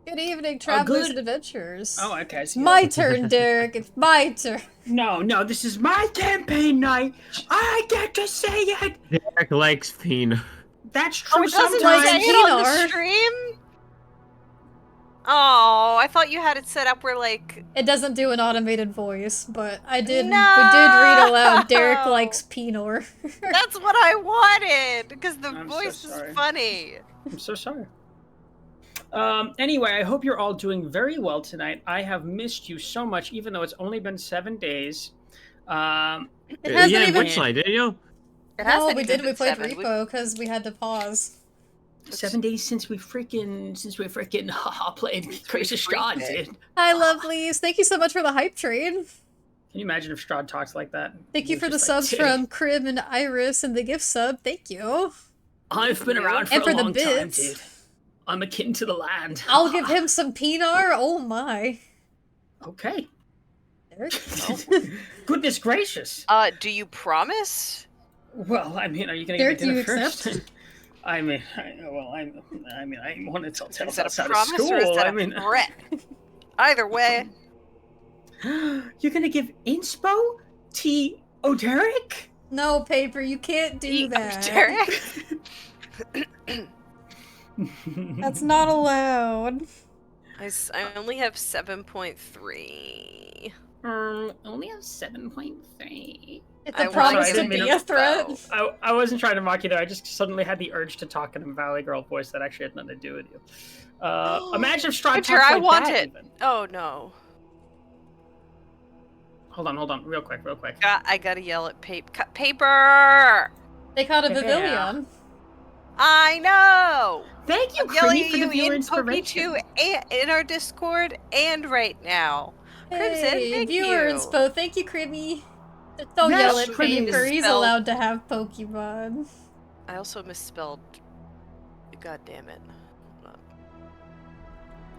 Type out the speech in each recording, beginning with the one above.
Good evening, travelers and adventurers. Oh, okay. It's my turn, Derek. It's my turn. No, this is my campaign night. I get to say it. Derek likes peanut. That's true. It doesn't Sometimes. say it on the stream? Oh, I thought you had it set up where, like... It doesn't do an automated voice, but I did. No! We did read aloud. Derek likes Pinor. That's what I wanted, because the I'm voice so sorry. is funny. I'm so sorry. Anyway, I hope you're all doing very well tonight. I have missed you so much, even though it's only been 7 days. It hasn't even. Witchlight, didn't you? No, we did. We played Repo because we had to pause. 7 days since we freaking played Crazy Strahd, dude. Hi, lovelies. Thank you so much for the hype train. Can you imagine if Strahd talks like that? Thank you for the subs from Crib and Iris and the gift sub. Thank you. I've been around for and for a long the time, bits. dude. I'm akin to the land. I'll give him some Pinar. Oh my. Okay. There you go. Goodness gracious. Do you promise? Well, I mean, are you gonna Derek, get me dinner do you first? accept? I want to tell Is that us a out of promise school. or is that I a mean, threat? Either way. You're gonna give inspo to Oderic? No, Paper, you can't do that. Derek? That's not allowed. I only have 7.3. Only have 7.3. It's I a promise wanna to give be it a threat. I wasn't trying to mock you there. I just suddenly had the urge to talk in a Valley Girl voice that actually had nothing to do with you. Imagine if Strahd talks Winter, like I want that, it. even. Oh no. Hold on, real quick. I gotta yell at paper. They caught a Yeah. pavilion. I know. Thank you, I'm yelling Creamy, at for the you viewer in inspiration. Poke2 and in our Discord and right now. Crimson, Hey, thank viewer you. inspo. Thank you, Creamy. Don't Yes, yell at Creamy Paper. He's misspelled. allowed to have Pokemon. I also misspelled. God damn it.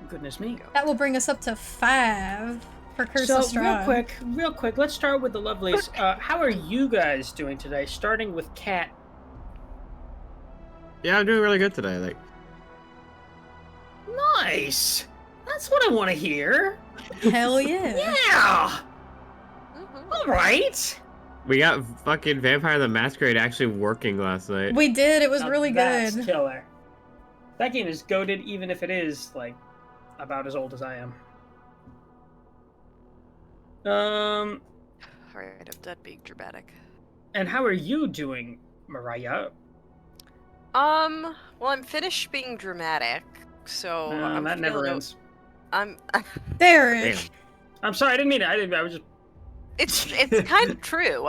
Goodness me. That will bring us up to 5 for Curse So of Strahd. real quick, let's start with the lovelies. How are you guys doing today? Starting with Kat. Yeah, I'm doing really good today. Like, Nice. That's what I want to hear. Hell yeah. Yeah. Mhm. All right. we got fucking Vampire the Masquerade actually working last night. We did. It was Now really that's good. killer. That game is goated, even if it is like about as old as I am. Alright, I'm done being dramatic. And how are you doing, Mariah? Well, I'm finished being dramatic, so I'm that never feeling ends. I'm. Derek. Damn. I'm sorry, I didn't mean it. I was just. It's kind of true.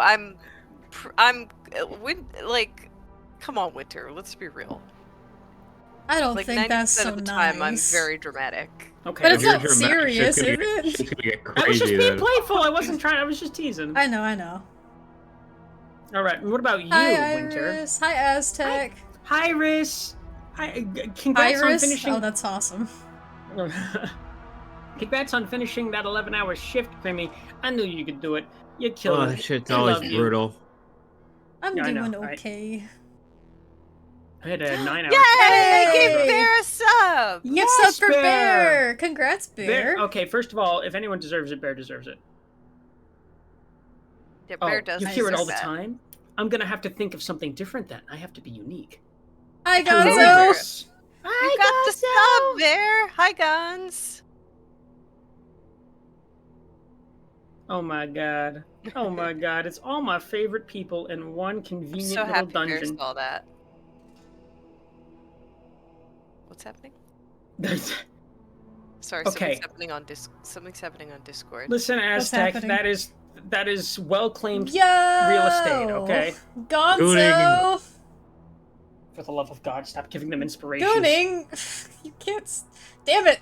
Like, come on, Winter. Let's be real. I don't Like think 90% that's so of the nice. time, I'm very dramatic. Okay. But it's If you're not dramatic, serious, shit's is gonna get- it? shit's gonna get I was just crazy being then. playful. I wasn't trying. I was just teasing. I know. All right. And what about you, Hi, Winter? Iris. Hi, Aztec. Hi, Iris. Hi. Congrats on Iris? finishing. Oh, that's awesome. Congrats on finishing that 11-hour shift, Creamy. I knew you could do it. You killed Oh, it. that shit's I always love you. brutal. I'm Yeah, I know, doing right? okay. I had a 9-hour. Yay! Hey! Give Bear a sub! Yes, Yes, up for Bear! Bear! Congrats, Bear. Okay, first of all, if anyone deserves it, Bear deserves it. Yeah, Oh, Bear does you hear it all deserve the that. time? I'm gonna have to think of something different then. I have to be unique. Hi, Hello, Gonzo! Iris. You got the sub, Bear! Hi, Guns! Oh my god. Oh my god. It's all my favorite people in one I'm convenient so little happy Bear dungeon. saw that. What's happening? Sorry, Okay. something's happening on Discord. Listen, Aztec, happening? that is well-claimed Yo! real estate, okay? Gonzo! For the love of God, stop giving them inspiration. Gooning! You can't. Damn it!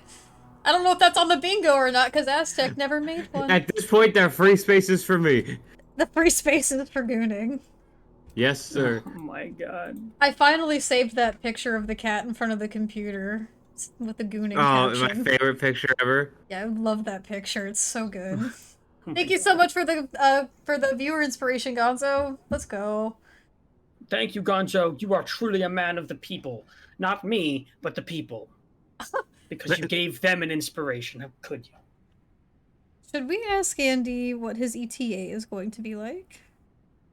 I don't know if that's on the bingo or not, because Aztec never made one. At this point, there are free spaces for me. The free spaces for gooning. Yes, sir. Oh my god. I finally saved that picture of the cat in front of the computer with the gooning Oh, my caption. favorite picture ever. Yeah, I love that picture. It's so good. Thank you so much for the viewer inspiration, Gonzo. Let's go. Thank you, Gonzo. You are truly a man of the people. Not me, but the people. because you gave them an inspiration. How could you? Should we ask Andy what his ETA is going to be like?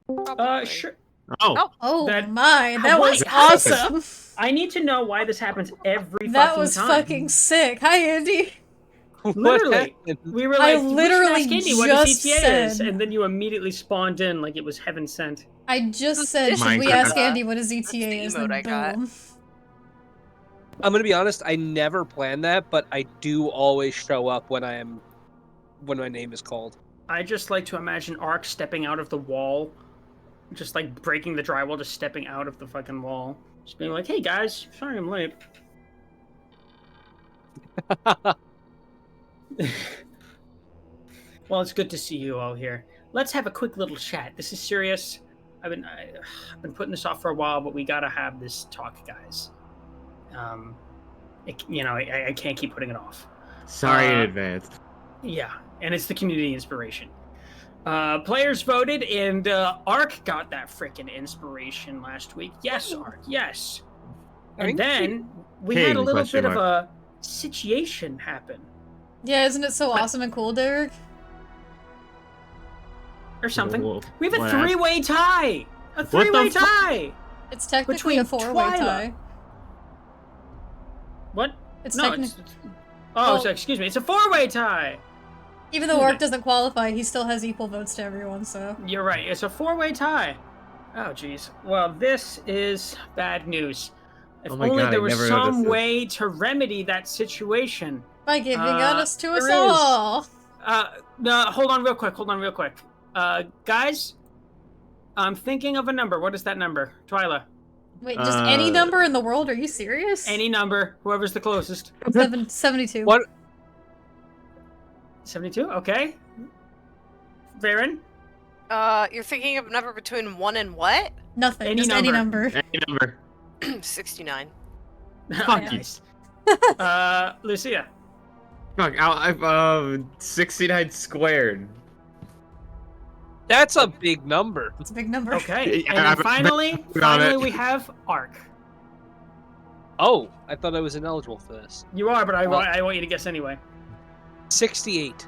Probably. Sure. Oh, Oh That- my, that was What? awesome! I need to know why this happens every That fucking was time. fucking sick. Hi, Andy. Literally. We were like, I literally we should ask Andy what his just ETA is, said- and then you immediately spawned in like it was heaven sent. I just said, should we Minecraft. ask Andy what his ETA the is, emote then I got. boom. I'm gonna be honest. I never plan that, but I do always show up when my name is called. I just like to imagine Ark stepping out of the wall, just like breaking the drywall, just stepping out of the fucking wall. Just being like, hey guys, sorry I'm late. Well, it's good to see you all here. Let's have a quick little chat. This is serious. I've been putting this off for a while, but we gotta have this talk, guys. I can't keep putting it off. sorry in advance. Yeah, and it's the community inspiration. Players voted, and Ark got that frickin' inspiration last week. Yes, Ark, yes. And then we had a little bit of a situation happen. Yeah, isn't it so awesome and cool, Derek? Or something. Whoa, We have a what three-way tie! A the three-way fu- tie! It's technically Between a four-way Twyla. tie. What? It's No, technically... Oh, so excuse me. It's a four-way tie! Even though Ark doesn't qualify, he still has equal votes to everyone, so... You're right. It's a four-way tie. Oh, jeez. Well, this is bad news. If Oh my only God, there I was never some noticed this. way to remedy that situation. By giving honest to us there is. all! No, hold on real quick. Guys, I'm thinking of a number. What is that number? Twyla. Wait, just any number in the world? Are you serious? Any number. Whoever's the closest. 72. What? 72? Okay. Varen? You're thinking of a number between 1 and what? Nothing, Any just any number. Any number. 69. Fuck you. Nice. Lucia. Fuck, 69 squared. That's a big number. It's a big number. Okay. Yeah, And then I'm- finally got it. we have Ark. Oh, I thought I was ineligible for this. You are, but I Well- want you to guess anyway. 68.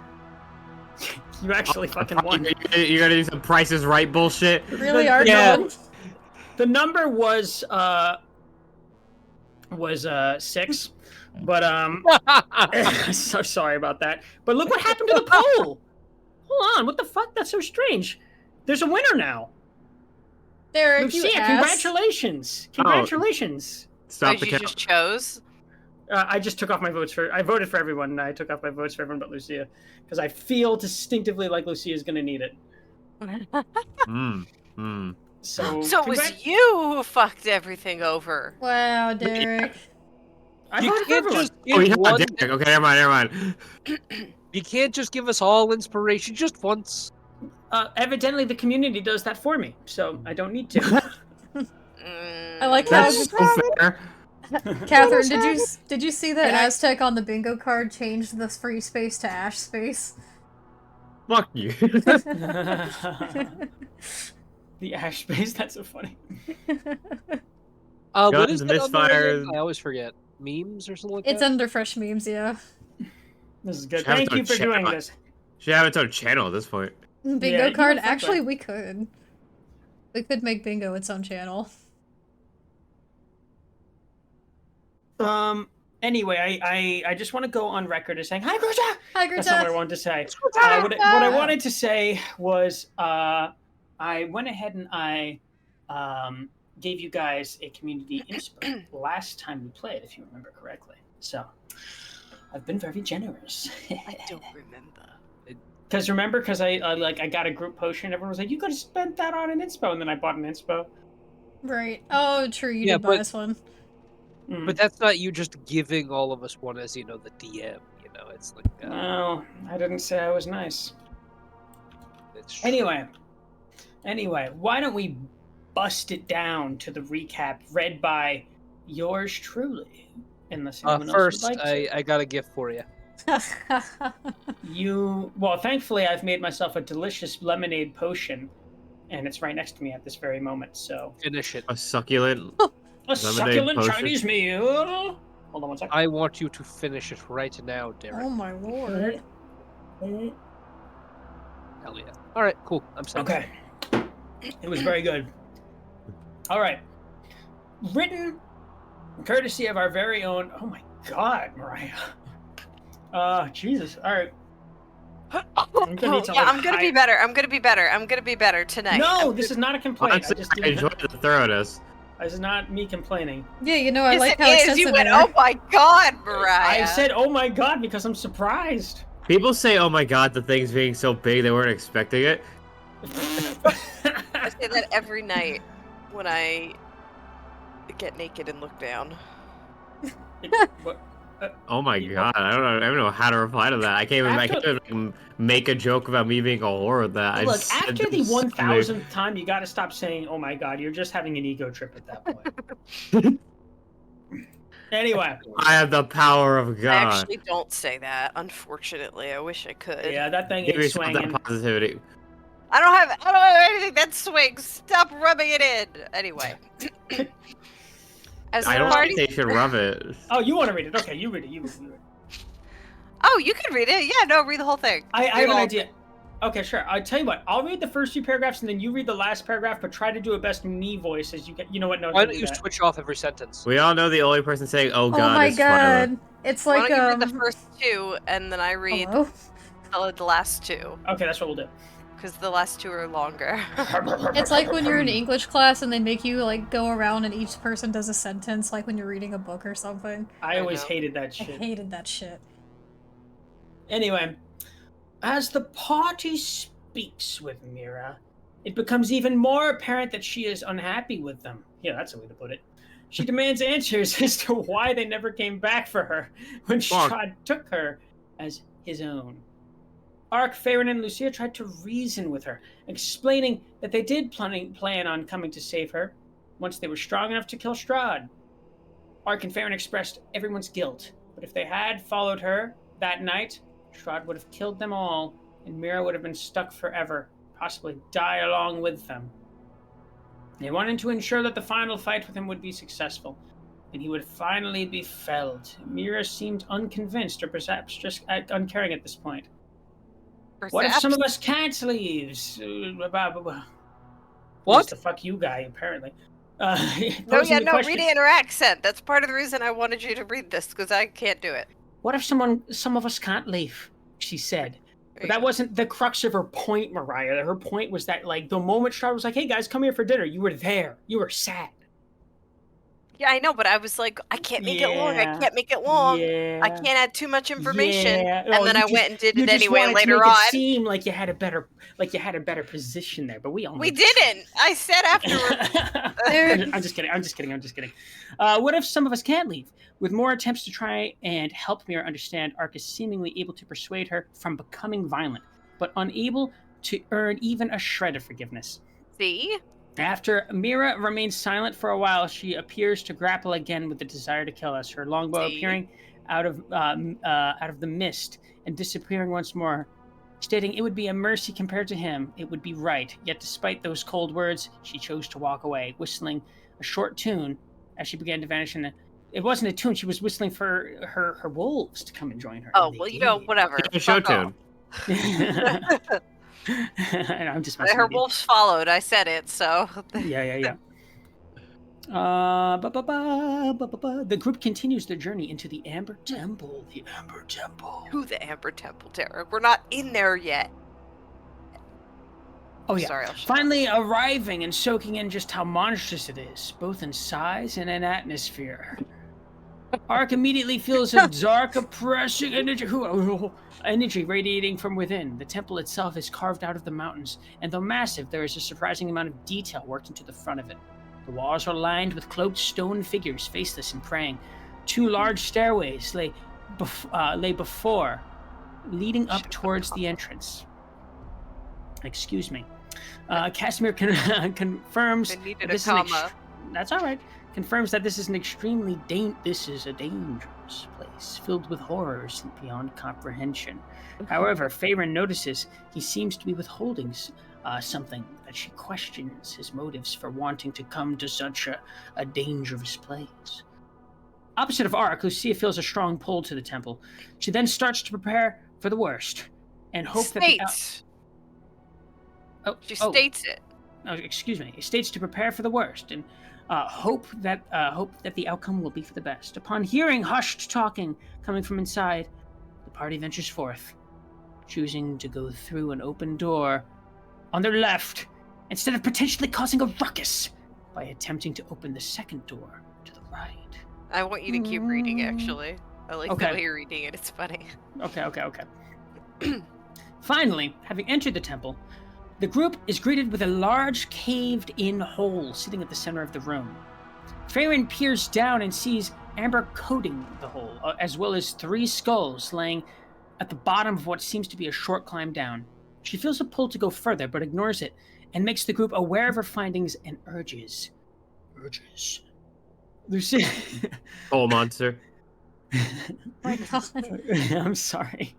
You actually fucking won. You gotta do some Price is Right bullshit. Really, The- Ark? yeah. won? The number was 6, but so sorry about that. But look what happened to the poll. Hold on, what the fuck? That's so strange. There's a winner now. Derek, you Lucia, ass. congratulations! Congratulations! Stop Oh, the you count. just chose? I just took off my votes I voted for everyone, and I took off my votes for everyone but Lucia because I feel distinctively like Lucia is gonna need it. So So it was you who fucked everything over. Wow, Derek. I You voted for can't everyone. just Oh, give yeah, one. Derek. Okay, never mind. You can't just give us all inspiration just once. Evidently, the community does that for me, so I don't need to. I like how That's so fair. Catherine, did you see that Aztec on the bingo card changed the free space to ash space? Fuck you. The ash space, that's so funny. What Guns, is that under misfires. again? I always forget. Memes or something like It's that? under fresh memes, yeah. This is good. Should have Thank its you own for doing channel. this. Should have its own channel at this point. Bingo Yeah, card? you know, fuck Actually, that. we could. We could make bingo its own channel. Anyway, I just want to go on record as saying, hi, Greta! Hi, That's not what I Greta! wanted to say. What I wanted to say was, I went ahead and I gave you guys a community inspo last time we played, if you remember correctly. So, I've been very generous. I don't remember. Because I got a group potion, everyone was like, you could have spent that on an inspo, and then I bought an inspo. Right. Oh, true, you Yeah, did buy but- us one. Mm. But that's not you just giving all of us one as, the DM. It's like... No, I didn't say I was nice. it's true. Anyway, why don't we bust it down to the recap read by yours truly? Unless anyone else First, would like to. I got a gift for you. Well, thankfully, I've made myself a delicious lemonade potion, and it's right next to me at this very moment. So, Finish it. A succulent. a succulent potion. Chinese meal. Hold on one second. I want you to finish it right now, Derek. Oh my lord. Hell yeah. All right, cool. I'm set. Okay. It was very good. All right. Written courtesy of our very own. Oh my God, Mariah. Jesus. All right. I'm gonna need to, Yeah, like, I'm gonna be hide- better. I'm gonna be better. I'm gonna be better tonight. No, this is not a complaint. Honestly, I enjoyed the thoroughness. This is not me complaining. Yeah, you know, I Yes, like it how is. extensive You went, they are. oh my God, Mariah. I said, "Oh my God," because I'm surprised. People say, "Oh my God, the thing's being so big, they weren't expecting it." I say that every night when I get naked and look down. What? Oh my God, I don't know how to reply to that. I can't even make a joke about me being a whore with that. I Look, just said after the this so 1000th time, you got to stop saying, "Oh my God." You're just having an ego trip at that point. Anyway, I have the power of I God. actually don't say that, unfortunately. I wish I could. yeah, that thing Give is yourself swinging. that positivity. I don't have anything that swings. Stop rubbing it in. Anyway. As I the don't party... think they should rub it. Oh, you want to read it? Okay, you read it. You read it. Oh, you can read it. Yeah, no, read the whole thing. I Read have an all- idea. Okay, sure. I'll tell you what. I'll read the first few paragraphs, and then you read the last paragraph, but try to do a best me voice as you can. You know what? No, Why don't don't do you that. switch off every sentence? We all know the only person saying "Oh God" Oh my is Twyla. god. It's Why like, don't you read the first two, and then I read hello? the last two, Okay, that's what we'll do. because the last two are longer. It's like when you're in English class and they make you, like, go around and each person does a sentence, like when you're reading a book or something. I always know. hated that I shit. hated that shit. Anyway, as the party speaks with Mira, it becomes even more apparent that she is unhappy with them. Yeah, that's a way to put it. She demands answers as to why they never came back for her when Strahd took her as his own. Ark, Farron, and Lucia tried to reason with her, explaining that they did plan on coming to save her once they were strong enough to kill Strahd. Ark and Farron expressed everyone's guilt, but if they had followed her that night, Strahd would have killed them all, and Mira would have been stuck forever, possibly die along with them. They wanted to ensure that the final fight with him would be successful, and he would finally be felled. Mira seemed unconvinced, or perhaps just uncaring at this point. What if some of us can't leave? What? The fuck you guy, apparently. No, Posing yeah, the no, question, read it in her accent. That's part of the reason I wanted you to read this, because I can't do it. what if some of us can't leave? She said. But that wasn't the crux of her point, Mariah. Her point was that, like, the moment Strahd was like, "Hey guys, come here for dinner," you were there. You were sad. Yeah, I know, but I was like, I can't make it long. I can't make it long. Yeah. I can't add too much information. Yeah. And then I went and did you it just anyway wanted later to make on. It seem like you had a better position there, but we all We know. didn't. I said afterwards. I'm just kidding. What if some of us can't leave? With more attempts to try and help Mira understand, Ark is seemingly able to persuade her from becoming violent, but unable to earn even a shred of forgiveness. See? After Mira remains silent for a while, she appears to grapple again with the desire to kill us, her longbow appearing out of the mist and disappearing once more, stating it would be a mercy compared to him. It would be right. Yet despite those cold words, she chose to walk away, whistling a short tune as she began to vanish in the... It wasn't a tune. She was whistling for her wolves to come and join her. Oh, well, you know, whatever. It's a show tune. And I'm just messing Her with you. wolves followed. I said it, so. Yeah. The group continues their journey into the Amber Temple. The Amber Temple. To the Amber Temple, Derek. We're not in there yet. Oh yeah. Sorry, I'll shut Finally arriving and soaking in just how monstrous it is, both in size and in atmosphere. Ark immediately feels a dark, oppressing energy radiating from within. The temple itself is carved out of the mountains, and though massive, there is a surprising amount of detail worked into the front of it. The walls are lined with cloaked stone figures, faceless and praying. Two large stairways lay before, leading up towards the entrance. Excuse me. Casimir confirms. I needed that this a is an comma. that's all right. Confirms that this is an extremely this is a dangerous place filled with horrors beyond comprehension. However, Farron notices he seems to be withholding something, that she questions his motives for wanting to come to such a dangerous place. Opposite of Ark, Lucia feels a strong pull to the temple. She then starts to prepare for the worst and hope States. She states it. Oh, excuse me. It states to prepare for the worst and hope that the outcome will be for the best. Upon hearing hushed talking coming from inside, the party ventures forth, choosing to go through an open door on their left instead of potentially causing a ruckus by attempting to open the second door to the right. I want you to keep reading, actually. I like the way you're reading it. It's funny. Okay. Finally, having entered the temple, the group is greeted with a large caved-in hole sitting at the center of the room. Farron peers down and sees amber coating the hole, as well as 3 skulls laying at the bottom of what seems to be a short climb down. She feels a pull to go further, but ignores it, and makes the group aware of her findings and urges. Lucia... Oh, monster. My God. I'm sorry.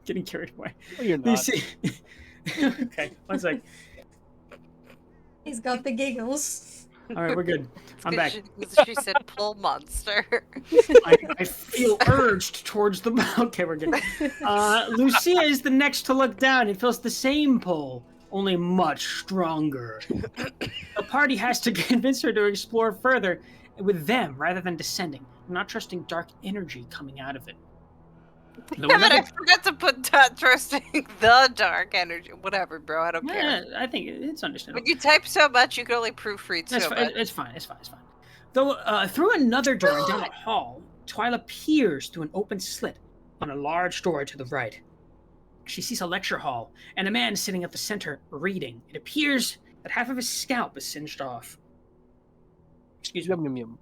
Getting carried away. Oh, you're not. Lucia... Okay, one sec. He's got the giggles. All right, we're good. I'm back. She said pull monster. I feel urged towards the... Okay, we're good. Lucia is the next to look down and feels the same pull, only much stronger. The party has to convince her to explore further with them rather than descending, not trusting dark energy coming out of it. Yeah, but I forgot to put trusting the dark energy. Whatever, bro. I don't care. I think it's understandable. When you type so much, you can only proofread so much. It's fine. Though, through another door and down a hall, Twyla peers through an open slit on a large door to the right. She sees a lecture hall and a man sitting at the center reading. It appears that half of his scalp is singed off. Excuse me. Yum.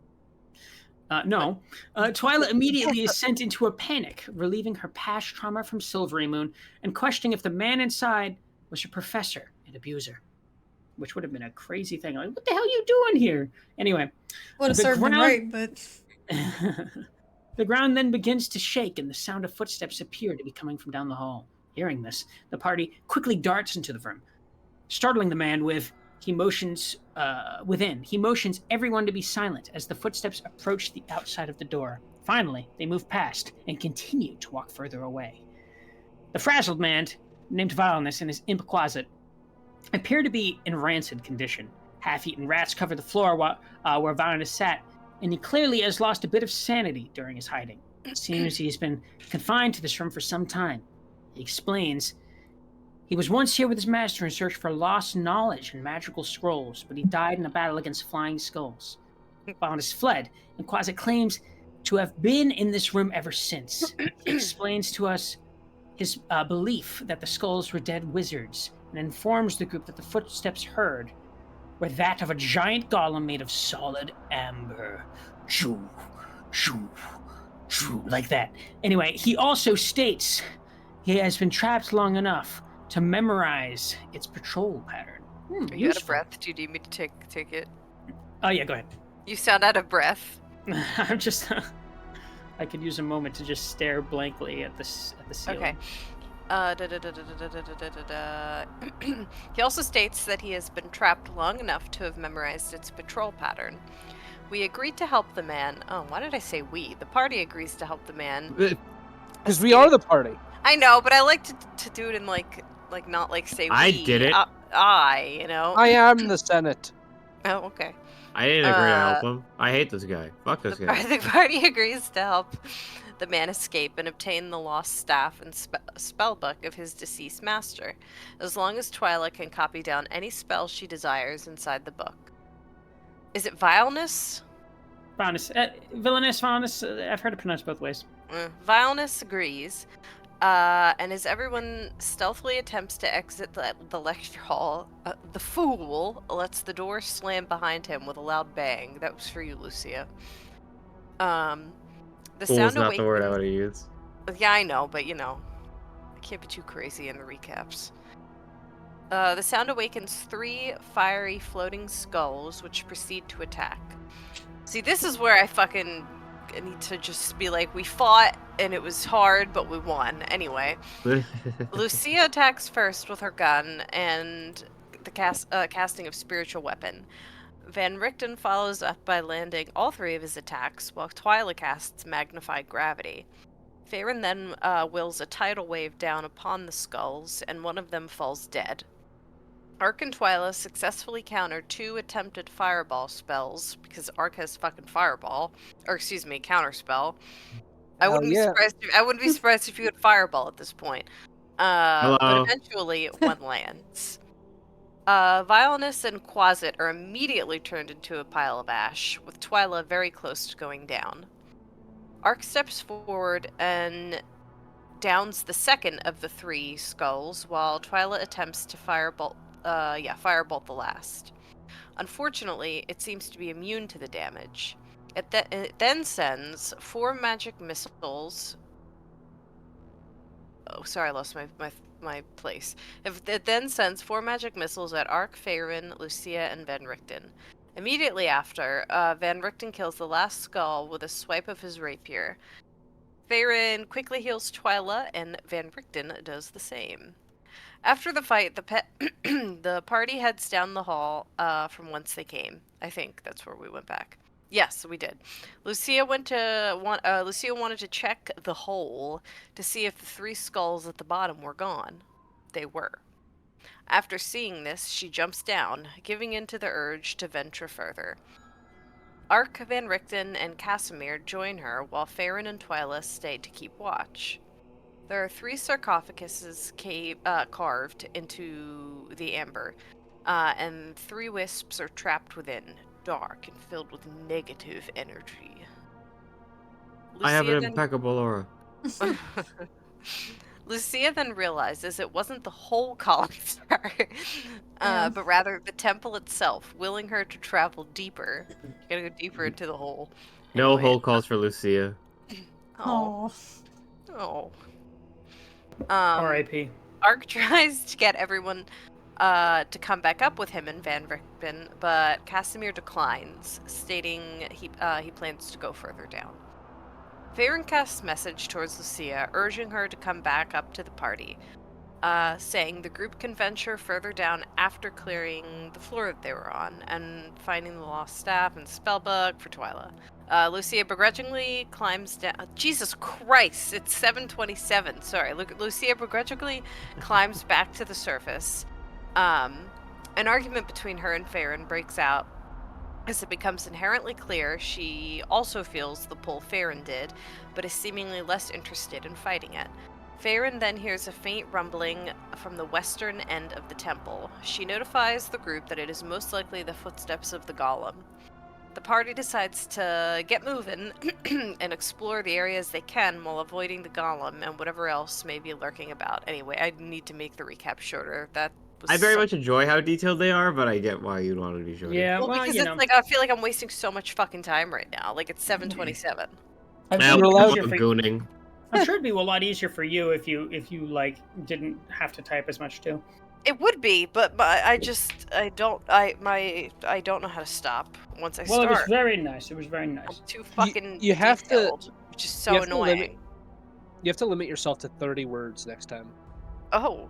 No. Twyla immediately is sent into a panic, relieving her past trauma from Silvery Moon and questioning if the man inside was her professor and abuser. Which would have been a crazy thing. Like, what the hell are you doing here? Anyway. Would have served him right, but... The ground then begins to shake and the sound of footsteps appear to be coming from down the hall. Hearing this, the party quickly darts into the room, startling the man with... He motions everyone to be silent as the footsteps approach the outside of the door. Finally, they move past and continue to walk further away. The frazzled man, named Vileness, in his imp closet, appear to be in rancid condition. Half-eaten rats cover the floor where Vileness sat, and he clearly has lost a bit of sanity during his hiding. It seems he's been confined to this room for some time. He explains... He was once here with his master in search for lost knowledge and magical scrolls, but he died in a battle against flying skulls. Vileness fled, and Quasit claims to have been in this room ever since. He explains to us his belief that the skulls were dead wizards, and informs the group that the footsteps heard were that of a giant golem made of solid amber. Shoo, shoo, shoo, like that. Anyway, he also states he has been trapped long enough to memorize its patrol pattern. Are you out of breath? Do you need me to take it? Oh yeah, go ahead. You sound out of breath. I'm just... I could use a moment to just stare blankly at the ceiling. Okay. He also states that he has been trapped long enough to have memorized its patrol pattern. We agreed to help the man. Oh, why did I say we? The party agrees to help the man. Because we are the party. I know, but I like to do it in like not like say we. I did it. I, you know. I am the Senate. Oh, okay. I didn't agree to help him. I hate this guy. Fuck this guy. The party agrees to help the man escape and obtain the lost staff and spellbook of his deceased master, as long as Twyla can copy down any spell she desires inside the book. Is it Vileness? Vileness. Villainous, Vileness. I've heard it pronounced both ways. Vileness agrees. And as everyone stealthily attempts to exit the lecture hall, the fool lets the door slam behind him with a loud bang. That was for you, Lucia. The Fool's sound not awakens... the word I would have used. Yeah, I know, but you know, I can't be too crazy in the recaps. The sound awakens 3 fiery floating skulls, which proceed to attack. See, this is where I need to just be like, we fought and it was hard, but we won. Anyway, Lucia attacks first with her gun and the casting of spiritual weapon. Van Richten follows up by landing all 3 of his attacks, while Twyla casts Magnified Gravity. Farron then wills a tidal wave down upon the skulls, and one of them falls dead. Ark and Twyla successfully counter 2 attempted fireball spells, because Ark has fucking fireball, or excuse me, counterspell. I wouldn't be surprised if you had fireball at this point. But Hello. eventually, one lands. Vileness and Quasit are immediately turned into a pile of ash, with Twyla very close to going down. Ark steps forward and downs the second of the 3 skulls, while Twyla attempts to firebolt the last. Unfortunately, it seems to be immune to the damage. It then sends 4 magic missiles. Oh, sorry, I lost my place. It then sends 4 magic missiles at Ark, Farron, Lucia, and Van Richten. Immediately after, Van Richten kills the last skull with a swipe of his rapier. Farron quickly heals Twyla, and Van Richten does the same. After the fight, the party heads down the hall from whence they came. I think that's where we went back. Yes, we did. Lucia wanted to check the hole to see if the 3 skulls at the bottom were gone. They were. After seeing this, she jumps down, giving in to the urge to venture further. Ark, Van Richten, and Casimir join her, while Farron and Twyla stay to keep watch. There are 3 sarcophaguses carved into the amber, and 3 wisps are trapped within, dark and filled with negative energy. I have an impeccable aura. Lucia then realizes it wasn't the whole column star, but rather the temple itself, willing her to travel deeper. You gotta go deeper into the hole. No Anyway. hole calls for Lucia. Oh. Oh. R.I.P. Ark tries to get everyone to come back up with him and Van Richten, but Casimir declines, stating he plans to go further down. Farron casts message towards Lucia, urging her to come back up to the party, saying the group can venture further down after clearing the floor that they were on and finding the lost staff and spellbook for Twyla. Lucia begrudgingly climbs down. Jesus Christ, it's 7:27. Sorry, Lucia begrudgingly climbs back to the surface. An argument between her and Farron breaks out as it becomes inherently clear she also feels the pull Farron did, but is seemingly less interested in fighting it. Farron then hears a faint rumbling from the western end of the temple. She notifies the group that it is most likely the footsteps of the golem. The party decides to get moving and explore the areas they can while avoiding the golem and whatever else may be lurking about. Anyway, I need to make the recap shorter. I very much enjoy how detailed they are, but I get why you'd want to be shorter. Yeah, well, because it's like I feel like I'm wasting so much fucking time right now. Like it's 7:27. I'm Now, gooning. I'm sure it'd be a lot easier for you if you like didn't have to type as much too. It would be, but I don't know how to stop once I start. Well, it was very nice. It was very nice. I'm too fucking you have detailed, to, which is so annoying. You have to limit yourself to 30 words next time. Oh.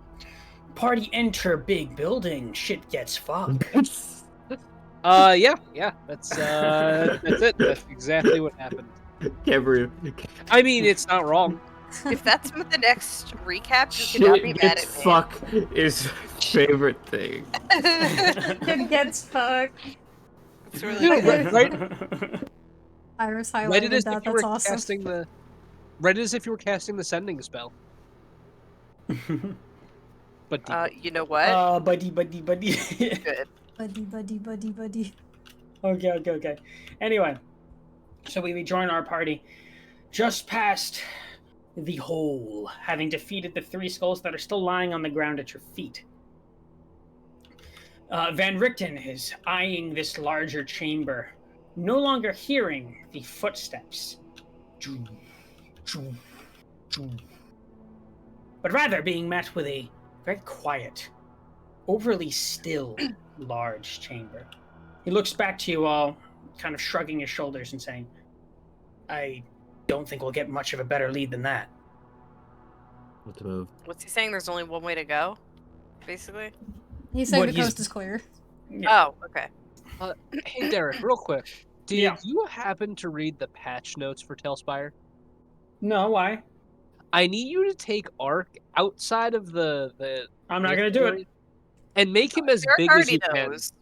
Party enter big building. Shit gets fucked. Yeah. That's it. That's exactly what happened. Can't breathe. I mean, it's not wrong. If that's the next recap, you Shit cannot be mad gets at me. fuck is favorite thing. It gets fucked. It's really good. Right? Iris highlighted that. That's awesome. Read it as if you were casting the sending spell. But you know what? Buddy. Good. Buddy. Okay. Anyway, so we rejoin our party just past the hole, having defeated the 3 skulls that are still lying on the ground at your feet. Van Richten is eyeing this larger chamber, no longer hearing the footsteps, but rather being met with a very quiet, overly still, large chamber. He looks back to you all, kind of shrugging his shoulders and saying, I don't think we'll get much of a better lead than that. Let's move. What's he saying? There's only one way to go, basically? He's saying the coast is clear. Yeah. Oh, okay. Hey, Derek, real quick. Did Yeah. you happen to read the patch notes for Tailspire? No, why? I need you to take Ark outside of the I'm not gonna do area it. and make him as Derek big as already you can. knows.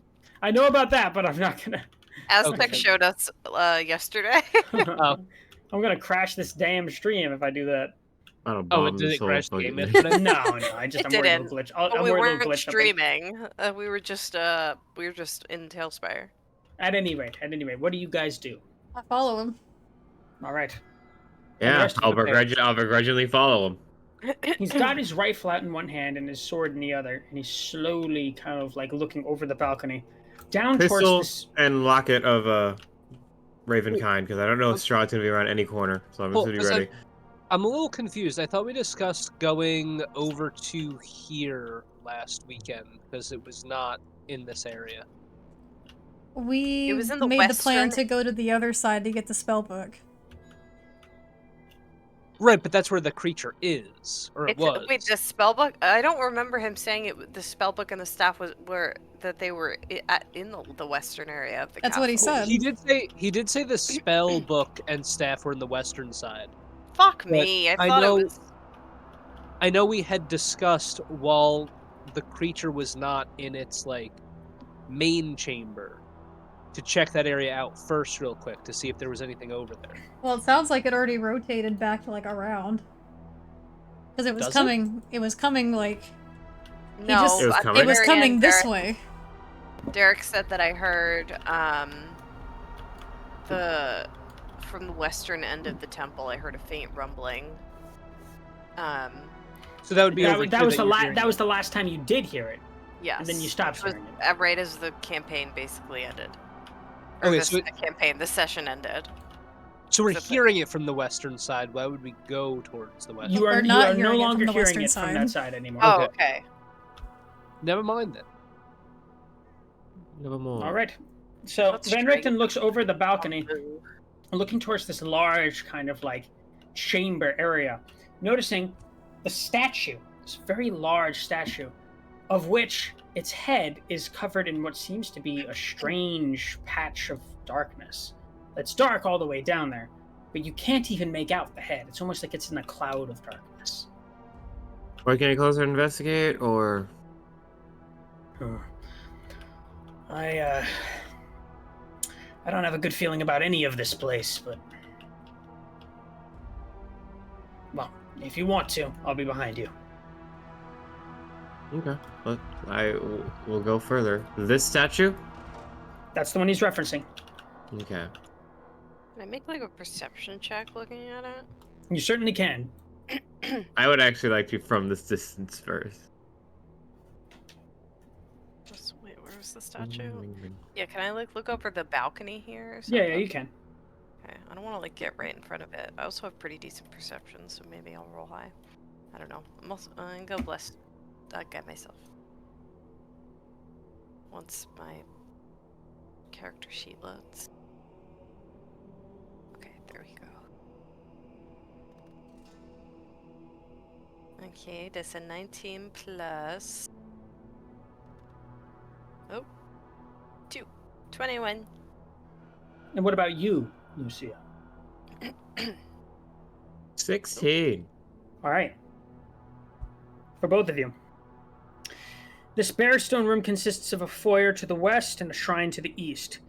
I know about that, but I'm not gonna. Aztec Okay. showed us yesterday. I'm gonna crash this damn stream if I do that. I don't Oh, bomb did this it whole crash the game fucking. yesterday? No, I'm It worried it'll didn't. glitch. But I'm we worried it'll weren't glitch something. streaming. We were just in Tailspire. At any rate, what do you guys do? I follow him. All right. Yeah, I'll Okay. begrudgingly follow him. He's got his rifle out in one hand and his sword in the other, and he's slowly kind of like looking over the balcony, down Pistol towards this. and locket of Ravenkind, because I don't know if Strahd's gonna be around any corner, so I'm just gonna be ready. I'm a little confused. I thought we discussed going over to here last weekend because it was not in this area. We It was in the made the plan western- to go to the other side to get the spell book. Right, but that's where the creature is, or it was. Wait, the spellbook? I don't remember him saying it. The spellbook and the staff they were in the western area of the That's what he castle. said. He did say the spell book and staff were in the western side. Fuck me! I I thought know- it was. I know we had discussed while the creature was not in its main chamber to check that area out first real quick to see if there was anything over there. Well, it sounds like it already rotated back around. Because it was Does it? coming. It was coming like No, just- It was at the coming? it was very coming end, this Derek- way. Derek said that I heard from the western end of the temple. I heard a faint rumbling. So that would be over here That was you're hearing that was the last time you did hear it, Yes. and then you stopped It was hearing it. right as the campaign basically ended. Or Okay, the so campaign, the session ended. So we're So- hearing it from the western side. Why would we go towards the west? You are We're not no hearing it longer from the hearing western it from side. that side anymore. Oh, Okay. okay. Never mind then. All right. So That's Van strange. Richten looks over the balcony, Boo. looking towards this large kind of chamber area, noticing the statue, this very large statue, of which its head is covered in what seems to be a strange patch of darkness. It's dark all the way down there, but you can't even make out the head. It's almost like it's in a cloud of darkness. Are you closer to investigate, or? I don't have a good feeling about any of this place, but well, if you want to, I'll be behind you. Okay, but will go further. This statue? That's the one he's referencing. Okay. Can I make a perception check looking at it? You certainly can. I would actually like to from this distance first. Wait, where was the statue? Yeah, can I look over the balcony here? Or Yeah, something? you can. Okay, I don't want to get right in front of it. I also have pretty decent perception, so maybe I'll roll high. I don't know. I'm also go bless that guy myself. Once my character sheet loads. Okay, there we go. Okay, that's a 19 plus. Oh, 21. And what about you, Lucia? 16. All right. For both of you. This bare stone room consists of a foyer to the west and a shrine to the east.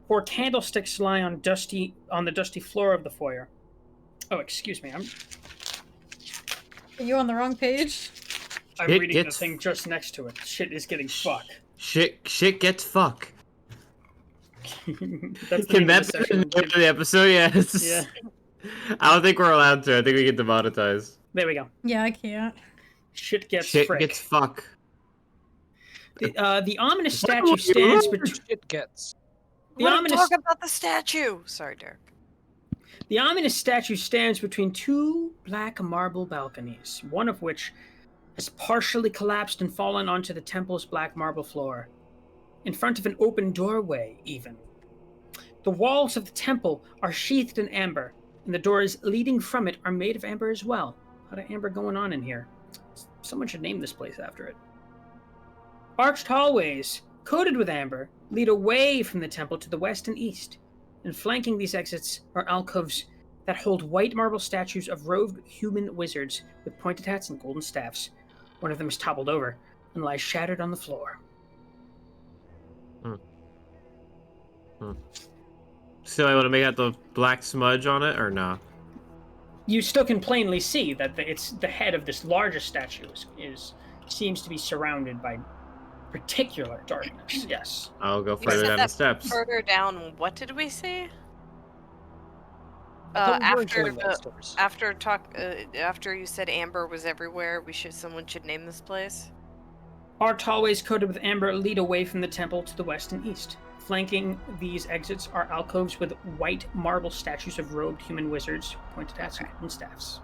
4 candlesticks lie on the dusty floor of the foyer. Oh, excuse me. Are you on the wrong page? I'm It reading the gets- thing just next to it. Shit is getting fuck. Shit gets fuck. That's the Can name of that the be the section. name of the episode? Yes. Yeah. I don't think we're allowed to. I think we get demonetized. There we go. Yeah, I can't. Shit gets Shit frick. gets fuck. The ominous statue stands between. Shit gets. The I want to ominous, talk about the statue. Sorry, Derek. the ominous statue stands between 2 black marble balconies, one of which has partially collapsed and fallen onto the temple's black marble floor, in front of an open doorway, even. The walls of the temple are sheathed in amber, and the doors leading from it are made of amber as well. A lot of amber going on in here. Someone should name this place after it. Arched hallways coated with amber, lead away from the temple to the west and east, and flanking these exits are alcoves that hold white marble statues of robed human wizards with pointed hats and golden staffs. One of them is toppled over and lies shattered on the floor. Still able to make out the black smudge on it, or no? You still can plainly see that it's the head of this largest statue seems to be surrounded by particular darkness. Yes. I'll go You further said down the that steps. Further down, what did we see? I thought we weren't going downstairs. After you said amber was everywhere, someone should name this place. Arched hallways coated with amber lead away from the temple to the west and east. Flanking these exits are alcoves with white marble statues of robed human wizards, pointed hats and staffs.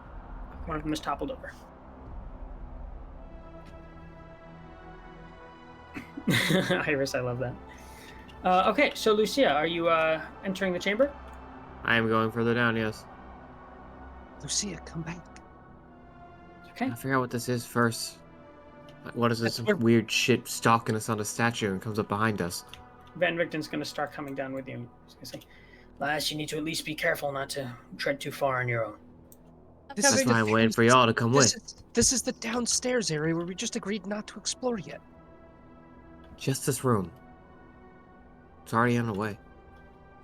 One of them is toppled over. Iris, I love that. Okay, so Lucia, are you entering the chamber? I am going further down, yes. Lucia, come back. Okay. I figure out what this is first. Like, what is this weird shit stalking us on a statue and comes up behind us? Van Richten's going to start coming down with you. He's going to say, Lass, you need to at least be careful not to tread too far on your own. This That's why I'm waiting for y'all to come with. This is the downstairs area where we just agreed not to explore yet. Just this room. It's already on the way.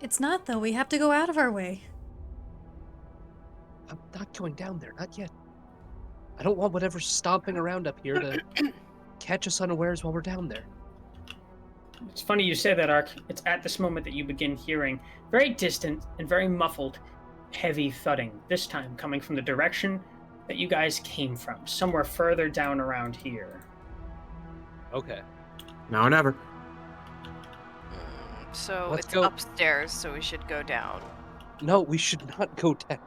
It's not, though. We have to go out of our way. I'm not going down there, not yet. I don't want whatever's stomping around up here to catch us unawares while we're down there. It's funny you say that, Ark. It's at this moment that you begin hearing very distant and very muffled, heavy thudding, this time coming from the direction that you guys came from, somewhere further down around here. Okay. Now or never. So Let's it's go. Upstairs, so we should go down. No, we should not go down.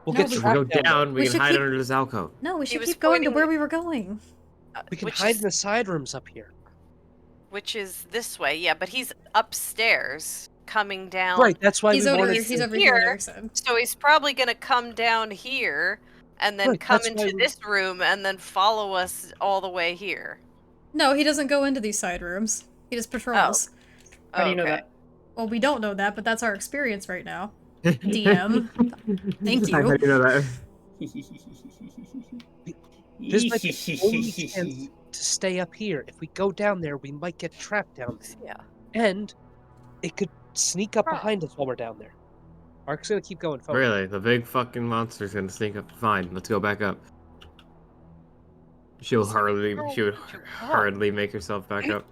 We'll No, get we- If we go trapped down, we We can should hide keep- under this alcove. No, we should was keep going to pointing- where we were going. We can which hide is, in the side rooms up here. which is this way, yeah. But he's upstairs, coming down. Right, that's why He's we over wanted here. to... He's over here. here, Eric said. So he's probably gonna come down here, and then Right, come that's why into we- this room, and then follow us all the way here. No, he doesn't go into these side rooms. He just patrols. How do you know Okay. that? Well, we don't know that, but that's our experience right now. DM. Thank you. How do you know that? This might be the only chance to stay up here. If we go down there, we might get trapped down there. Yeah. And it could sneak up Oh. behind us while we're down there. Ark's gonna keep going forward. Really? The big fucking monster's gonna sneak up. Fine, let's go back up. She would hurriedly make herself back up.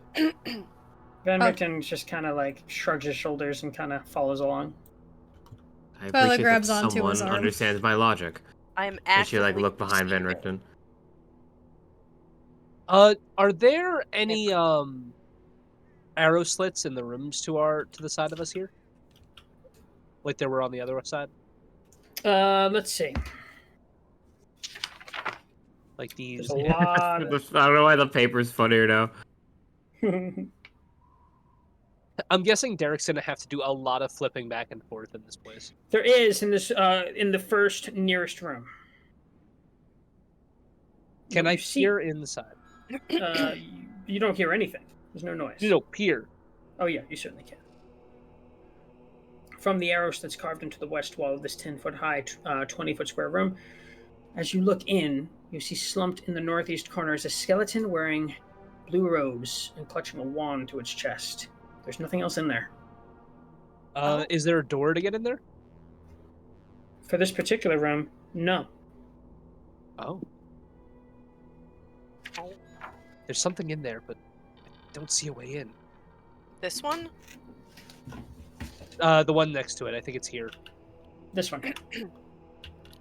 Van Oh. Richten just kind of like shrugs his shoulders and kind of follows along. I Twyla appreciate grabs that onto someone his arm. understands my logic. I'm And she like actively look behind Van perceiving. Richten. Are there any arrow slits in the rooms to the side of us here? Like there were on the other side? Let's see. Like these. There's a lot. I don't know why the paper's funnier now. I'm guessing Derek's gonna have to do a lot of flipping back and forth in this place. There is in this in the first nearest room. Can You I see- peer inside? You don't hear anything. There's no noise. No, peer. Oh yeah, you certainly can. From the arrow slits carved into the west wall of this 10-foot high, 20-foot square room, as you look in, you see slumped in the northeast corner is a skeleton wearing blue robes and clutching a wand to its chest. There's nothing else in there. Is there a door to get in there? For this particular room, no. Oh. There's something in there, but I don't see a way in. This one? The one next to it. I think it's here. This one.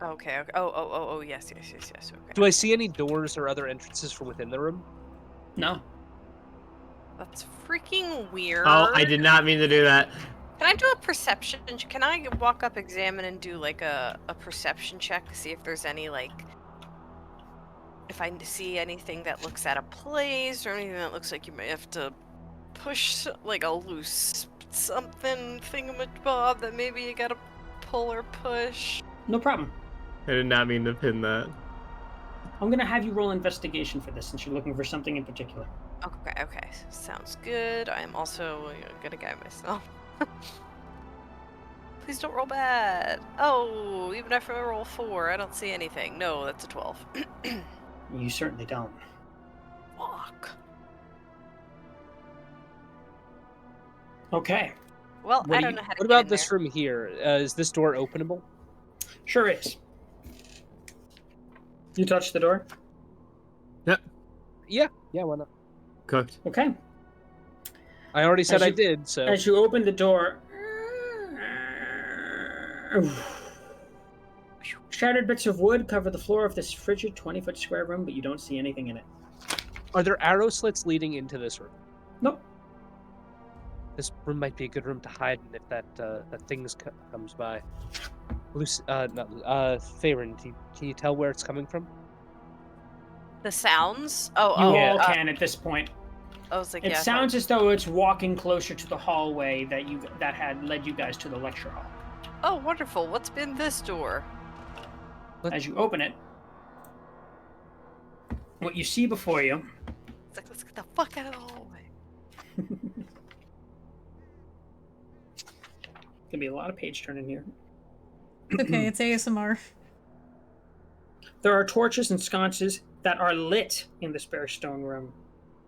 Okay. Oh, yes. Okay. Do I see any doors or other entrances from within the room? No. That's freaking weird. Oh, I did not mean to do that. Can I do a perception? Can I walk up, examine, and do like a perception check to see if there's any if I see anything that looks out of place or anything that looks like you may have to push like a loose something thingamabob that maybe you gotta pull or push? No problem. I did not mean to pin that. I'm going to have you roll investigation for this since you're looking for something in particular. Okay. Sounds good. I am also gonna guide myself. Please don't roll bad. Oh, even after I roll 4, I don't see anything. No, that's a 12. You certainly don't. Fuck. Okay. Well, What I do don't you- know how to What get about in this there. room here? Is this door openable? Sure is. You touch the door? Yeah, why not? Cooked. Okay. I already said As I you- did, so As you open the door, shattered bits of wood cover the floor of this frigid 20-foot square room, but you don't see anything in it. are there arrow slits leading into this room? Nope. This room might be a good room to hide in if that thing comes by. Faerun, can you tell where it's coming from? The sounds? You Yeah. all can at this point. I was like, It yeah. sounds as though it's walking closer to the hallway that had led you guys to the lecture hall. Oh, wonderful. What's been this door? As you open it, what you see before you It's like, let's get the fuck out of the hallway. Gonna be a lot of page turning here. Okay, it's ASMR. There are torches and sconces that are lit in this bare stone room.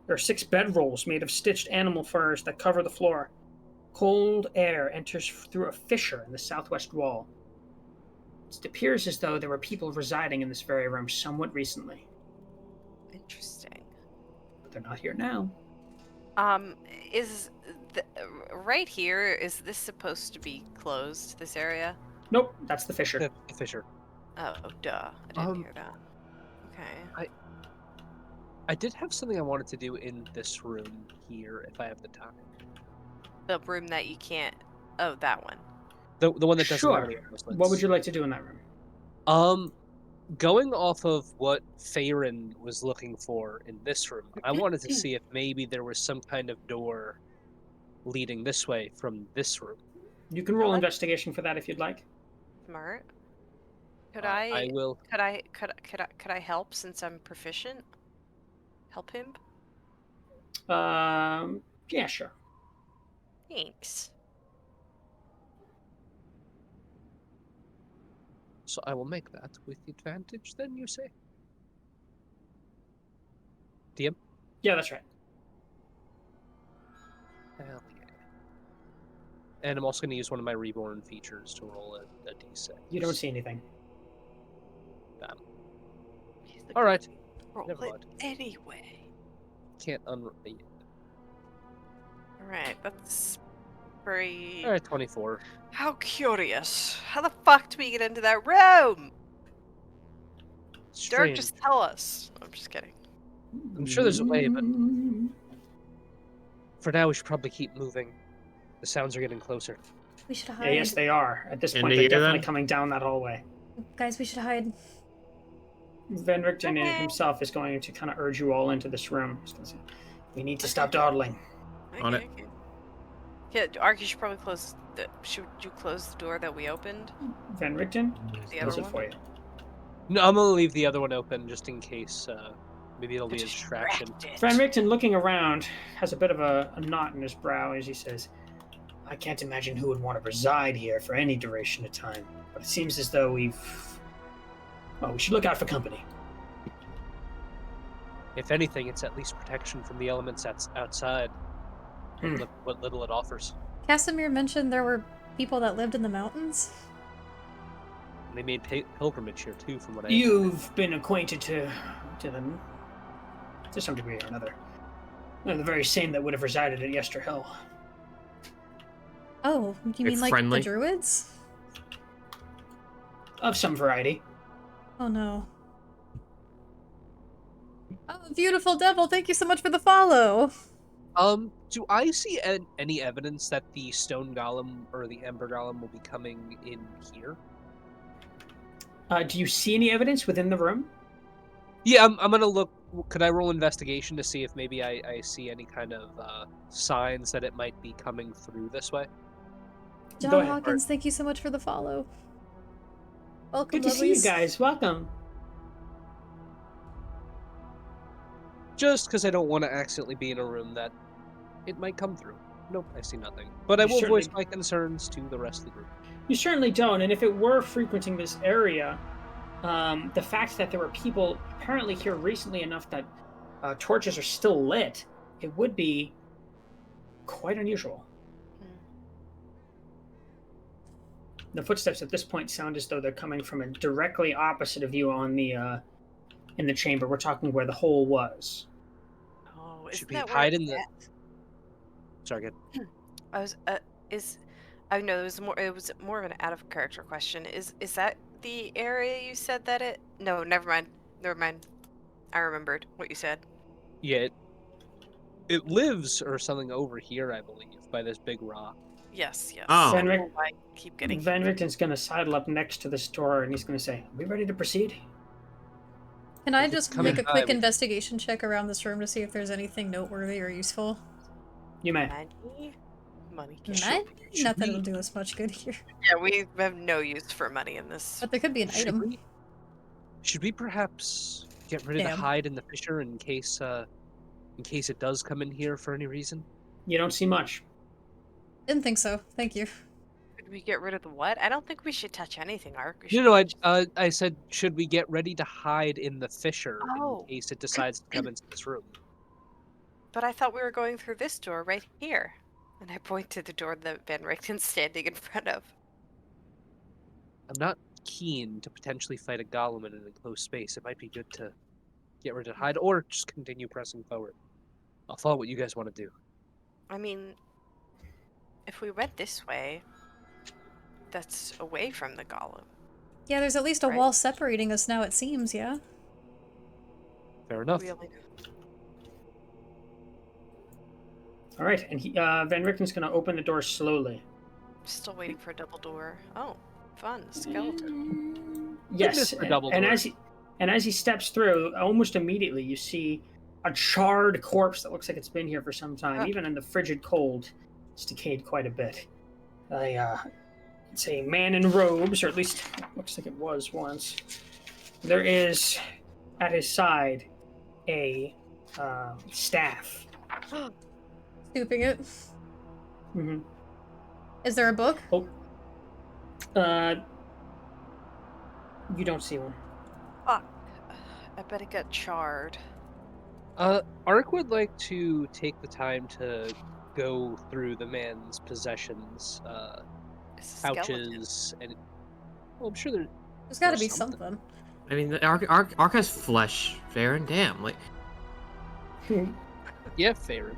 There are 6 bedrolls made of stitched animal furs that cover the floor. Cold air enters through a fissure in the southwest wall. It appears as though there were people residing in this very room somewhat recently, Interesting. but they're not here now. Is right here, is this supposed to be closed, this area? Nope, that's the fissure. The fissure. Oh, duh. I didn't hear that. Okay. I did have something I wanted to do in this room here, if I have the time. The room that you can't... Oh, that one. The one that doesn't Sure. have any arrow slits. What would you like to do in that room? Going off of what Faerun was looking for in this room, I wanted to see if maybe there was some kind of door leading this way from this room. You can roll Alright. investigation for that if you'd like. Smart. Could I will. Could I help since I'm proficient? Help him? Yeah, sure. Thanks. So I will make that with advantage. Then you say. DM. Yeah, that's right. Hell yeah. And I'm also going to use one of my reborn features to roll a d6. You don't see anything. Damn. He's the All right. roll Never it mind. anyway. Can't unroll. Alright, that's very... All right, 24. How curious. How the fuck do we get into that room? Dirk, Strange. just tell us. I'm just kidding. I'm sure there's a way, but for now we should probably keep moving. The sounds are getting closer. We should Yeah, hide. yes, they are. At this And point, to they're hear definitely them? coming down that hallway. Guys, we should hide. Van Richten Okay. himself is going to kind of urge you all into this room. He's going to say, we need to stop dawdling. On it. Okay. Yeah, Ark, you should probably close the... Should you close the door that we opened? Van Richten, The close other it one? for you. No, I'm gonna leave the other one open just in case. Maybe it'll be a distraction. Van Richten, looking around, has a bit of a knot in his brow as he says, I can't imagine who would want to reside here for any duration of time, but it seems as though we should look out for company. If anything, it's at least protection from the elements that's outside. Look what little it offers. Casimir mentioned there were people that lived in the mountains. And they made pilgrimage here too, from what I. You've been acquainted to them to some degree or another. They're the very same that would have resided at Yester Hill. Oh, you mean like friendly. the druids? Of some variety. Oh no. Oh, beautiful devil, thank you so much for the follow. Do I see any evidence that the stone golem or the ember golem will be coming in here? Do you see any evidence within the room? Yeah, I'm gonna look. Could I roll investigation to see if maybe I see any kind of signs that it might be coming through this way? Go John ahead, Hawkins, thank you so much for the follow. Welcome, Good to see you lovelies. guys. Welcome. just because I don't want to accidentally be in a room that it might come through. Nope, I see nothing. But I You will certainly- voice my concerns to the rest of the group. You certainly don't, and if it were frequenting this area, the fact that there were people apparently here recently enough that torches are still lit, it would be quite unusual. The footsteps at this point sound as though they're coming from a directly opposite of you on the in the chamber. We're talking where the hole was. Oh, Should isn't we that hide where in the? it's Sorry, good. at? I was I know it was more of an out of character question. Is that the area you said that it? No, never mind. Never mind. I remembered what you said. Yeah, it lives or something over here, I believe, by this big rock. Yes, yes. Oh. Venric- I keep getting Van Richten's going to sidle up next to this door and he's going to say, "Are we ready to proceed?" Can I If it's just coming make a by, quick we- investigation check around this room to see if there's anything noteworthy or useful? You may. money. Not, should not that we- it'll do us much good here. Yeah, we have no use for money in this. But there could be an item. Should we perhaps get ready to Damn. hide in the fissure in case it does come in here for any reason? You don't see much. Didn't think so. Thank you. Could we get rid of the what? I don't think we should touch anything, Ark. We No, should no. I said, should we get ready to hide in the fissure Oh. in case it decides to come into this room? But I thought we were going through this door right here. And I point to the door that Van Richten's standing in front of. I'm not keen to potentially fight a golem in an enclosed space. It might be good to get ready to hide or just continue pressing forward. I'll follow what you guys want to do. I mean, if we went this way, that's away from the golem. Yeah, there's at least a Right. wall separating us now, it seems, yeah? Fair enough. Really? All right, and Van Richten's going to open the door slowly. Still waiting for a double door. Oh, fun. Skeleton. Yes, for double and door. as he steps through, almost immediately you see a charred corpse that looks like it's been here for some time. Huh. Even in the frigid cold, it's decayed quite a bit. It's a man in robes, or at least it looks like it was once. There is at his side a staff. Scooping it. Mm-hmm. Is there a book? You don't see one. Fuck. I bet it got charred. Ark would like to take the time to go through the man's possessions, It's a skeleton. pouches, and well, I'm sure there's There's gotta Or be something. something. I mean, the Ark has flesh, Farron. Damn, like yeah, Farron.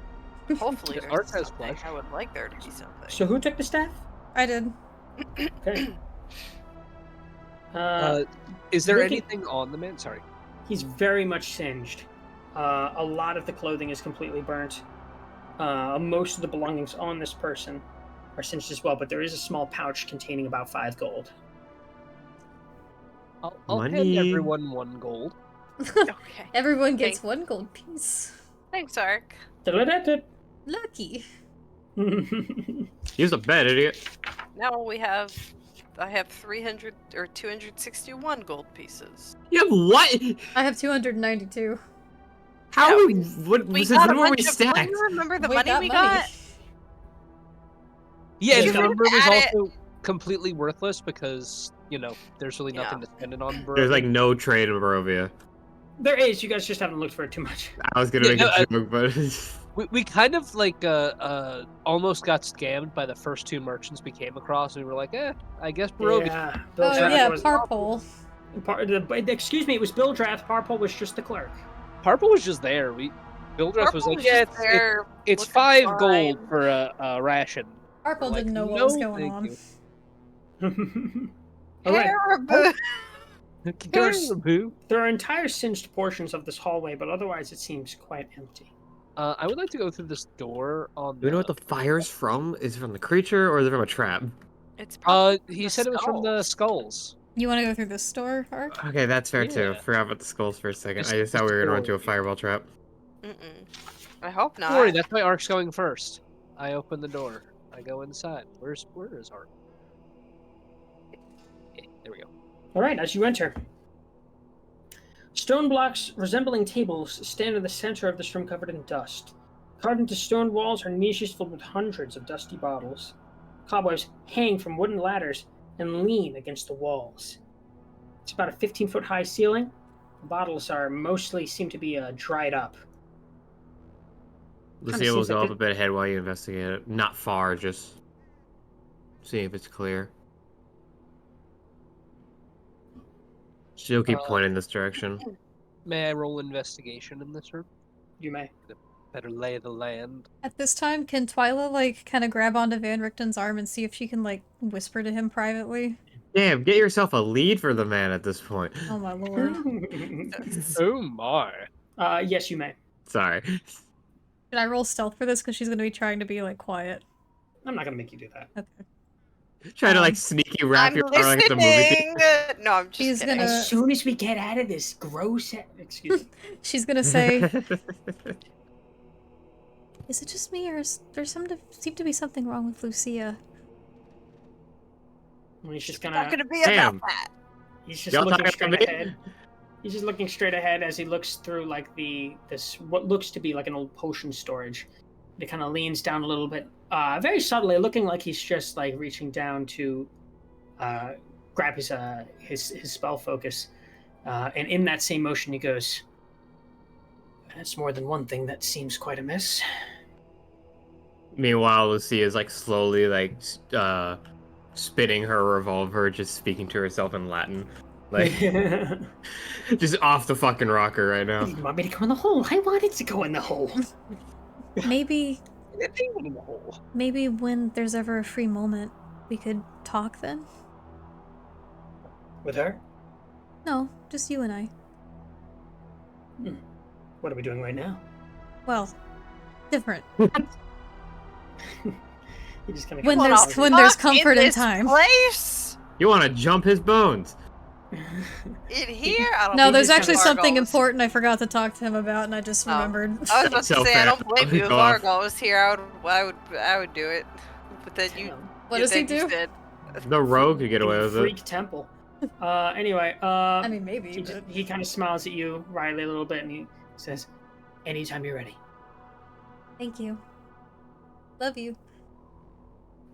Hopefully The there's Ark has something. flesh. I would like there to be something. So who took the staff? I did. Okay. Is there looking- anything on the man? Sorry. He's very much singed. A lot of the clothing is completely burnt. Most of the belongings on this person are singed as well, but there is a small pouch containing about 5 gold. I'll hand Money. everyone 1 gold. Okay. Everyone gets Thanks. 1 gold piece. Thanks, Ark. Lucky. use a bed, idiot. Now I have 300 or 261 gold pieces. You have what? I have 292. How? Yeah, are we- what? We Since got a when were we bunch of. stacked? You remember the Wait, money that we money. got? Yeah, You the could've number was added- also completely worthless because, there's really nothing to spend it on. There's like no trade in Barovia. There is, you guys just haven't looked for it too much. I was gonna Yeah, make no, a joke, but We kind of like almost got scammed by the first 2 merchants we came across, and we were like, I guess Barovia. Yeah. Bill Oh Drath yeah, was, Parpole. excuse me, it was Bill Drath. Parpole was just the clerk. Parpole was just there. Bildreth was Purple like, yeah, just there it's looking 5 fine. gold for a ration. Parpole Like, didn't know what was "No, going thank on. you." All right. Caribou. Caribou. There are entire singed portions of this hallway, but otherwise it seems quite empty. I would like to go through this door on. do we know what the fire's from? Is it from the creature or is it from a trap? It's probably He the said it was from the skulls. skulls. You want to go through this store, Ark? Okay, that's fair too. Yeah. Forgot about the skulls for a second. It's I just thought we were gonna run into a story. fireball trap. Mm-mm. I hope not. Don't worry, that's why Ark's going first. I open the door. I go inside. Where is Ark? Okay, there we go. All right, as you enter, Stone blocks resembling tables stand in the center of this room covered in dust. Carved into stone walls are niches filled with hundreds of dusty bottles. Cobwebs hang from wooden ladders and lean against the walls. It's about a 15-foot high ceiling. The bottles are mostly seem to be dried up. Lucia will go up a bit ahead while you investigate it. Not far, just see if it's clear. She'll keep pointing this direction. May I roll investigation in this room? You may. Better lay the land. At this time, can Twyla, like, kind of grab onto Van Richten's arm and see if she can, like, whisper to him privately? Damn, get yourself a lead for the man at this point. Oh my lord. Oh my. Yes, you may. Sorry. Should I roll stealth for this? Because she's going to be trying to be, like, quiet. I'm not going to make you do that. Okay. Try to, like, sneaky wrap I'm your arm like the movie. No, I'm just She's kidding. gonna- As soon as we get out of this gross... Excuse me. She's going to say, is it just me, or is there seem to be something wrong with Lucia? Well, he's just It's gonna... not gonna be Damn. about that. He's just Y'all looking talking straight about me? ahead. He's just looking straight ahead as he looks through, like, this what looks to be like an old potion storage. He kind of leans down a little bit, very subtly, looking like he's just, like, reaching down to grab his spell focus. And in that same motion, he goes, "That's more than one thing that seems quite amiss." Meanwhile, Lucia is, like, slowly, like, spinning her revolver, just speaking to herself in Latin. Like, just off the fucking rocker right now. You want me to go in the hole? I wanted to go in the hole. Maybe when there's ever a free moment, we could talk then? With her? No, just you and I. What are we doing right now? Well, different. He just kind of When Well, there's fuck comfort in in this time. place? You want to jump his bones. In here? I don't No, think there's it's actually Argos. something important I forgot to talk to him about, and I just Oh. remembered. I was about to So say, fair. I don't blame you if Go off. Argo was here. I would do it. But then you. What you does he then you do? said- The rogue could get away with Freak it. temple. Anyway, I mean, maybe, he, but... he kind of smiles at you, Riley, a little bit, and he says, "Anytime you're ready." Thank you. Love you.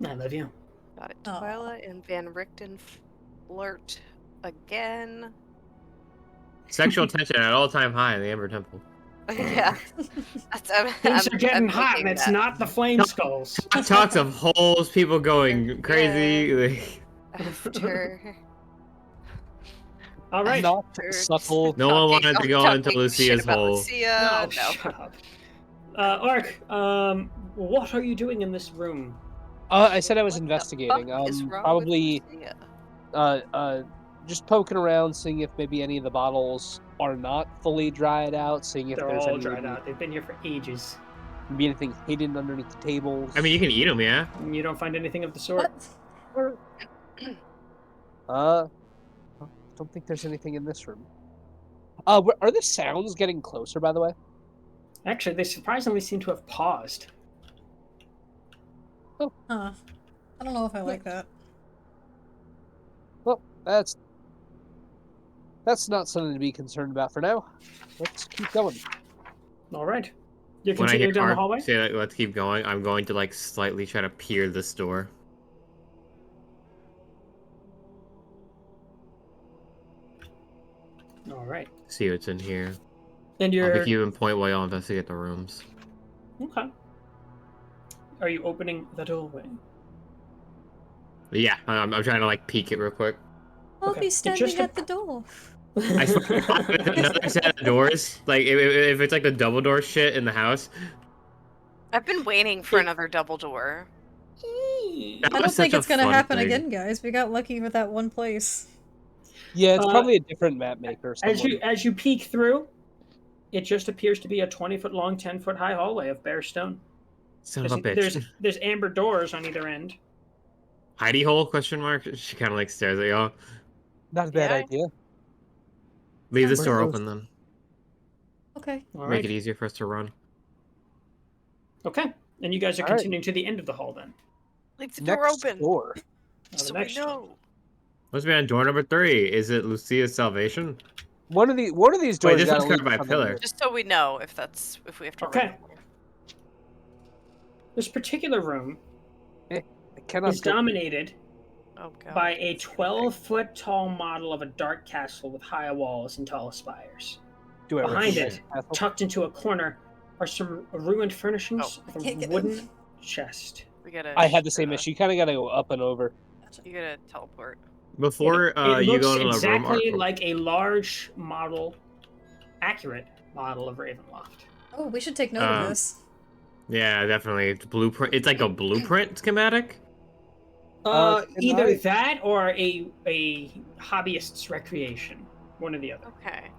I love you. Got it. Aw. Twyla and Van Richten flirt again. Sexual tension at all-time high in the Amber Temple. Yeah. Things are getting hot, and it's not the flame skulls. Talks of holes, people going crazy. Like, After. All right. Not subtle. No one wanted to go into talking Lucia's shit about hole. Lucia. No, shut up. Ark, what are you doing in this room? I said I was What the investigating. fuck is wrong with Probably Lucia? just poking around, seeing if maybe any of the bottles are not fully dried out, seeing if They're there's all any, dried out. They've been here for ages. maybe anything hidden underneath the tables. I mean, you can eat them, yeah? You don't find anything of the sort. What? Don't think there's anything in this room. Are the sounds getting closer, by the way? Actually, they surprisingly seem to have paused. Huh. I don't know if I like that. Well, that's not something to be concerned about for now. Let's keep going. All right. You're When I hear continuing down the Ark hallway? say, like, let's keep going, I'm going to, like, slightly try to peer this door. All right. See what's in here. And I'll you're... pick you in point while y'all investigate the rooms. Okay. Are you opening the doorway? But yeah, I'm trying to, like, peek it real quick. I'll Okay. be It's standing just a- at the door. I swear, if it's another set of doors. Like, if it's, like, the double door shit in the house. I've been waiting for another double door. I don't think it's gonna happen again, guys. We got lucky with that one place. Yeah, it's Uh, probably a different map maker. As you peek through, it just appears to be a 20-foot long, 10-foot high hallway of bare stone. Son of a bitch. There's amber doors on either end. Hidey hole? Question mark. She kind of like stares at y'all. Not a bad Yeah. idea. Leave this Sounds door good. open then. Okay. All Make right. it easier for us to run. Okay. And you guys are All right. continuing to the end of the hall then. Leave the door Next open. door. The So we next- know. What's behind door number 3? Is it Lucia's salvation? One of these doors. Wait, this gotta one's covered lead by a somewhere. pillar. Just so we know if we have to. Okay. run. This particular room I cannot is go- dominated Oh god. by a 12-foot tall model of a dark castle with high walls and tall spires. Do I Behind recognize it, the castle? tucked into a corner, are some ruined furnishings Oh, with a can't get wooden in. chest. We gotta. I had the same issue. You kind of gotta go up and over. You gotta teleport. Before It you looks go into the room, exactly Ark, like a large model, accurate model of Ravenloft. Oh, we should take note of this. yeah, definitely. It's blueprint. It's like a blueprint schematic. Can Either I- that or a hobbyist's recreation. One or the other. Okay.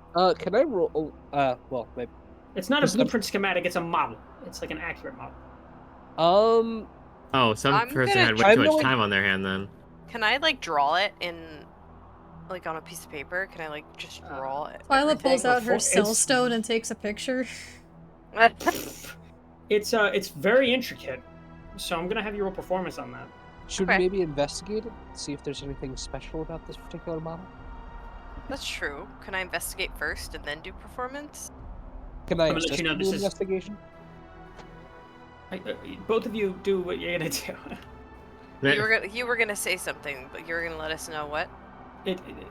Can I roll? Well, maybe. It's not a Just a- blueprint schematic, it's a model. It's like an accurate model. Oh, some I'm person gonna- had way I'm too much going- time on their hand then. Can I like draw it in, like on a piece of paper? Can I like just draw it? Twyla pulls out her It's- cellstone and takes a picture. It's very intricate, so I'm gonna have you roll performance on that. Should Okay. we maybe investigate it? See if there's anything special about this particular model. That's true. Can I investigate first and then do performance? Can I I'm gonna let assist you know in this the is- investigation? Both of you do what you're gonna do. You were gonna say something, but you're gonna let us know what.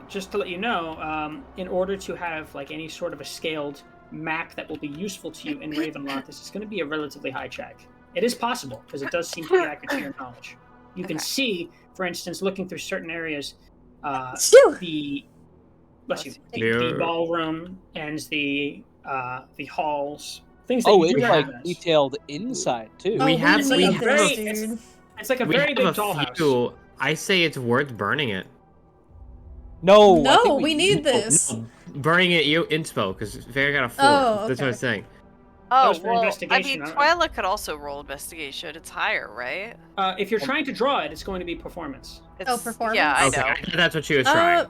Just to let you know, in order to have like any sort of a scaled map that will be useful to you in Ravenloft, this is going to be a relatively high check. It is possible because it does seem to be accurate to your knowledge. You can Okay. see, for instance, looking through certain areas, Phew! the bless you, the Yeah. ballroom and the halls, things that Oh, you do it's like recognize. detailed inside too. Oh, We we have- need we have this, very- dude. It's like a We very big have a dollhouse. few. I say it's worth burning it. No, I No, think we need this. No, burning it, you inspo, because Vera got a 4. Oh, That's what okay. I'm saying. Oh, was for well, I investigation, mean, huh? Twyla could also roll investigation. It's higher, right? If you're trying to draw it, it's going to be performance. It's, performance? Yeah, I Okay, know. I thought that's what she was trying.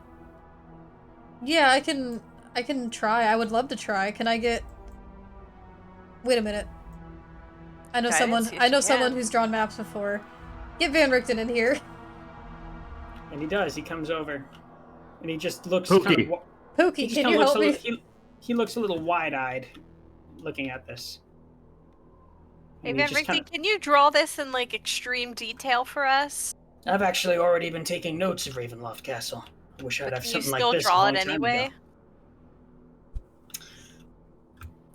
Yeah, I can try. I would love to try. Can I get... Wait a minute. I know Guidance, yes, I know you someone can. who's drawn maps before. Get Van Richten in here. And he does. He comes over, and he just looks. Pookie. Kind of, he Pookie, just can kinda you looks help a me? little- he looks a little wide-eyed, looking at this. Hey, And he Van just Richten, kinda- can you draw this in like extreme detail for us? I've actually already been taking notes of Ravenloft Castle. I wish I'd But have can you something still like this a draw long it time anyway? ago.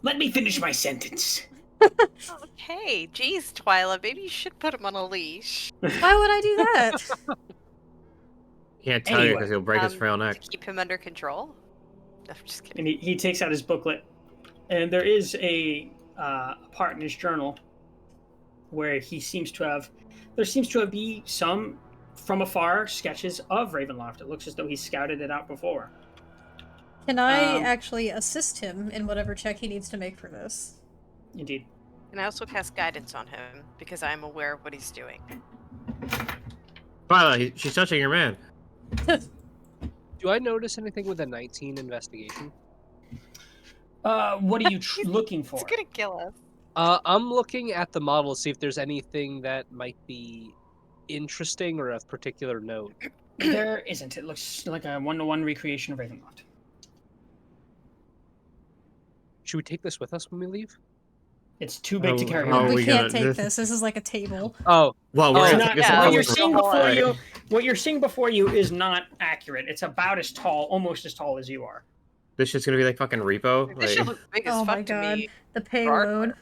Let me finish my sentence. Okay, geez, Twyla, maybe you should put him on a leash. Why would I do that? Can't tell you Anyway, because he'll break his frail To neck. keep him under control? No, I'm just kidding. And he takes out his booklet, and there is a part in his journal where he seems to have. There seems to be some, from afar, sketches of Ravenloft. It looks as though he scouted it out before. Can I Um, actually assist him in whatever check he needs to make for this? Indeed. And I also cast guidance on him because I'm aware of what he's doing. Twyla, she's touching your man. Do I notice anything with a 19 investigation? What are you looking for? It's gonna kill us. I'm looking at the model to see if there's anything that might be interesting or of particular note. There isn't. It looks like a one-to-one recreation of Ravenloft. Should we take this with us when we leave? It's too big to carry. Oh, around. we we can't gotta- take this- this. This is like a table. Oh, Well, we're Oh, gonna Not- take this yeah, what along you're with seeing us. before you, what you're seeing before you, is not accurate. It's about as tall, almost as tall as you are. This shit's gonna be like fucking repo. This Like, should look big as Oh fuck my to god. me. The payload.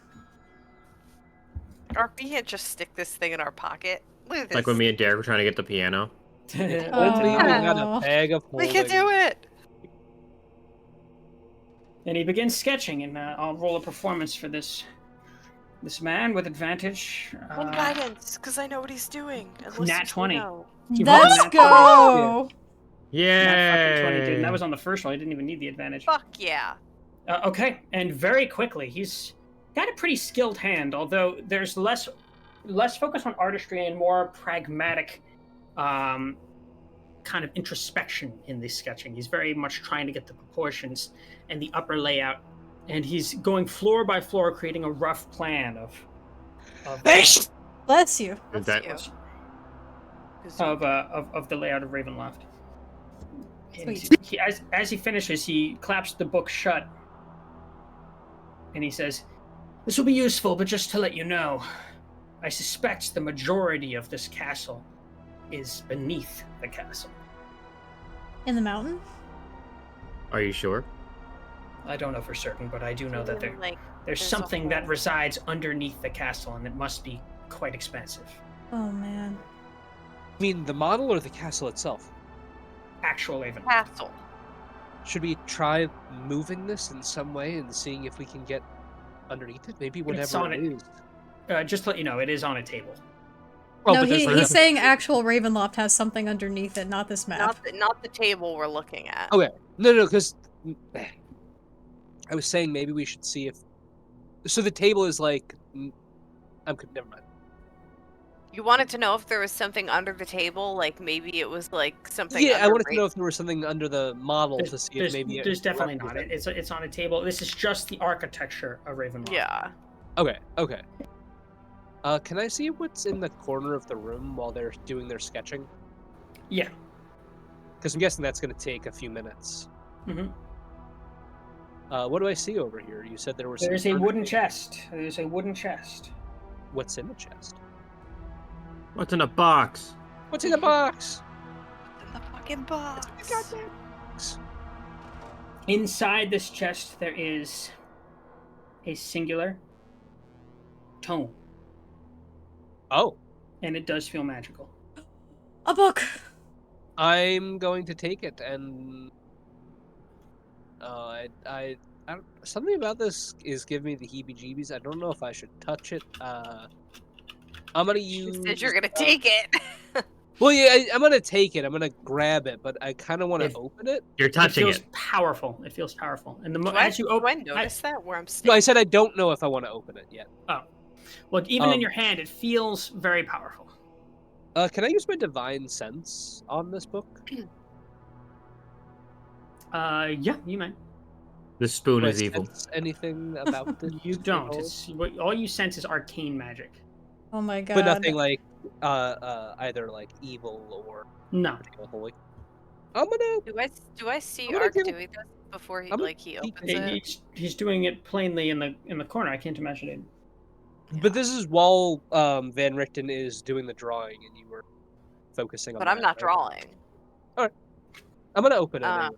Or we can't just stick this thing in our pocket. Look at this. like when me and Derek were trying to get the piano. Lindsay, we Oh. got a bag of we holding. can do it. And he begins sketching, and I'll roll a performance for this man with advantage. One guidance, because I know what he's doing. and listen Nat to 20. know. He rolled a Let's nat 20. go! Nat fucking 20, dude. And Yeah. that was on the first roll. He didn't even need the advantage. Fuck yeah. Okay, and very quickly, he's got a pretty skilled hand, although there's less focus on artistry and more pragmatic kind of introspection in this sketching. He's very much trying to get the proportions and the upper layout, and he's going floor by floor, creating a rough plan of Bless you. Is That's that- you. 'Cause of the layout of Ravenloft. And Sweet. as he finishes, he claps the book shut. And he says, "This will be useful, but just to let you know, I suspect the majority of this castle is beneath the castle." In the mountain? Are you sure? I don't know for certain, but I do know that there's there's a something that hole. resides underneath the castle, and it must be quite expensive. Oh man. I mean, the model or the castle itself? Actual Raven. Castle. Should we try moving this in some way and seeing if we can get underneath it? Maybe It's whatever on it is. Just to let you know, it is on a table. Oh, No, but there's he's saying actual Ravenloft has something underneath it, not this map. Not the table we're looking at. Okay. No, because I was saying maybe we should see if. So the table is like. Never mind. You wanted to know if there was something under the table, like maybe it was like something. Yeah, I under wanted to know if there was something under the model to see if maybe There's definitely not. It's on a table. This is just the architecture of Ravenloft. Yeah. Okay. Can I see what's in the corner of the room while they're doing their sketching? Yeah. Because I'm guessing that's going to take a few minutes. Mm-hmm. What do I see over here? You said there was. There's a wooden chest. There's a wooden chest. What's in the chest? What's in a box? What's in the box? In the fucking box. Inside this chest, there is a singular tome, Oh, and it does feel magical. A book! I'm going to take it, and I don't, something about this is giving me the heebie-jeebies. I don't know if I should touch it. I'm gonna use. You said you're gonna take it. Well, yeah, I'm gonna take it. I'm gonna grab it, but I kind of want to open it. You're touching It feels it. powerful. It feels powerful. And Do as you I open, notice that where I'm standing? No, I said I don't know if I want to open it yet. well, even in Um, your hand, it feels very powerful. Can I use my divine sense on this book? Yeah, you may. The spoon Do I is evil. sense anything about this? You don't. at all? It's all you sense is arcane magic. Oh my god. But nothing like either like evil or No. particularly holy. I'm gonna. Do I see I'm gonna Ark give it- doing this before he I'm gonna he peek opens it? He's doing it plainly in the corner. I can't imagine it. But this is while Van Richten is doing the drawing, and you were focusing on. But I'm that, not right? drawing. I'm gonna open it. Uh, anyway.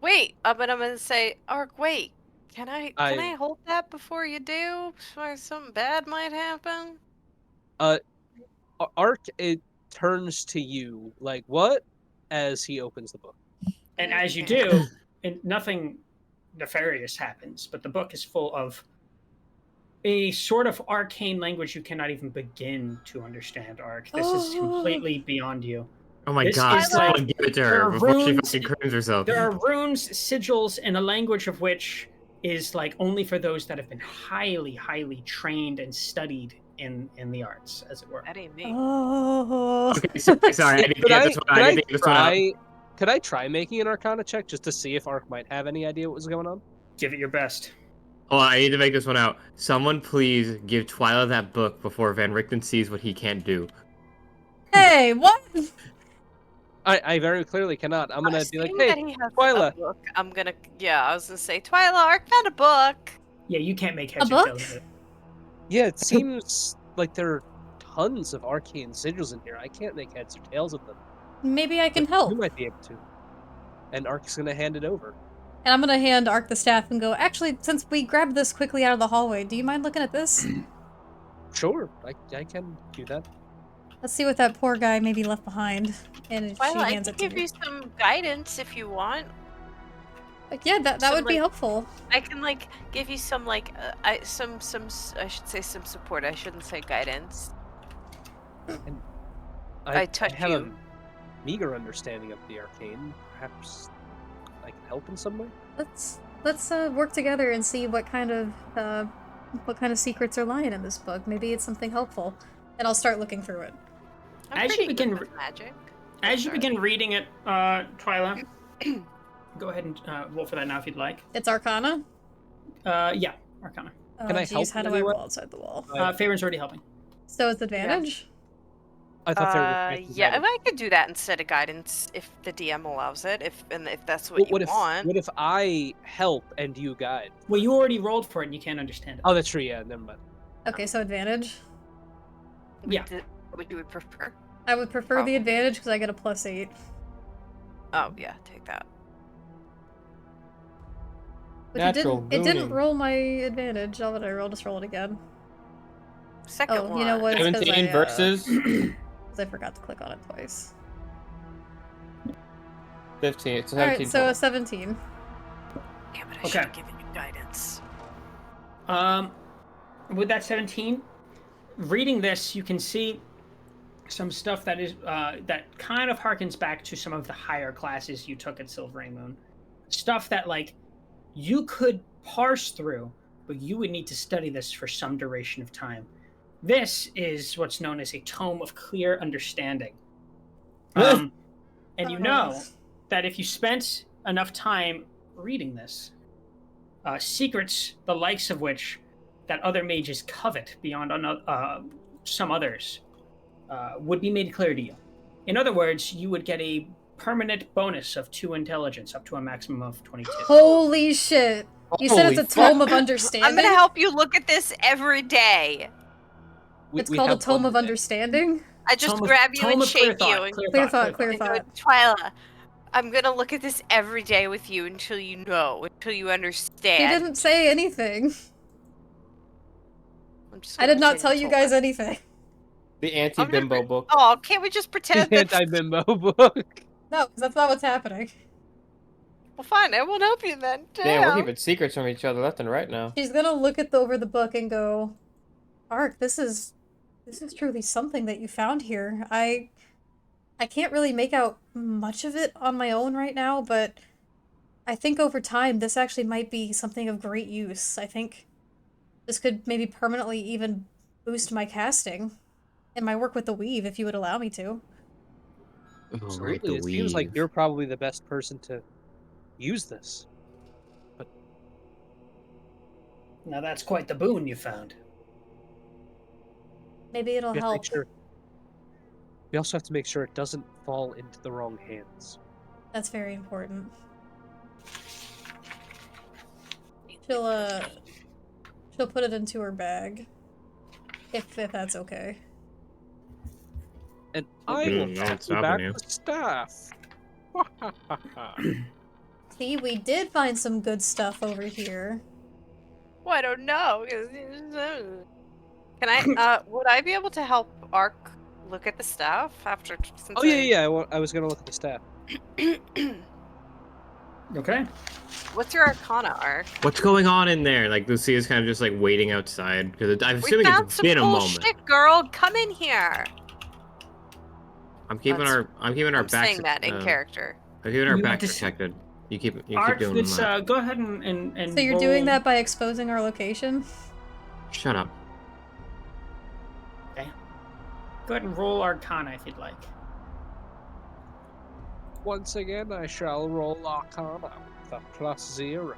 Wait, but I'm gonna say, Ark, wait. Can I hold that before you do? Before something bad might happen? Ark, it turns to you like what as he opens the book. And as you do, and nothing nefarious happens, but the book is full of a sort of arcane language you cannot even begin to understand, Ark. This is completely beyond you. Oh my This god, is someone like- give it to there her are before she runes- fucking crimes herself. There are runes, sigils, and a language of which is like only for those that have been highly, highly trained and studied in the arts, as it were. That ain't me. Oh. Okay, sorry, I need to get this one out. I need to get this one out. Could I try making an Arcana check just to see if Ark might have any idea what was going on? Give it your best. Hold on, I need to make this one out. Someone please give Twyla that book before Van Richten sees what he can't do. Hey, what? I very clearly cannot. I'm gonna be like, Seeing hey, that he has Twyla. a book, I was gonna say, Twyla, Ark found a book. Yeah, you can't make heads A or book? tails of it. Yeah, it seems like there are tons of arcane sigils in here. I can't make heads or tails of them. Maybe I can But help. You might be able to. And Ark's gonna hand it over. And I'm gonna hand Ark the staff and go, actually, since we grabbed this quickly out of the hallway, do you mind looking at this? Sure, I can do that. Let's see what that poor guy maybe left behind. And Twyla, she I hands can it to give me. you some guidance if you want. Like, yeah, that some, would be like- helpful. I can give you some I should say some support. I shouldn't say guidance. I touch have you. a meager understanding of the arcane. Perhaps I can help in some way. Let's work together and see what kind of secrets are lying in this book. Maybe it's something helpful. And I'll start looking through it. I'm As you pretty good begin with magic. As you Sorry. begin reading it, Twyla, go ahead and roll for that now if you'd like. It's Arcana? Yeah, Arcana. Oh, Can I help jeez, how in do any I way? roll outside the wall? Favor's already helping. So it's advantage? I thought they were requesting Yeah, guidance. I could do that instead of guidance if the DM allows it. If that's what you want. What if I help and you guide? Well, you already rolled for it and you can't understand it. Oh, that's true. Yeah, never mind. Okay, so advantage. Yeah. What you would prefer? I would prefer Probably. the advantage because I get a +8. Oh yeah, take that. But Natural it didn't gooning. roll my advantage. Oh, what I roll? Just roll it again. Second Oh, one. you know what? It's 17 versus because I forgot to click on it twice. 15. It's a All 17 right, so total. a 17. Damn it! I Okay. should have given you guidance. With that 17, reading this, you can see some stuff that is that kind of harkens back to some of the higher classes you took at Silvering Moon. Stuff that like you could parse through, but you would need to study this for some duration of time. This is what's known as a tome of clear understanding. And you know that if you spent enough time reading this, secrets the likes of which that other mages covet beyond some others would be made clear to you. In other words, you would get a permanent bonus of 2 intelligence up to a maximum of 22. Holy shit! You said it's a tome of understanding? I'm gonna help you look at this every day. It's called a tome of understanding? I just grab you and shake you. And Clear thought, clear thought. Twyla, I'm gonna look at this every day with you until you know, until you understand. He didn't say anything. I did not tell you guys anything. The anti-bimbo book. Oh, can't we just pretend The that... anti-bimbo book. No, because that's not what's happening. Well, fine, I won't help you then. Damn, we're keeping secrets from each other left and right now. She's gonna look over the book and go, Ark, this is truly something that you found here. I can't really make out much of it on my own right now, but I think over time this actually might be something of great use. I think this could maybe permanently even boost my casting and my work with the weave, if you would allow me to. Absolutely. It seems like you're probably the best person to use this. But now that's quite the boon you found. Maybe it'll help. We also have to make sure it doesn't fall into the wrong hands. That's very important. She'll put it into her bag. If that's okay. And I will not take back you. the staff. See, we did find some good stuff over here. Well, I don't know. Can I, would I be able to help Ark look at the staff after? Oh, yeah. I was going to look at the staff. Okay. What's your Arcana, Ark? What's going on in there? Like Lucia's kind of just like waiting outside because I'm We assuming found it's some been a cool moment. shit, girl. Come in here. I'm keeping our I'm backs. saying that in character. I'm keeping our You back have to protected. You keep Ark, doing let's that. go ahead and So you're doing that by exposing our location? Shut up. Okay. Go ahead and roll Arcana if you'd like. Once again, I shall roll Arcana with a +0.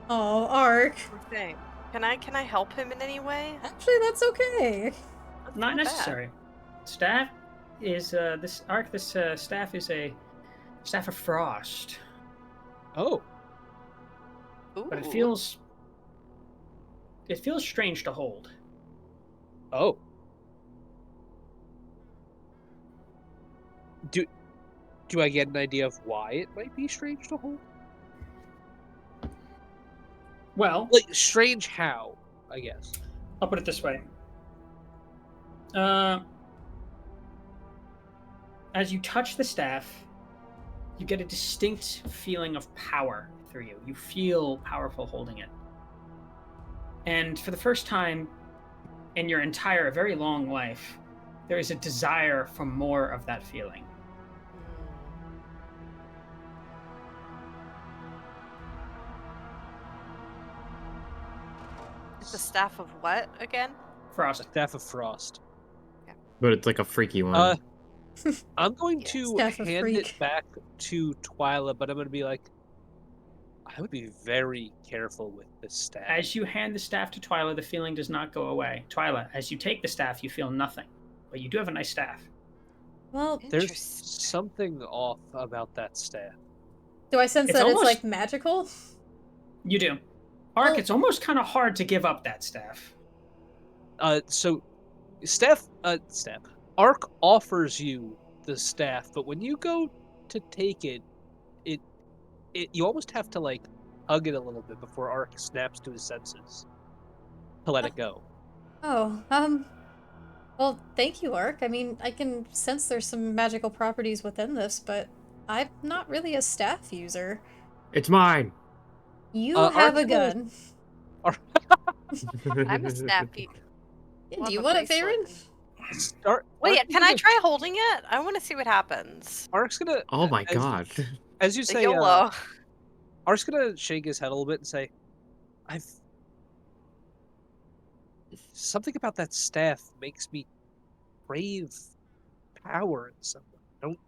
Oh, Ark. Thing. Can I help him in any way? Actually, that's okay. That's Not bad. necessary. Staff is this Ark. This staff is a staff of frost, Oh. but it Ooh. feels strange to hold. Oh. Do I get an idea of why it might be strange to hold? Well, Like, strange how, I guess. I'll put it this way. As you touch the staff, you get a distinct feeling of power through you. You feel powerful holding it. And for the first time in your entire, very long life, there is a desire for more of that feeling. It's the staff of what again? Frost. Staff of Frost. But it's like a freaky one. I'm going Yes. to Staff of hand Freak. it back to Twyla, but I'm going to be like, I would be very careful with this staff. As you hand the staff to Twyla, the feeling does not go away. Twyla, as you take the staff, you feel nothing, but you do have a nice staff. Well, There's Interesting. something off about that staff. do I sense It's that it's almost- like magical? You do. Ark, Well- it's almost kind of hard to give up that staff. So staff Ark offers you the staff, but when you go to take it, you almost have to like hug it a little bit before Ark snaps to his senses to let it go. Oh, well, thank you, Ark. I mean, I can sense there's some magical properties within this, but I'm not really a staff user. It's mine. You Ark have a gonna- gun. I'm a snappy. Yeah, do you want it, Farron? Wait, can I try holding it? I want to see what happens. Ark's gonna. Oh my as- god. As you say, YOLO. Ark's gonna shake his head a little bit and say, "I've something about that staff makes me crave power in some way. I don't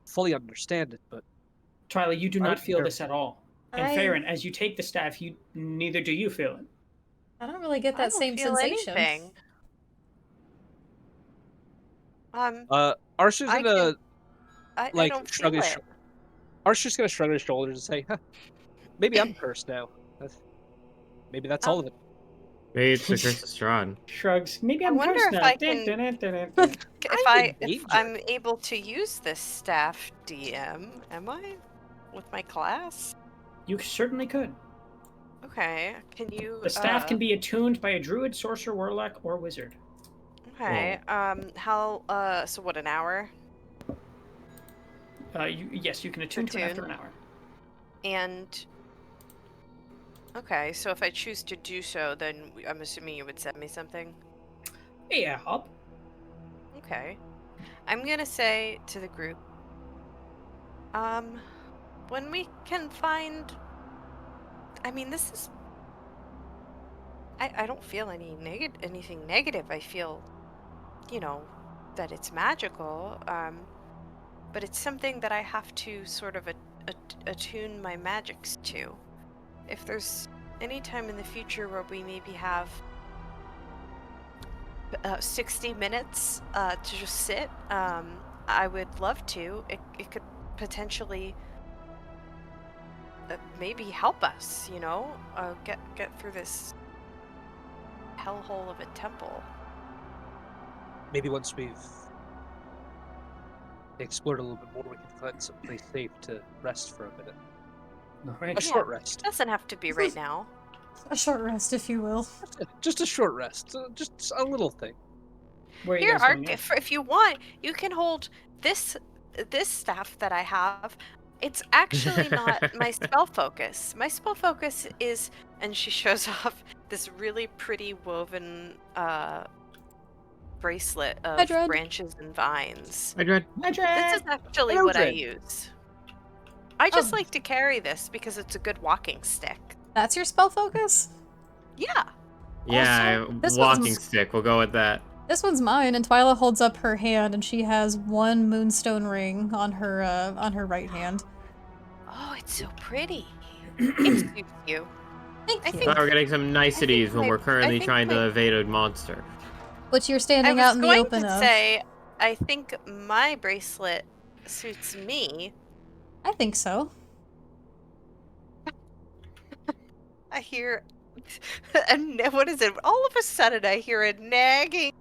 fully understand it, but Twyla, you do not feel Sure. this at all. And I- Farron, as you take the staff, neither do you feel it. I don't really get I that don't same feel sensation. anything. Ark's just I gonna I like don't shrug feel his. it. Ark's just gonna shrug his shoulders and say, huh, "Maybe I'm cursed now. Maybe that's all of it." Maybe it's the curse of Strahd. Shrugs. Maybe I I'm wonder cursed if now. I can- Dun. If I'm able to use this staff, DM, am I with my class? You certainly could. Okay, can you? The staff can be attuned by a druid, sorcerer, warlock, or wizard. Okay. How? So what? An hour? Yes, you can attune to it after an hour. And okay, so if I choose to do so, then I'm assuming you would send me something. Yeah, hop. Okay. I'm gonna say to the group, when we can find, I mean, this is, I don't feel anything negative. I feel, that it's magical, but it's something that I have to sort of attune my magics to. If there's any time in the future where we maybe have 60 minutes to just sit, I would love to. It could potentially maybe help us, get through this hellhole of a temple. Maybe once we've explored a little bit more, we can find someplace safe to rest for a minute. All right. A short rest. Doesn't have to be right now. A short rest, if you will. Just a short rest. Just a little thing. Where are you Here, guys Ark, going in? if you want, you can hold this staff that I have. It's actually not my spell focus. My spell focus is, and she shows off this really pretty woven bracelet of Hi, Dread. branches and vines. I dread. This is actually Hello, what I Dread. use. I just Oh. like to carry this because it's a good walking stick. That's your spell focus? Yeah. Yeah, this walking one's- stick. We'll go with that. This one's mine, and Twyla holds up her hand, and she has one moonstone ring on her right hand. Oh, it's so pretty. It suits you. Thank I you. think- Thought we're getting some niceties when my- we're currently I think trying my- to evade a monster. Which you're I standing was out in the going open to of. say, I think my bracelet suits me. I think so. I hear, and what is it? All of a sudden, I hear a nagging.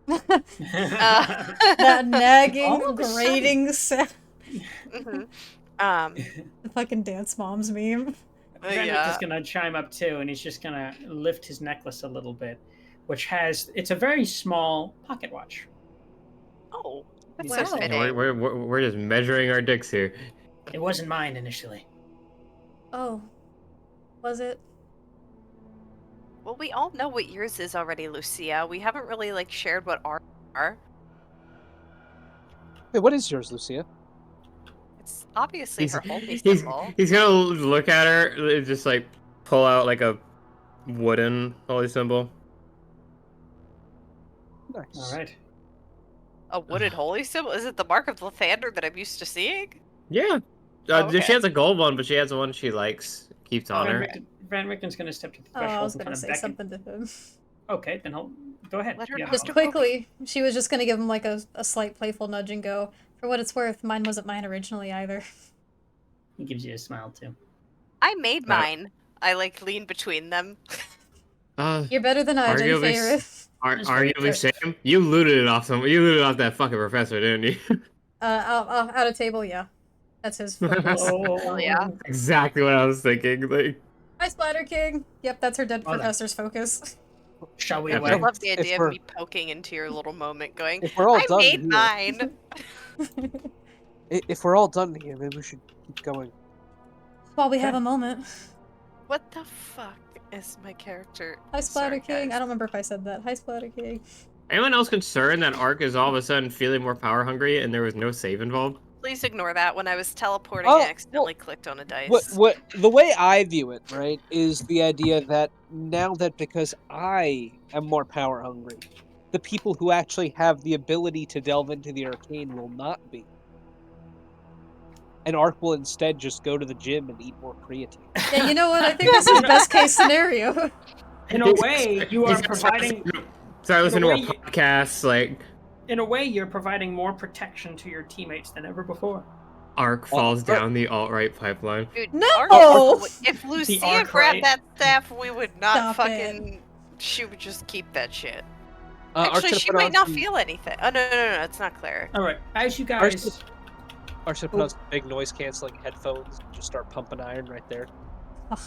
That nagging, All of a sudden. grating sound. Mhm. The fucking dance moms meme. Renwick is gonna chime up too, and he's just gonna lift his necklace a little bit, which it's a very small pocket watch. Oh, that's Wow. so Wow. Yeah, fitting. we're just measuring our dicks here. It wasn't mine initially. Oh. Was it? Well, we all know what yours is already, Lucia. We haven't really shared what ours are. Wait, what is yours, Lucia? It's obviously her holy he's symbol. gonna look at her and just like pull out like a wooden holy symbol. Nice. All right. A wooded holy symbol? Is it the mark of Lathander that I'm used to seeing? Yeah. Okay. She has a gold one, but she has one she likes. Keeps on her. Van Richten's going to step to the Oh, I threshold was and gonna kind of say beckon. something to him. Okay, then I'll go ahead. Let her Yeah. know. Just quickly, she was just gonna give him like a slight playful nudge and go, for what it's worth, mine wasn't mine originally either. He gives you a smile too. I made mine. I like lean between them. You're better than I, Jenny Arguably, Favorite. arguably same. You looted it off someone. You looted off that fucking professor, didn't you? Out of table, yeah. That's his focus. Hell yeah. Exactly what I was thinking. Like, Hi, Splatter King. Yep, that's her dead Well then. professor's focus. Shall we Epic. I away? love the If idea of we're- me poking into your little moment, going, If we're all I done made here, mine. if we're all done here, maybe we should keep going. While we have a moment. What the fuck is my character? Hi, Splatter Sorry, King. guys. I don't remember if I said that. Hi, Splatter King. anyone else concerned that Ark is all of a sudden feeling more power hungry and there was no save involved? Please ignore that. When I was teleporting, Oh, I accidentally clicked on a dice. What the way I view it, right, is the idea that now that because I am more power hungry, the people who actually have the ability to delve into the arcane will not be. And Ark will instead just go to the gym and eat more creatine. Yeah, you know what? I think this is best case scenario. In a way, you are He's providing. Start listening to way, more podcasts. Like, in a way, you're providing more protection to your teammates than ever before. Ark falls down the alt-right pipeline. Dude, No! if Lucia arc grabbed right. that staff, we would not Stop fucking. She would just keep that shit. Ark's Actually, gonna she put might on not some- feel anything. Oh no, it's not cleric. All right, as you Ark's guys. Ark's gonna put on some big noise canceling headphones and just start pumping iron right there.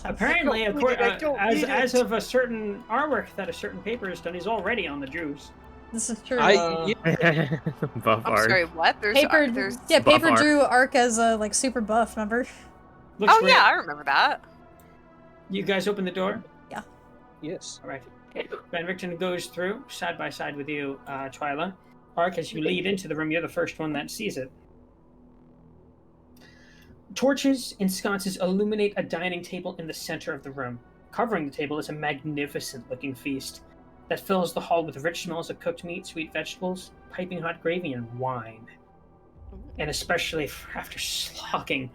Apparently, don't need it, I don't need as it. of a certain artwork that a certain paper has done, he's already on the Jews. This is true. Buff I'm Ark. sorry, what? There's Paper, there's. yeah, buff Paper Ark. drew Ark as a like super buff. Remember? Looks Oh great. yeah, I remember that. You guys open the door. Yes. All right. Van Richten goes through side by side with you, Twyla. Ark, as you lead into the room, you're the first one that sees it. Torches and sconces illuminate a dining table in the center of the room. Covering the table is a magnificent-looking feast that fills the hall with rich smells of cooked meat, sweet vegetables, piping hot gravy, and wine. And especially after slogging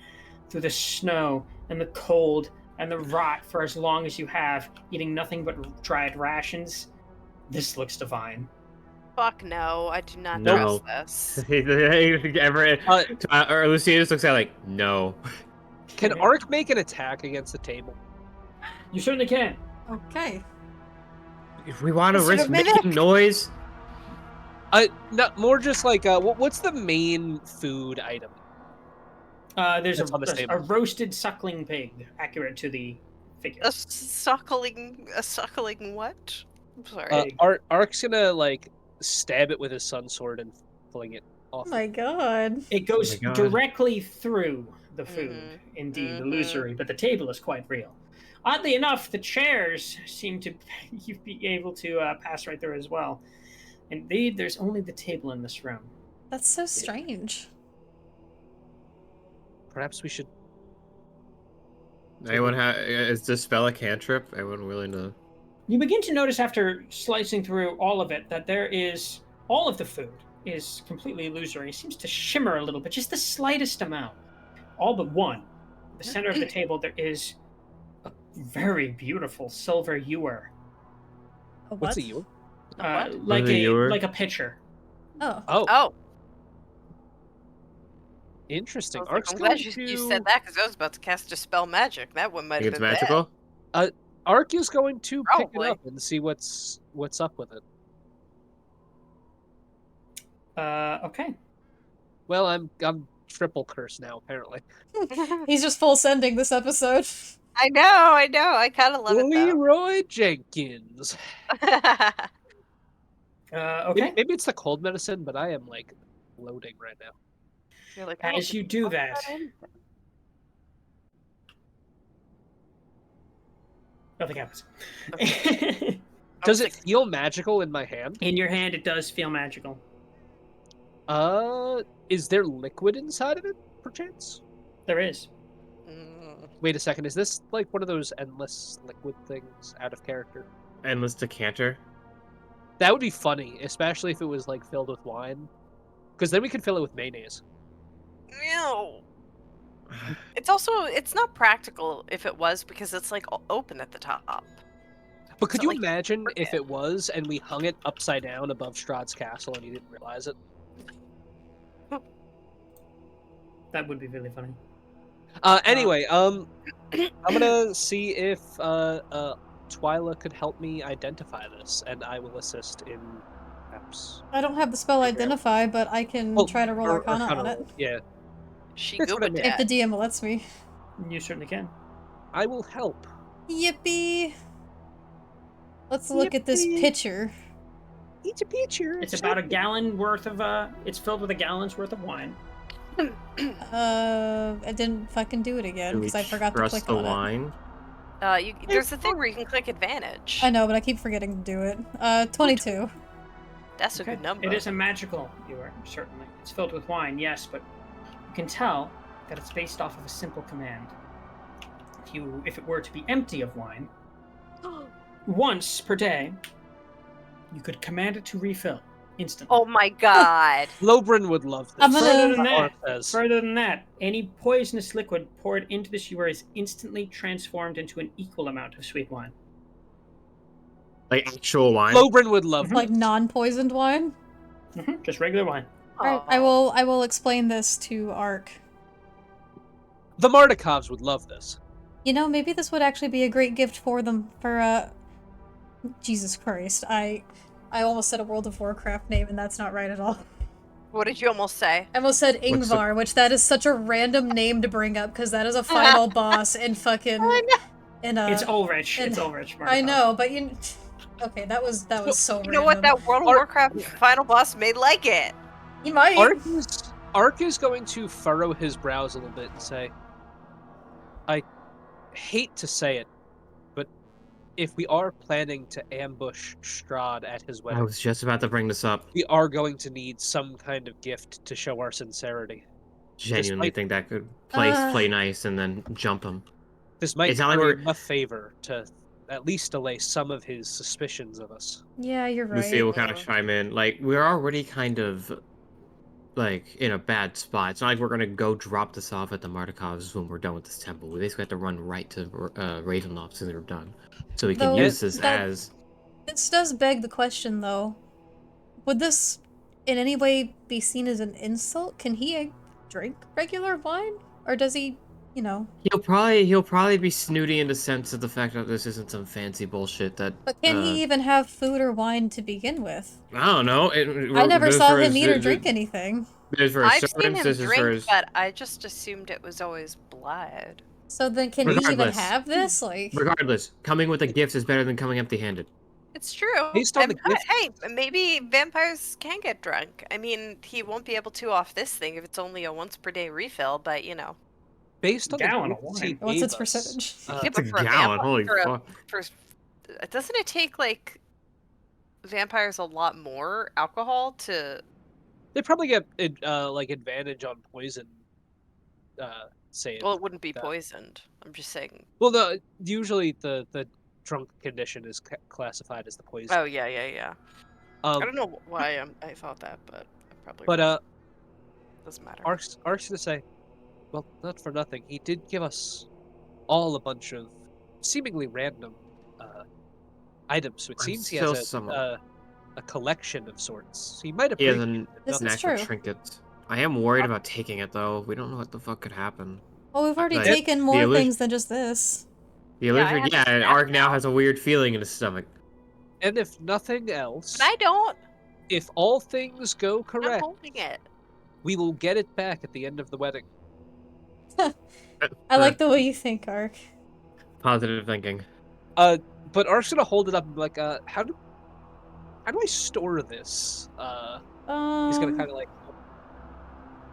through the snow and the cold and the rot for as long as you have, eating nothing but dried rations, this looks divine. Fuck no, I do not No. trust this. Or Lucia just looks at it like, no. Can Ark make an attack against the table? You certainly can. Okay. If we want to Is it a risk mimic? making noise, Not more just like what's the main food item? There's That's on this a table. roasted suckling pig, accurate to the figure. A suckling what? I'm sorry. Ark's gonna like stab it with his sun sword and fling it off. Oh my god. It goes Oh my God. directly through the food, Mhm. indeed, Mhm. illusory, but the table is quite real. Oddly enough, the chairs seem to you be able to pass right through as well. Indeed, there's only the table in this room. That's so strange. Perhaps we should. anyone is this spell a cantrip? Anyone willing to? You begin to notice after slicing through all of it that there is all of the food is completely illusory. It seems to shimmer a little bit, just the slightest amount. All but one. At the center of the table, there is a very beautiful silver ewer, A What's what? a you? What? like What is a ewer? like a pitcher. Oh. Oh, Oh, interesting. I was like, Ark's I'm going glad you to. said that because I was about to cast a spell magic. That one might Think have it's been magical? Ark is going to pick it Probably. up and see what's up with it. Okay. Well, I'm triple cursed now apparently. bad. He's just full sending this episode. I know. I kind of love it Leroy Jenkins. though. Okay. Maybe it's the cold medicine, but I am like loading right now. You're like, I don't As you give a do fuck that, about anything. nothing happens. Does it feel magical in my hand? In your hand, it does feel magical. Is there liquid inside of it, perchance? There is. Mm. Wait a second, is this like one of those endless liquid things out of character? Endless decanter. That would be funny, especially if it was like filled with wine. Because then we could fill it with mayonnaise. Ew. It's also it's not practical if it was because it's like open at the top. But could So, you like, imagine work if it. it was and we hung it upside down above Strahd's castle and he didn't realize it? That would be really funny. Anyway, I'm gonna see if Twyla could help me identify this, and I will assist in perhaps. I don't have the spell Figure out- identify, but I can Well, try to roll or Arcana Arcana on it. roll. Yeah, She That's what I gooba meant. If the dat. DM lets me. You certainly can. I will help. Yippee! Let's look at this Yippee. picture. Eat a picture. It's about a gallon worth of it's filled with a gallon's worth of wine. I didn't fucking do it again Do we because I forgot to trust click the on it. wine? There's a thing where you can click advantage. I know, but I keep forgetting to do it. 22. That's a Okay. good number. It is a magical ewer, certainly. It's filled with wine, yes, but you can tell that it's based off of a simple command. If it were to be empty of wine, once per day, you could command it to refill instantly. Oh my god. Lobrin would love this. I'm gonna- Further than that, any poisonous liquid poured into this ewer is instantly transformed into an equal amount of sweet wine. Like actual wine? Lobrin would love Like this. non-poisoned wine. Just regular wine. Alright, I will explain this to Ark. The Mardikovs would love this. You know, maybe this would actually be a great gift for them for Jesus Christ. I almost said a World of Warcraft name and that's not right at all. What did you almost say? I almost said What's the- Ingvar, which that is such a random name to bring up because that is a final boss in fucking It's Ulrich. It's Ulrich. I know, but you okay, that was so You random. know what? That World of Warcraft final boss may like it. You might. Ark is going to furrow his brows a little bit and say, I hate to say it, but if we are planning to ambush Strahd at his I wedding, was just about to bring this up. we are going to need some kind of gift to show our sincerity. Genuinely might- think that could play nice and then jump him. This might It's not like curry we're- him a favor to at least allay some of his suspicions of us. Yeah, you're right. Lucia will kind of chime in. Like, we're already kind of, like, in a bad spot. It's not like we're going to go drop this off at the Mardikovs when we're done with this temple. We basically have to run right to Ravenloft as we're done. So we can Though, use this that- as... This does beg the question, though. Would this in any way be seen as an insult? Can he drink regular wine? Or does he, you know... He'll probably be snooty in the sense of the fact that this isn't some fancy bullshit that... But can he even have food or wine to begin with? I don't know. I never saw him eat or drink anything. I've seen him drink, but I just assumed it was always blood. So then can he even Regardless. have this? Like, Regardless, coming with a gift is better than coming empty-handed. It's true. Based on the gift- Hey, maybe vampires can get drunk. I mean, he won't be able to off this thing if it's only a once per day refill, but you know. Based on Gallon the of gifts he wine. what's gave its us, percentage? Yeah, That's a but for gallon, holy for fuck. doesn't it take like vampires a lot more alcohol to? they probably get like advantage on poison. Save. Well, it wouldn't be that. poisoned. I'm just saying. Well, no. Usually the drunk condition is classified as the poison. Oh yeah. I don't know why I thought that, but I'm probably. But wrong. Doesn't matter. Ark's gonna say, well, not for nothing. He did give us all a bunch of seemingly random items, so it I'm seems he still has somewhat- a collection of sorts. He might have. He has an This is extra true. trinket. I am worried about taking it, though. We don't know what the fuck could happen. Well, we've already Like, taken more illusion- things than just this. The Yeah, I illusion, have a and snack Ark now now. has a weird feeling in his stomach. And if nothing else, But I don't. if all things go I'm correct, holding it. we will get it back at the end of the wedding. I like the way you think, Ark. Positive thinking. But Ark's gonna hold it up and be like, how do I store this? He's gonna kind of like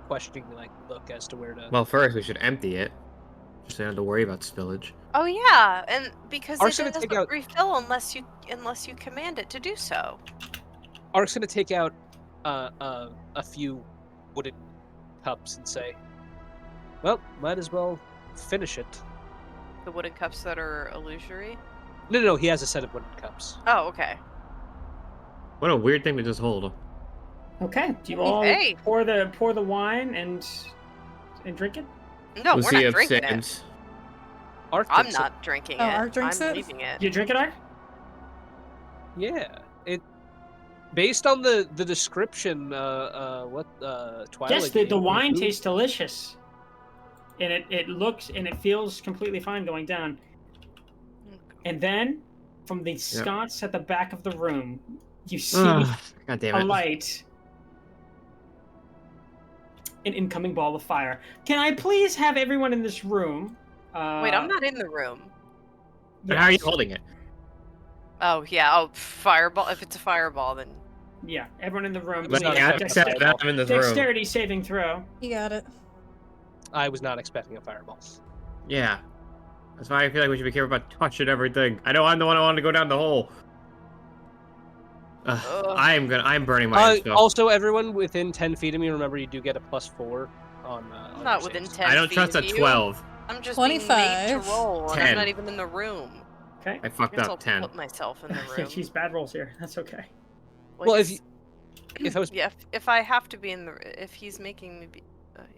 questioning, like look as to where to. Well, first we should empty it, just so you don't have to worry about spillage. Oh yeah, and because Ark's it gonna doesn't take out- refill unless you command it to do so. Ark's gonna take out a few wooden cups and say, "Well, might as well finish it." The wooden cups that are illusory. No, he has a set of wooden cups. Oh, okay. What a weird thing to just hold. Okay. Do you all Hey. pour the wine and drink it? No, we're Lucia not drinking it. abstains. Ark I'm drinks it. not drinking Oh, it. Ark drinks I'm it? leaving it. You drink it, Ark? Yeah, it. Based on the description, Twilight. Yes, the gave, wine food- tastes delicious. And it looks and it feels completely fine going down. And then, from the sconce at the back of the room, you see God damn a it. light. An incoming ball of fire. Can I please have everyone in this room? Wait, I'm not in the room. But how are you holding it? Oh yeah. Oh, fireball. If it's a fireball, then Yeah, everyone in the room. But please. yeah, Except that I'm in this room. Dexterity saving throw. You got it. I was not expecting a fireball. Yeah. That's why I feel like we should be careful about touching everything. I know I'm the one who wanted to go down the hole. I'm burning my own stuff. Also, everyone within 10 feet of me, remember you do get a +4 on. I'm not within 10 I don't feet trust of a you. 12. I'm just 25. being made to roll, and 10. I'm not even in the room. Okay. I fucked Guess up I'll 10. put myself in the Yeah, room. she's bad rolls here. That's okay. Well, if I was, yeah, if I have to be in the, if he's making me be,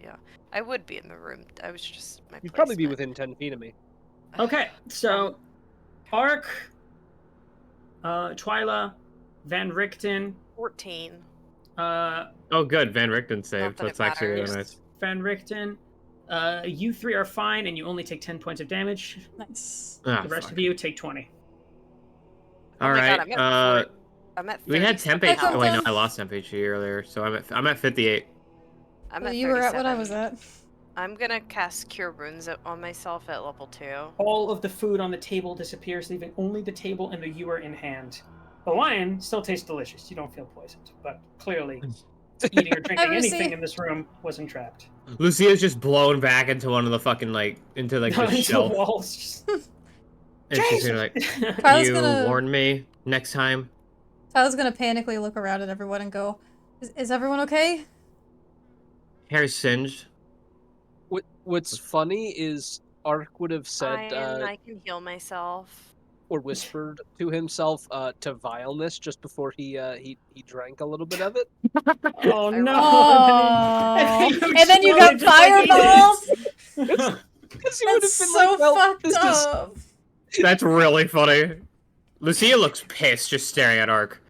yeah, I would be in the room. I was just my. you'd probably be placement. within 10 feet of me. Okay, so Ark, Twyla, Van Richten, 14. Oh, good. Van Richten saved. that it That's actually really matters. nice. Van Richten, you three are fine, and you only take 10 points of damage. Nice. Ah, The rest fuck. of you take 20. Oh All my right. God, I'm at We had 37 temp HP. now. Oh wait, no, I lost temp HP earlier, so I'm at 58. I'm Well, at you were at what I 37. was at. I'm gonna cast Cure Wounds on myself at level 2. All of the food on the table disappears, leaving only the table and the ewer in hand. The wine still tastes delicious. You don't feel poisoned, but clearly eating or drinking anything in this room was entrapped. Lucia's just blown back into one of the fucking into the Into the shelf. walls. And she's gonna Tyler's you gonna- warned me next time. Tyler's gonna panically look around at everyone and go, "Is everyone okay?" Hair's singed. What's funny is Ark would have said I can heal myself. or whispered to himself to vileness just before he drank a little bit of it. Oh no! Oh. And then you got fireballs. Because he would have That's been so like, well, fucked this up. That's really funny. Lucia looks pissed just staring at Ark.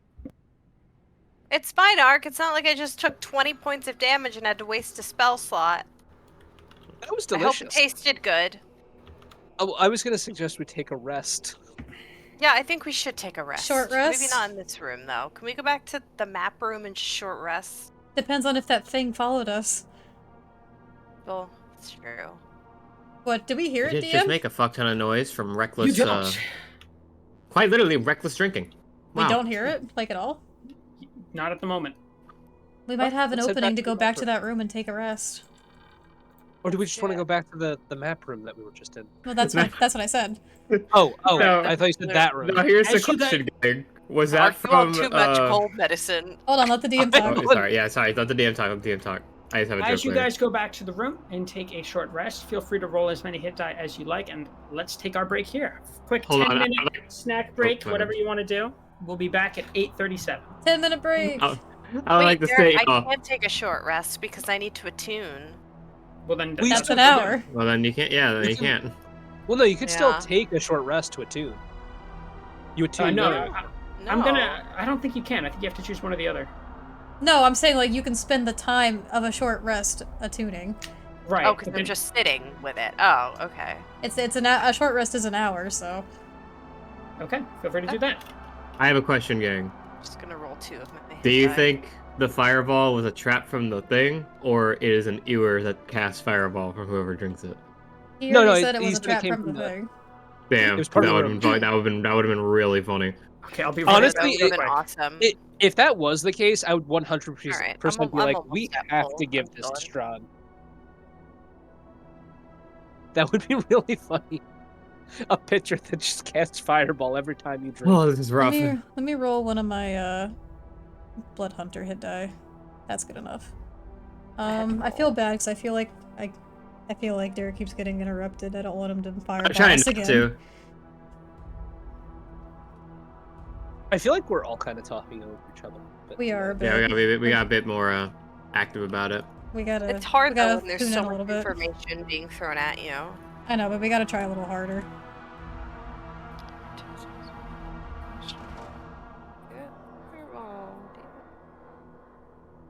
It's fine, Ark. It's not like I just took 20 points of damage and had to waste a spell slot. That was I hope delicious. it tasted good. Oh, I was gonna suggest we take a rest. Yeah, I think we should take a rest. Short rest? Maybe not in this room, though. Can we go back to the map room and short rest? Depends on if that thing followed us. Well, it's true. What, did we hear You it, did DM? just make a fuck ton of noise from reckless, You don't. quite literally reckless drinking. We Wow. don't hear it, like, at all? Not at the moment. We might have an let's head opening back to to go the back map to that room and take a rest. Or do we just want to go back to the map room that we were just in? Well, that's what I said. Oh, No. I thought you said that room. Now here's the As you question, gang. Was that Ark, you all from too much cold medicine. Hold on, let the DM Oh, talk. sorry, yeah, sorry. Let the DM talk. Let the DM talk. I just have a joke As you later. guys go back to the room and take a short rest, feel free to roll as many hit die as you like, and let's take our break here. Quick Hold on, 10-minute snack break, Oh, whatever you want to do. We'll be back at 8:37. 10-minute break. I would Wait, like to Derek, say. I can't take a short rest because I need to attune. Well, then We That's still an hour. Well, then you can't. Yeah, then We you can- can't. Well, no, you could still Yeah. take a short rest to attune. You attune. No, later. I don't think you can. I think you have to choose one or the other. No, I'm saying, like, you can spend the time of a short rest attuning. Right. Oh, because but they're then- just sitting with it. Oh, okay. A short rest is an hour, so. Okay, feel free to do that. I have a question, gang. I'm just gonna roll 2 of my hit Do you die. think the fireball was a trap from the thing, or it is an ewer that casts fireball from whoever drinks it? He No, already no, said it he was a said it trap came from the from the- thing. Damn, It was part that of the would have room. been that would have been really funny. Okay, I'll be Honestly, right that would back. have been awesome. If that was the case, I would 100% Alright, be I'm like, almost we at have full. to give I'm this to going. Strahd. That would be really funny. A pitcher that just casts fireball every time you drink. Oh, this is rough. Let me roll one of my Blood Hunter hit die. That's good enough. I feel bad because I feel like Derek keeps getting interrupted. I don't want him to fire I'm trying us not again. to. I feel like we're all kind of talking over each other. But We are, but Yeah, we got a bit more active about it. It's hard we though gotta when there's tune so in a much little bit. information being thrown at you. I know, but we gotta try a little harder.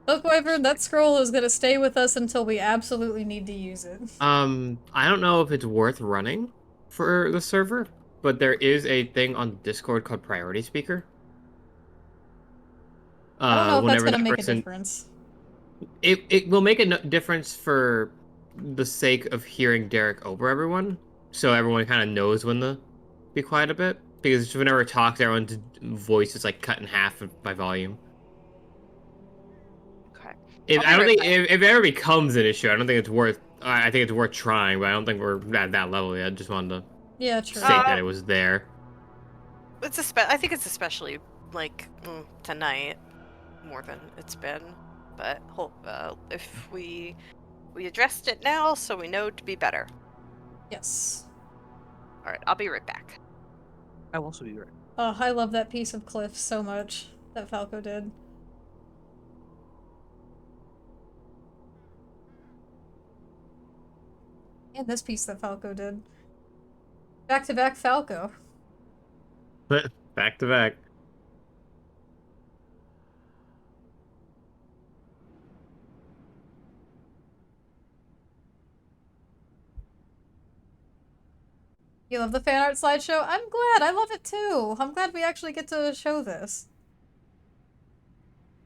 Look, Wyvern, that scroll is gonna stay with us until we absolutely need to use it. I don't know if it's worth running for the server, but there is a thing on Discord called Priority Speaker. I don't know if that's Whenever gonna that make a person, difference. it will make a difference for the sake of hearing Derek over everyone, so everyone kind of knows when to be quiet a bit. Because whenever it talks, everyone's voice is like cut in half by volume. Okay. If I'll I be don't right think back. if it ever becomes an issue, I don't think it's worth. I think it's worth trying, but I don't think we're at that level yet. I just wanted Yeah, to true. state that it was there. I think it's especially like tonight more than it's been, but if we addressed it now, so we know to be better. Yes. All right, I'll be right back. I'll also be right. Oh, I love that piece of cliff so much that Falco did. And this piece that Falco did. Back to back Falco. Back to back. You love the fan art slideshow? I'm glad. I love it too. I'm glad we actually get to show this.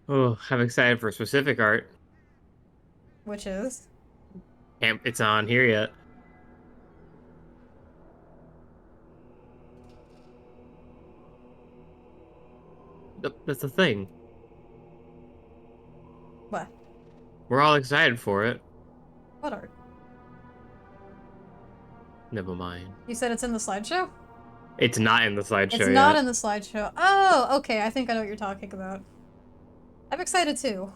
Oh, I'm excited for specific art. Which is? It's on here yet. That's the thing. What? We're all excited for it. What art? Never mind. You said it's in the slideshow? It's not in the It's slideshow not yet. in the slideshow. Oh, okay. I think I know what you're talking about. I'm excited too.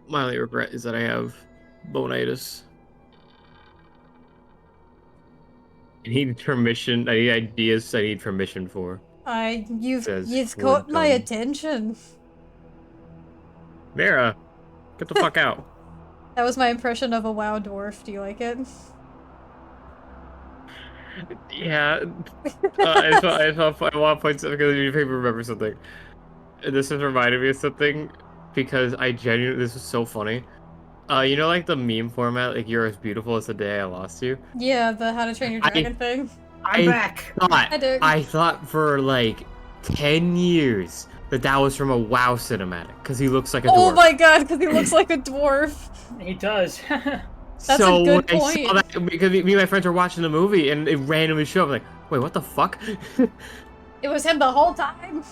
My only regret is that I have bonitis. I need permission. I need ideas. I need permission for. Says You've we're caught my done. attention. Mira, get the fuck out. That was my impression of a WoW dwarf. Do you like it? Yeah. I want to point something because you maybe remember something. This has reminded me of something because I genuinely this is so funny. You know, like the meme format, like "You're as beautiful as the day I lost you." Yeah, the How to Train Your I Dragon thing. I'm I back. Hi, Derek. I thought for like 10 years that was from a WoW cinematic because he looks like a Oh dwarf. my god, because he looks like a dwarf. He does. That's So a good when I saw point. that, because me and my friends were watching the movie and it randomly showed up, I'm like, wait, what the fuck? It was him the whole time.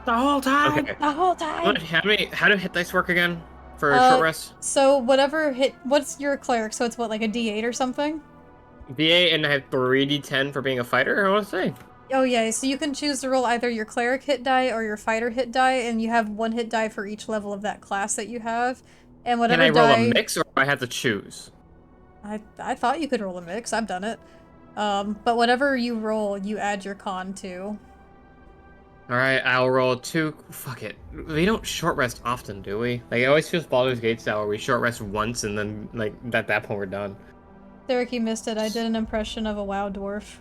The whole time. Okay. The whole time. How do hit dice work again for short rest? So whatever hit, what's your cleric? So it's what, like a D8 or something? VA, and I have 3d10 for being a fighter, I want to say. Oh yeah, so you can choose to roll either your cleric hit die or your fighter hit die, and you have one hit die for each level of that class that you have. And Can whatever I roll a die... mix or do I have to choose? I thought you could roll a mix, I've done it. But whatever you roll, you add your con to. Alright, I'll roll 2. Fuck it. We don't short rest often, do we? Like, it always feels Baldur's Gate style where we short rest once and then, like, at that point we're done. Derek, you missed it. I did an impression of a WoW dwarf.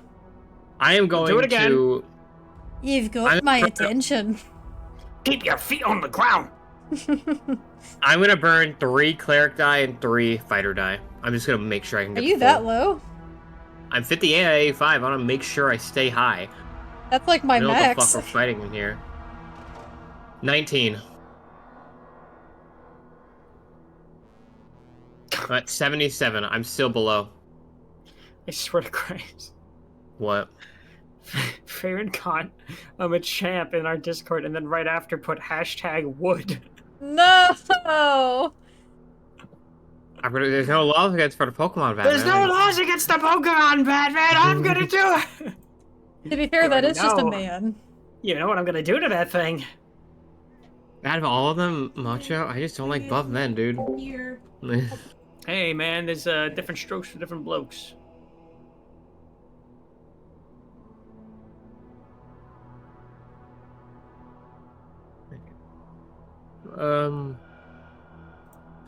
I am Do it going again. to... You've got my attention. Keep your feet on the ground. I'm gonna burn 3 cleric die and 3 fighter die. I'm just gonna make sure I can Are get you the that full. low? I'm 58 out of 85. I wanna make sure I stay high. That's like my I know what the max. fuck we're fighting in here. 19. At 77. I'm still below. I swear to Christ. What? Farron caught a champ in our Discord and then right after put #wood. No! There's no laws against for the Pokemon Batman. There's no laws against the Pokemon, Batman. I'm gonna do it. To be fair, You that already is just a know. man. You know what I'm gonna do to that thing? Out of all of them, Macho, I just don't like buff men, dude. Here. Hey man, there's different strokes for different blokes.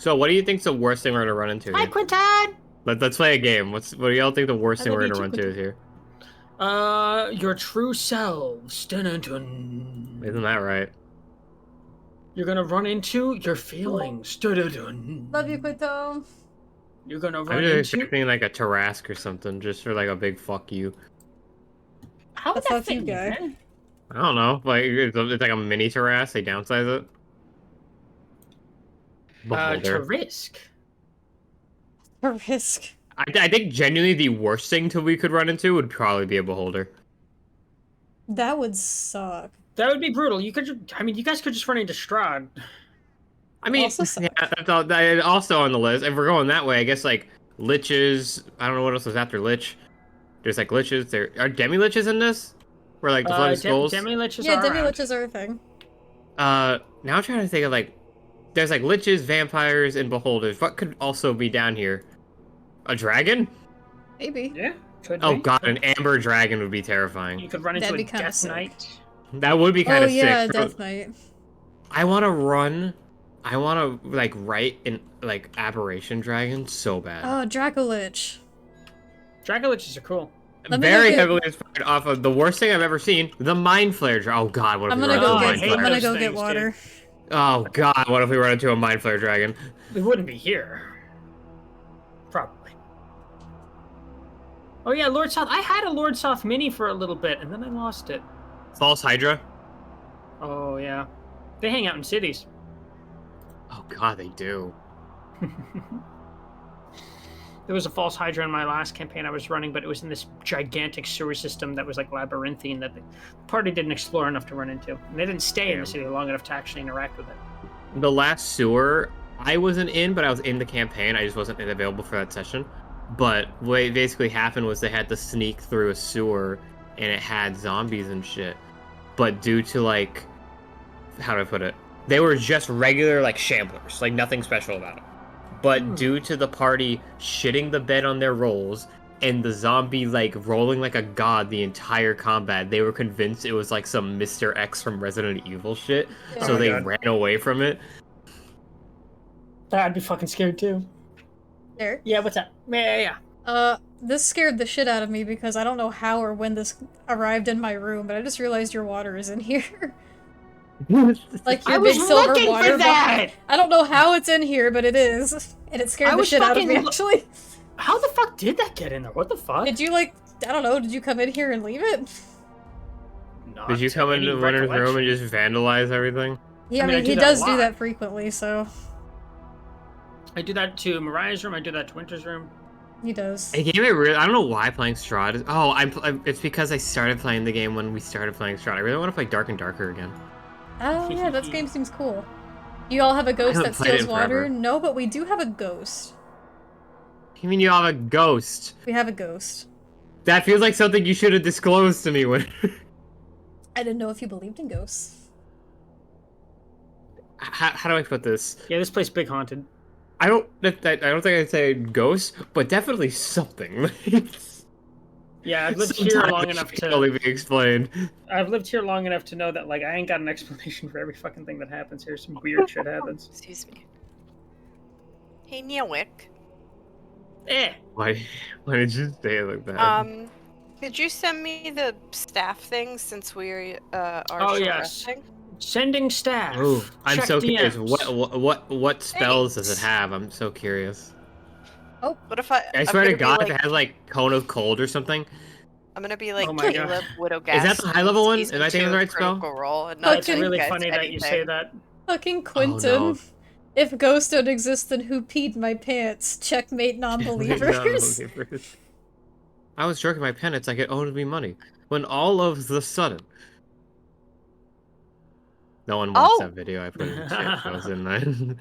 So, what do you think's the worst thing we're gonna run into Hi, here? Quinton! Let's play a game. What do y'all think the worst I thing love we're you gonna too, run into is here? Your true selves. Dun-dun-dun. Isn't that right? You're gonna run into your feelings. Dun-dun-dun. Love you, Quinto. You're gonna I'm run just into. expecting like a Tarask or something, just for like a big fuck you. How The would that fuck fit you in, guy. man? I don't know. Like it's like a mini Tarask. They downsize it. To Beholder. risk. A risk. I think genuinely the worst thing we could run into would probably be a beholder. That would suck. That would be brutal. You could. I mean, you guys could just run into Strahd. I mean, Also suck. yeah, that's all. That is also on the list. If we're going that way, I guess like liches. I don't know what else is after lich. There's like liches. There are demi liches in this. Where like the floating skulls. Demi-liches Yeah, are demi around. liches are a thing. Now I'm trying to think of like, there's like liches, vampires, and beholders. What could also be down here? A dragon? Maybe. Yeah, could Oh be. god, an amber dragon would be terrifying. You could run into That'd a be kinda Death sick. Knight. That would be kind Oh of yeah, sick. Death Knight. I want to run. I want to like write an like aberration dragon so bad. Oh, Dracolich. Dragoliches are cool. Let me Very look at- heavily inspired off of the worst thing I've ever seen, the mind flare. Oh god, what if I'm we gonna run go into a I mind get. hate I'm flare? gonna those go get things, water. Oh god, what if we run into a mind flare dragon? We wouldn't be here. Probably. Oh yeah, Lord South. I had a Lord South mini for a little bit, and then I lost it. False Hydra? Oh yeah. They hang out in cities. Oh god, they do. There was a false Hydra in my last campaign I was running, but it was in this gigantic sewer system that was like labyrinthine that the party didn't explore enough to run into. And they didn't stay in the city long enough to actually interact with it. The last sewer, I wasn't in, but I was in the campaign. I just wasn't available for that session. But what basically happened was they had to sneak through a sewer, and it had zombies and shit. But due to like, how do I put it? They were just regular like shamblers, like nothing special about it. But due to the party shitting the bed on their rolls and the zombie like rolling like a god the entire combat, they were convinced it was like some Mr. X from Resident Evil shit. Yeah. So Oh my they God. ran away from it. I'd be fucking scared too. Derek. Yeah, what's up? Yeah. This scared the shit out of me because I don't know how or when this arrived in my room, but I just realized your water is in here. Like your I was big silver looking water for bottle. that! I don't know how it's in here, but it is. And it scared I the was shit out of me, fucking- actually. How the fuck did that get in there? What the fuck? Did you, like, I don't know, did you come in here and leave it? Not Did you come any into Winter's room and recollection. just vandalize everything? Yeah, I mean, I do he that does a do lot. that frequently, so I do that to Mariah's room. I do that to Winter's room. he does. A game I don't know why playing Strahd is. Oh, it's because I started playing the game when we started playing Strahd. I really want to play Dark and Darker again. Oh, yeah, that game seems cool. You all have a ghost haven't that played it steals in water? forever. No, but we do have a ghost. You mean you have a ghost? We have a ghost. That feels like something you should have disclosed to me when. I didn't know if you believed in ghosts. How do I put this? Yeah, this place big haunted. I don't think I'd say ghost, but definitely something. Yeah, I've lived here long enough Can only to. be explained. I've lived here long enough to know that like I ain't got an explanation for every fucking thing that happens here. Some weird shit happens. Excuse me. Hey, Neowick. Why did you say it like that? Could you send me the staff things since we are Oh, short yes. resting? Sending staff. Ooh, I'm Check so curious. DMs. What spells does it Thanks. have? I'm so curious. What if I? I swear to I'm gonna be God, like, if it has like Cone of Cold or something. I'm gonna be like Oh my God. Caleb, Widow Is Gas. that the high level one? season Am I thinking of the 2 right spell? Critical Role and Oh, not It's Okay. really guys funny that you say anything. that. Fucking Quentin. no. If ghosts don't exist, then who peed my pants? Checkmate non-believers. I was jerking my penance like it owed me money. When all of the sudden... No one watched Oh! that video I put in the chat. I was in there.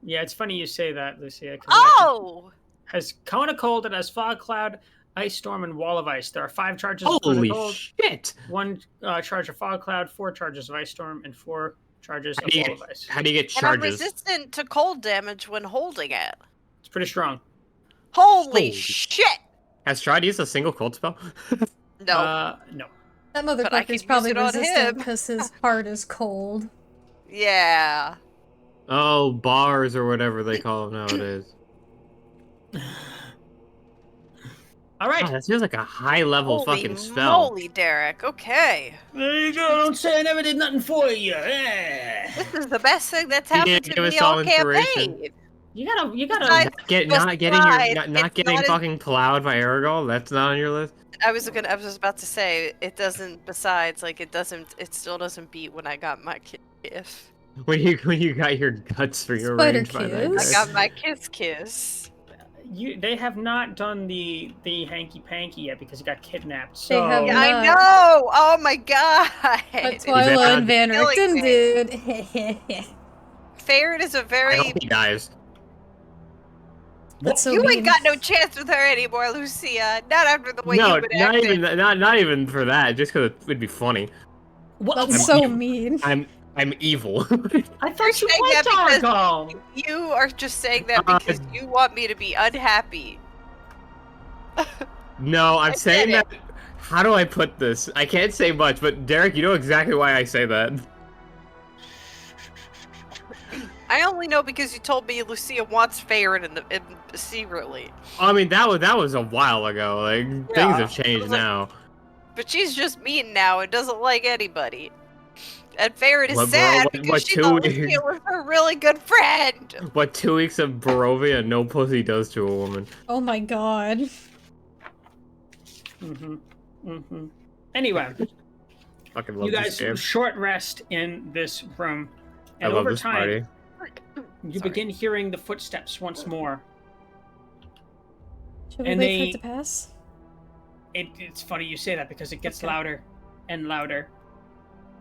Yeah, it's funny you say that, Lucia. 'cause it Oh! has Cone of Cold, it has Fog Cloud, Ice Storm, and Wall of Ice. There are 5 charges of Cone of Holy Cold, shit! 1 charge of Fog Cloud, 4 charges of Ice Storm, and 4 charges How of do you Wall get, of Ice. how do you get And I'm charges? resistant to cold damage when holding it. It's pretty strong. Holy Holy shit! Has Strahd used a single cold spell? No. No. That But I motherfucker's could use probably it on resistant him. because his heart is cold. Yeah. Oh, bars or whatever they call them nowadays. All right. God, that feels like a high-level Holy fucking spell. moly, Derek. Okay. There you go. Don't say I never did nothing for you. This is the best thing that's Yeah, happened to give me us all all inspiration. campaign. You gotta. Besides- Not it's getting not as- fucking plowed by Aragorn. That's not on your list. I was about to say, it doesn't, besides, like, it still doesn't beat when I got my kiss. When you got your guts Spider rearranged by that I kiss. guy. got my kiss. They have not done the hanky panky yet because he got kidnapped. They So have Yeah, I not. know! Oh my god! But Twyla and Van Killing Richten me. did. Farron is a I very... hope he dies. That's so You mean. ain't got no chance with her anymore, Lucia. Not after the way No, you've been not acting. even not even for that. Just because it would be funny. That's I'm so evil. mean. I'm evil. I thought you saying liked that because- Aragorn. You are just saying that because you want me to be unhappy. No, I'm I saying get that. How do I put this? I can't say much, but Derek, you know exactly why I say that. I only know because you told me Lucia wants Farron secretly. I mean, that was a while ago. Like things Yeah, have I changed was like- now. But she's just mean now and doesn't like anybody. And Farron is What, bro? sad What- because what, she 2 thought weeks? Lucia was her really good friend. What 2 weeks of Barovia no pussy does to a woman? Oh my god. Anyway, Fucking love you this guys game. short rest in this room, I and love over this time, party. you begin hearing the footsteps once more. Should we And wait for they- it to pass? It's funny you say that because it gets Okay. louder and louder,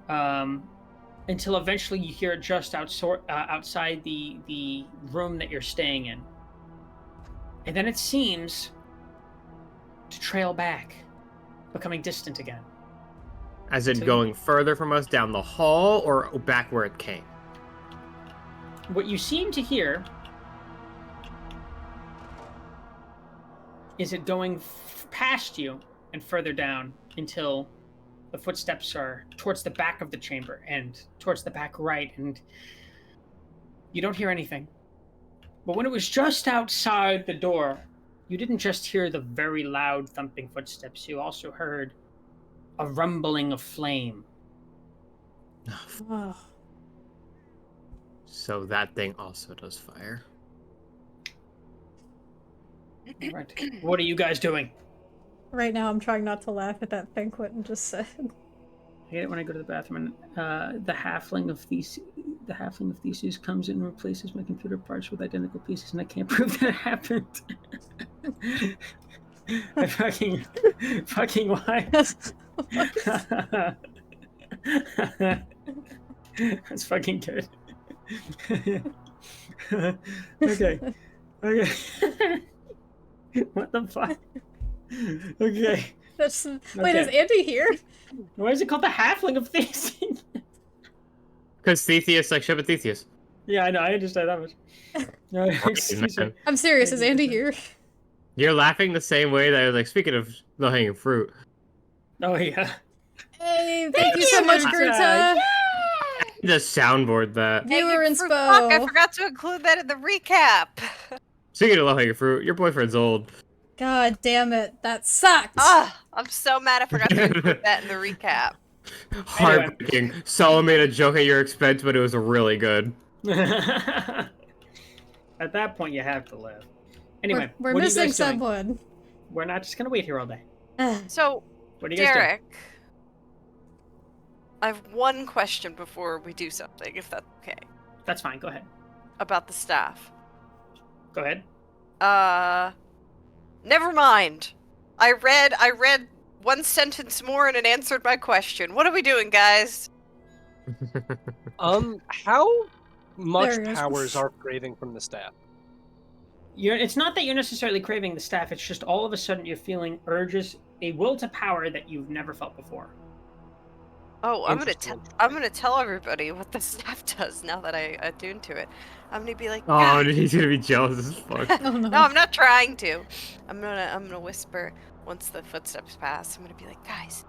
until eventually you hear it just outside the room that you're staying in, and then it seems to trail back, becoming distant again. As in So- going further from us down the hall or back where it came. What you seem to hear is it going past you and further down until the footsteps are towards the back of the chamber and towards the back right, and you don't hear anything. But when it was just outside the door, you didn't just hear the very loud thumping footsteps, you also heard a rumbling of flame. Oh. So that thing also does fire. Right. What are you guys doing? Right now I'm trying not to laugh at that thing Quentin just said. I hate it when I go to the bathroom and the halfling of Theseus comes in and replaces my computer parts with identical pieces, and I can't prove that it happened. I fucking why? That's fucking good. Okay. What the fuck? Okay. That's wait, is Andy here? Why is it called the halfling of Theseus? Because Theseus, like, ship it Theseus. Yeah, I know. I understand that much. No, excuse me. Man. I'm serious, is Andy here? You're laughing the same way that I was like, speaking of low-hanging fruit. Oh yeah. Hey, thank you so much, Greta! Just soundboard that. Viewer Fuck, inspo! I forgot to include that in the recap. Speaking of low-hanging fruit, your boyfriend's old. God damn it, that sucked! Ah, I'm so mad I forgot to include that in the recap. Heartbreaking. Someone made a joke at your expense, but it was really good. At that point, you have to live. Anyway, we're what are you missing guys doing? someone. We're not just gonna wait here all day. So, What are you guys doing? Derek, I have one question before we do something, if that's okay, That's fine. Go ahead. about the staff. Go ahead. Never mind. I read one sentence more and it answered my question. What are we doing, guys? How much There he is. power is Ark craving from the staff? It's not that you're necessarily craving the staff. It's just all of a sudden you're feeling urges, a will to power that you've never felt before. Oh, I'm gonna Interesting. tell everybody what the staff does now that I attuned to it. I'm gonna be like, Oh, "God." he's gonna be jealous as fuck. Oh no. No, I'm not trying to. I'm gonna whisper once the footsteps pass. I'm gonna be like, guys,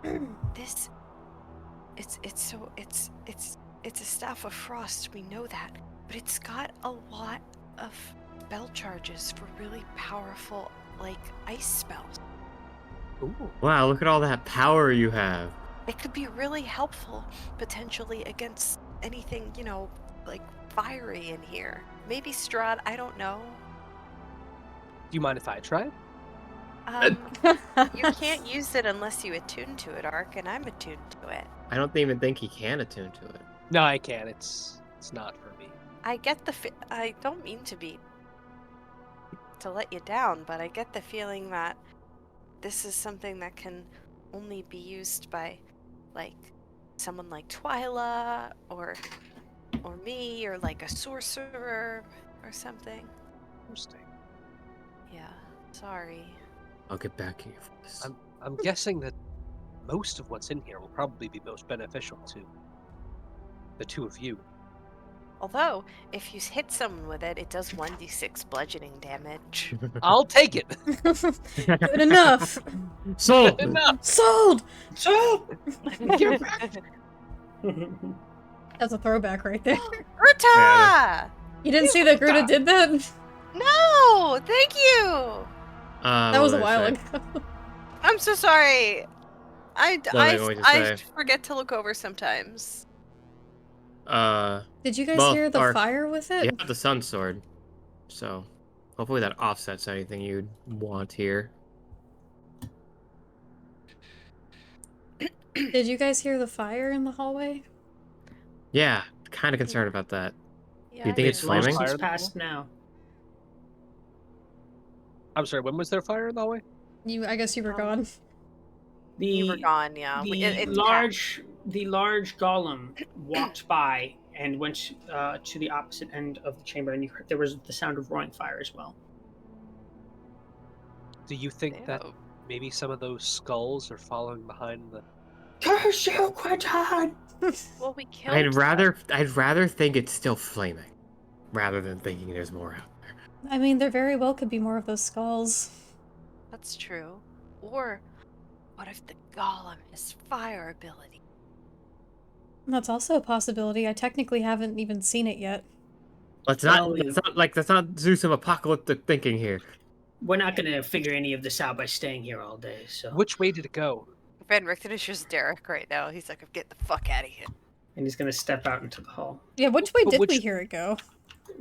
it's a staff of frost. We know that, but it's got a lot of spell charges for really powerful, like, ice spells. Ooh. Wow, look at all that power you have. It could be really helpful, potentially, against anything, like fiery in here. Maybe Strahd, I don't know. Do you mind if I try? You can't use it unless you attune to it, Ark, and I'm attuned to it. I don't even think he can attune to it. No, I can't. It's not for me. I get I don't mean to let you down, but I get the feeling that this is something that can only be used by, like, someone like Twyla, or me, or like a sorcerer or something. Interesting. Yeah, sorry. I'll get back to you for this. I'm guessing that most of what's in here will probably be most beneficial to the two of you. Although, if you hit someone with it, it does 1d6 bludgeoning damage. I'll take it. Good enough. Sold! Enough. Sold. So, That's a throwback right there. Urta! Yeah, You didn't see that Gruta did that? No! Thank you! That was a while ago. I'm so sorry. What are they going to I say? forget to look over sometimes. Did you guys Well, hear the or- fire with it? You have the sun sword, so hopefully that offsets anything you'd want here. Did you guys hear the fire in the hallway? Yeah, kind of concerned about that. Yeah, Do you I think did. it's as long as flaming? Fire it's in the past now. I'm sorry, when was there fire in the hallway? I guess you were Um, gone. You were The gone, yeah. the large golem walked by and went to the opposite end of the chamber, and you heard there was the sound of roaring fire as well. Do you think that Ew. maybe some of those skulls are following behind the... Curse you, Quinton! Well, we killed I'd them. rather think it's still flaming, rather than thinking there's more out there. I mean, there very well could be more of those skulls. That's true. Or, what if the golem has fire ability? That's also a possibility. I technically haven't even seen it yet. That's Well, that's not Zeus of apocalyptic thinking here. We're not going to figure any of this out by staying here all day, so... Which way did it go? Van Richten is just Derek right now. He's like, I'm getting the fuck out of here. And he's going to step out into the hall. Yeah, which way But did we which- hear it go?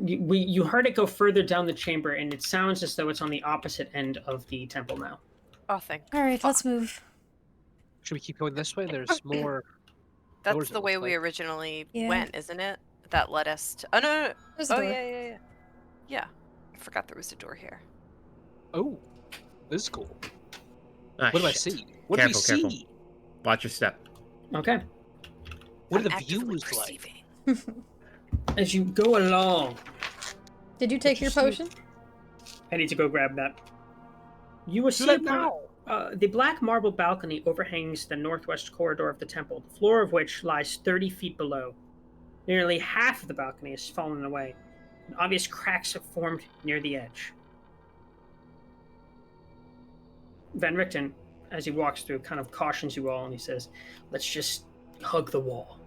You heard it go further down the chamber, and it sounds as though it's on the opposite end of the temple now. Oh, thank Alright, let's fuck. move. Should we keep going this way? There's more... That's doors, it the way looks we like. originally Yeah. went, isn't it? That led us to... Oh, no. There's a Oh, door. yeah. Yeah. I forgot there was a door here. Oh, this is cool. Ah, What do I shit. see? What do we Careful, see? careful. Watch your step. Okay. What are I'm the actively views like? perceiving. As you go along, Did you take you your see- potion? I need to go grab that. You will Do see that now. the black marble balcony overhangs the northwest corridor of the temple, the floor of which lies 30 feet below. Nearly half of the balcony has fallen away, and obvious cracks have formed near the edge. Van Richten, as he walks through, kind of cautions you all, and he says, "Let's just hug the wall."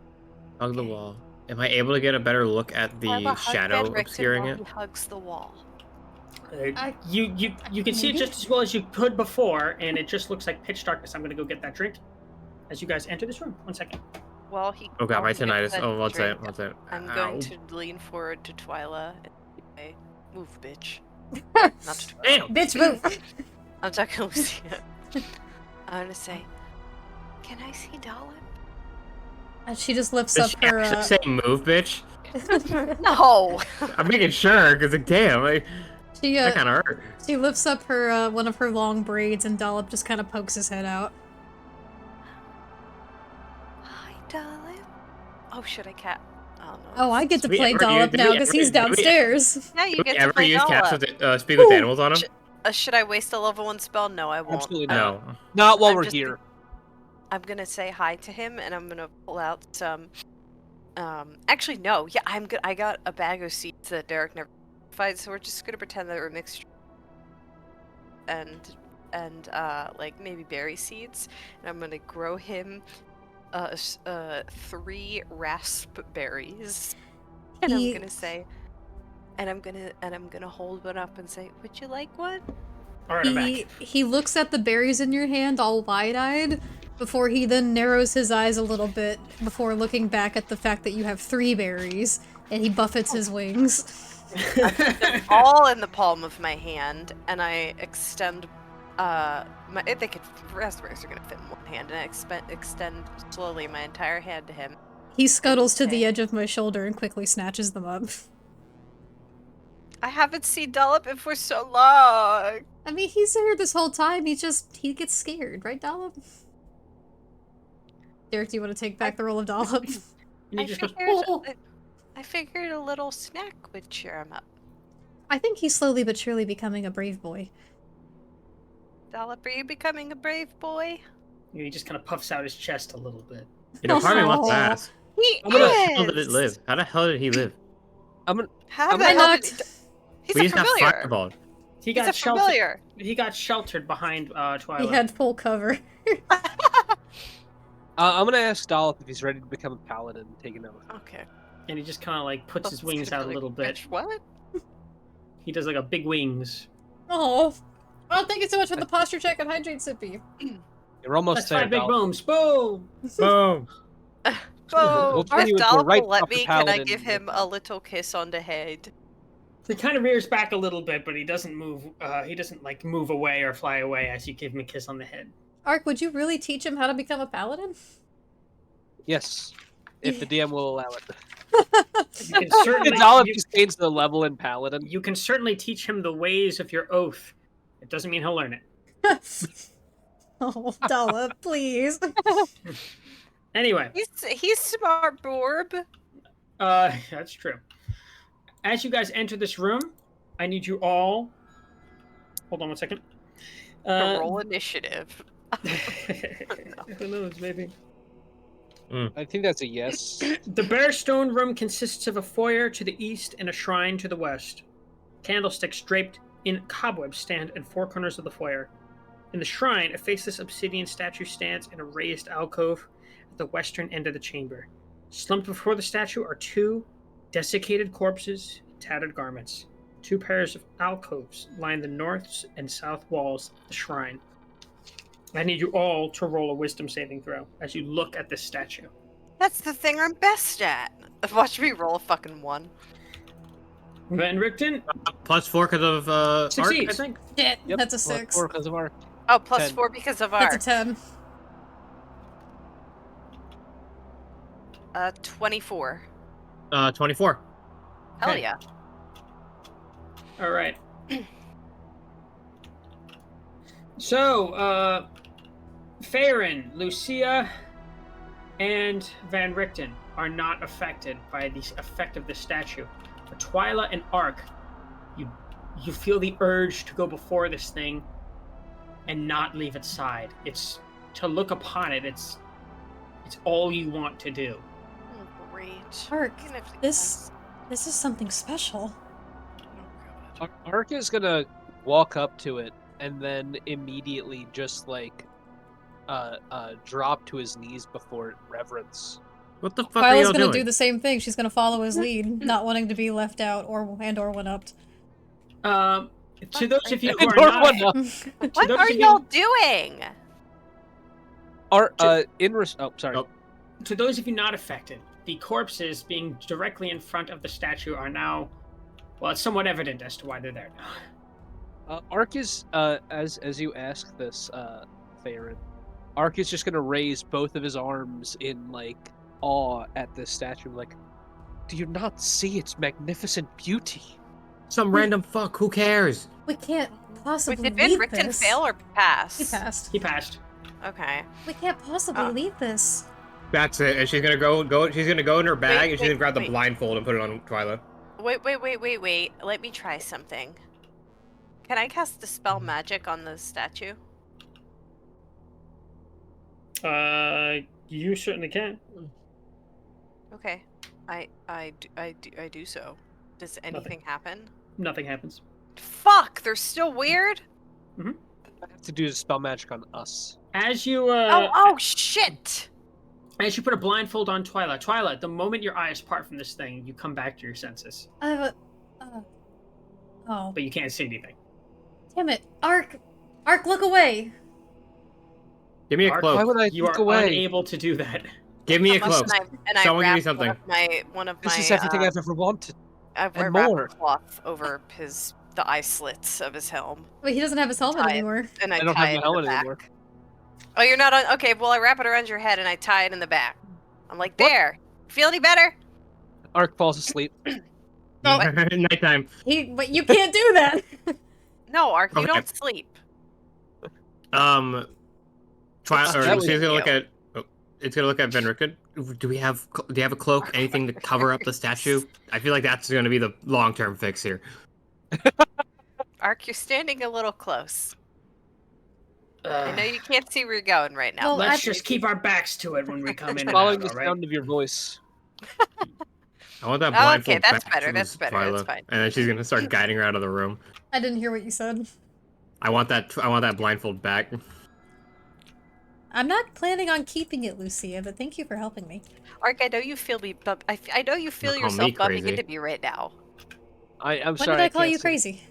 Hug the wall. Am I able to get a better look at the Twyla, hug shadow Van Richten obscuring while it? He hugs the wall. You can see it maybe? just as well as you could before, and it just looks like pitch darkness. I'm going to go get that drink as you guys enter this room. 1 second. Well, he. Oh god, my he gets tinnitus. that Oh, one drink. second, one second. I'm Ow. going to lean forward to Twyla and say, "Move, bitch." Not to Twyla. Damn! Bitch, move! I'm talking to Lucia. I'm gonna say, "Can I see Dollop?" And she just lifts Did up she her, actually say move, bitch? No. I'm making sure, because like, damn, like, she, that kind of hurt. she lifts up her, one of her long braids, and Dollop just kind of pokes his head out. Hi, Dollop. Oh, should I cat? Oh no. Oh, I get to Did we play ever Dollop did now we because ever- he's did we- downstairs. Yeah, you Do get we to ever play use Dollop. cats with, speak with Ooh. animals on them? Should I waste a level 1 spell? No, I won't. Absolutely not. No. Not while I'm we're just here. I'm gonna say hi to him, and I'm gonna pull out some. Actually, no. Yeah, I got a bag of seeds that Derek never fired, so we're just gonna pretend that we're mixed. And like maybe berry seeds, and I'm gonna grow him 3 raspberries. And He- I'm gonna say, and I'm gonna hold one up and say, "Would you like one?" All right, I'm back. He looks at the berries in your hand all wide-eyed before he then narrows his eyes a little bit before looking back at the fact that you have 3 berries, and he buffets his wings. I put them all in the palm of my hand, and I extend. They could. Raspberries are gonna fit in one hand, and I extend slowly my entire hand to him. He scuttles to the edge of my shoulder and quickly snatches them up. I haven't seen Dollop in for so long. I mean, he's here this whole time. He gets scared, right, Dollop? Derek, do you want to take back the role of Dollop? And he just goes, I figured a little snack would cheer him up. I think he's slowly but surely becoming a brave boy. Dollop, are you becoming a brave boy? he just kind of puffs out his chest a little bit. You know, part of me wants to Aw. ask, He how the hell did it live? How the hell did he live? How the Why hell not? did he... He's We a just got familiar. fireballed. He He's got a sheltered. familiar. He got sheltered behind Twyla. He had full cover. I'm gonna ask Dollop if he's ready to become a paladin and take an oath. Okay. And he just kind of like puts his wings out a little bit. Bitch, what? He does like a big wings. Oh. Oh, thank you so much for the posture check and hydrate sippy. You're almost That's there, 5 big Dollop. booms. Boom. Boom. Oh, We'll turn if you into a Dollop right will let proper me, can I paladin. give him a little kiss on the head? He kind of rears back a little bit, but he doesn't move. He doesn't like move away or fly away as you give him a kiss on the head. Ark, would you really teach him how to become a paladin? Yes, if the DM will allow it. You can certainly. Dollop just gains the level in paladin. You can certainly teach him the ways of your oath. It doesn't mean he'll learn it. Oh, Dollop, please. Anyway, He's smart, Borb. that's true. As you guys enter this room, I need you all. Hold on one second. To roll initiative. Who knows, maybe. I think that's a yes. The bare stone room consists of a foyer to the east and a shrine to the west. Candlesticks draped in cobwebs stand in 4 corners of the foyer. In the shrine, a faceless obsidian statue stands in a raised alcove at the western end of the chamber. Slumped before the statue are 2 desiccated corpses in tattered garments. 2 pairs of alcoves line the north and south walls of the shrine. I need you all to roll a wisdom saving throw as you look at this statue. That's the thing I'm best at. Watch me roll a fucking 1. Van Richten +4 because of Arc, I succeeds. think. Shit, Yep, that's a 6. +4 because of our. Oh, plus 10. 4 because of That's our. a 10. 24. 24. Hell Okay. yeah. All right. So, Farron, Lucia, and Van Richten are not affected by the effect of the statue. For Twyla and Ark, you feel the urge to go before this thing and not leave its side. It's to look upon it. It's all you want to do. Oh, great. Ark, Even if- this is something special. Oh, God. Ark is gonna walk up to it and then immediately just like drop to his knees before it, reverence. What the fuck are Twyla's y'all gonna doing? do the same thing. She's gonna follow his lead, not wanting to be left out or one-upped. To those of you who And are or not, whatnot. What those are of you- y'all doing? Sorry. Oh. to those of you not affected, the corpses being directly in front of the statue are now, well, it's somewhat evident as to why they're there now. Ark is as you ask this, Farron, Ark is just gonna raise both of his arms in like awe at this statue, like, do you not see its magnificent beauty? Some random fuck, who cares? We can't possibly Did Van leave Richten this. fail or pass? He passed. He passed. Okay. We can't possibly leave this. That's it. And she's gonna go. She's gonna go in her bag and she's gonna grab the wait. blindfold and put it on Twyla. Wait. Let me try something. Can I cast Dispel Magic on the statue? You certainly can. Okay. I do so. Does anything happen? Nothing happens. Fuck! They're still weird? I have to do spell magic on us. As you Oh shit! As you put a blindfold on Twyla, the moment your eyes part from this thing, you come back to your senses. I have a. Oh. But you can't see anything. Damn it. Ark! Ark, look away! Give me a Ark, cloak. Why would I you look are away? unable to do that. Give me a How much- cloak. and I Someone give me wrapped something. one of my This is everything I've ever wanted. I and wrapped more. a cloth over the eye slits of his helm. Wait, he doesn't have his helmet Tie it. anymore. And I don't tie have it my in the helmet back. anymore. Oh, you're not on. Okay, well I wrap it around your head and I tie it in the back. I'm like, What? there. Feel any better? Ark falls asleep. Oh, Nighttime. but you can't do that! No, Ark, you Okay. don't sleep. Lucy's That was gonna look you. at. It's gonna look at Van Richten. Do you have a cloak? Anything to cover up the statue? I feel like that's gonna be the long-term fix here. Ark, you're standing a little close. I know you can't see where you're going right now. Well, but Let's I- just keep our backs to it when we come in and Following out, the all right? sound of your voice. I want that Oh, blindfold okay, that's back better, to that's better, Twyla, that's fine. and then she's gonna start guiding her out of the room. I didn't hear what you said. I want that blindfold back. I'm not planning on keeping it, Lucia, but thank you for helping me. Ark, I know you feel I know you feel Don't call yourself me bumping crazy. into me right now. I'm When sorry. did I call can't you see. crazy?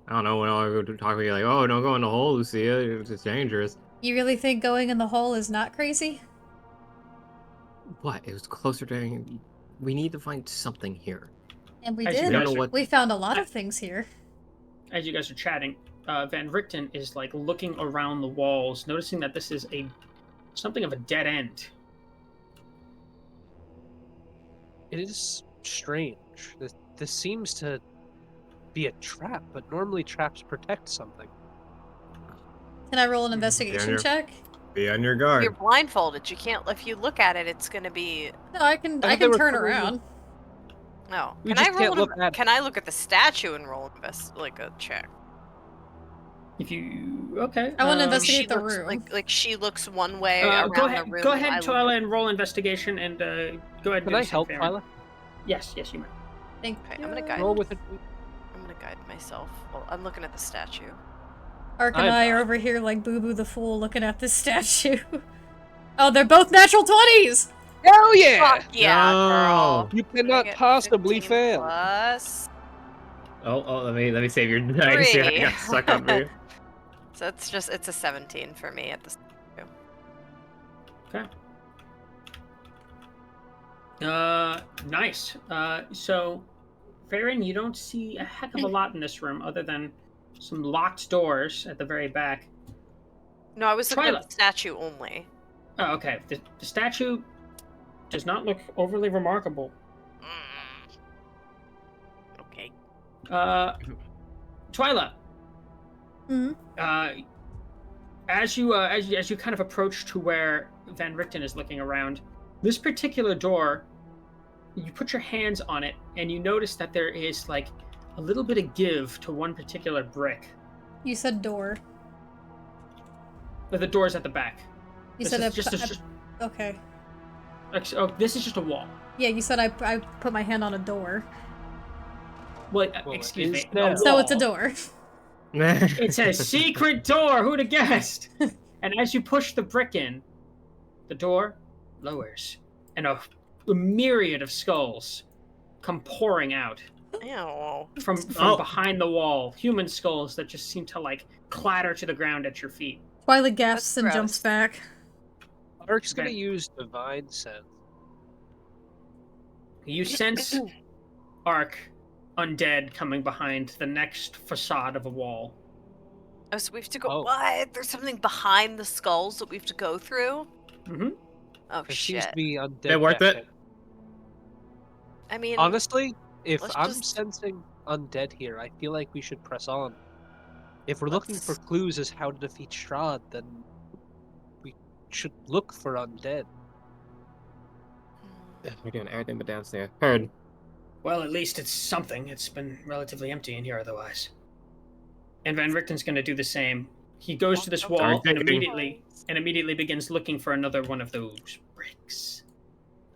I don't know when I go to talk to you like, oh, don't go in the hole, Lucia. It's dangerous. You really think going in the hole is not crazy? What? It was closer to. We need to find something here. And we As you did. We don't know what. We found a lot of things here. As you guys are chatting, Van Richten is like looking around the walls, noticing that this is something of a dead end. It is strange. This seems to be a trap, but normally traps protect something. Can I roll an investigation you're- check? Be on your guard. You're blindfolded. You can't. If you look at it, it's gonna be. No, I can I thought they were turn covering around. No. We Can I just can't roll? look at it. Can I look at the statue and roll a check? If you okay, I want to She investigate the looks room. like she looks one way around go ahead, the room. go and ahead, I look- Twyla, and roll investigation, and go ahead. And Can do I the same help, for Twyla? Yes, you may. Thank Okay, you. I'm gonna guide. Roll with it. I'm gonna guide myself. Well, I'm looking at the statue. Ark and I'm I are not. over here like Boo Boo the Fool looking at this statue. Oh, they're both natural 20s! Hell yeah! Fuck yeah, girl. You I'm gonna cannot get possibly 15 fail. Plus Oh, let me save your dice. I 3. got stuck on me. So it's a 17 for me at the statue. Okay. Nice. So, Farron, you don't see a heck of a lot in this room other than some locked doors at the very back. No, I was looking at Twyla. the statue only. Oh, okay. The statue does not look overly remarkable. Okay. Twyla, Hmm. as you kind of approach to where Van Richten is looking around, this particular door, you put your hands on it and you notice that there is like a little bit of give to one particular brick. You said door. But the door's at the back. You This said is okay. Oh, this is just a wall. Yeah, you said I put my hand on a door. Well, Well, excuse it me. is a now. So it's a wall. door. It's a secret door. Who'd have guessed? And as you push the brick in, the door lowers, and a myriad of skulls come pouring out Ew. from behind the wall. Human skulls that just seem to like clatter to the ground at your feet. Twyla gasps and gross. jumps back. Ark's gonna Okay. use divine sense. You sense Ark undead coming behind the next facade of a wall. Oh, so we have to go. Oh. What? There's something behind the skulls that we have to go through. Mm-hmm. Oh There seems shit. to be undead. They worth back it? I mean, Honestly, if let's I'm just- sensing undead here, I feel like we should press on. If we're looking for Let's- clues as how to defeat Strahd, then we should look for undead. We're doing everything but downstairs. Heard. Well, at least it's something. It's been relatively empty in here otherwise. And Van Richten's going to do the same. He goes to this wall and digging. immediately begins looking for another one of those bricks.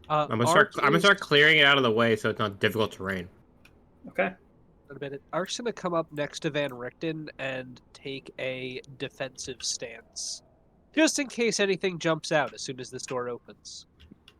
I'm gonna start clearing it out of the way so it's not difficult terrain. Okay. Ark's gonna come up next to Van Richten and take a defensive stance. Just in case anything jumps out as soon as this door opens.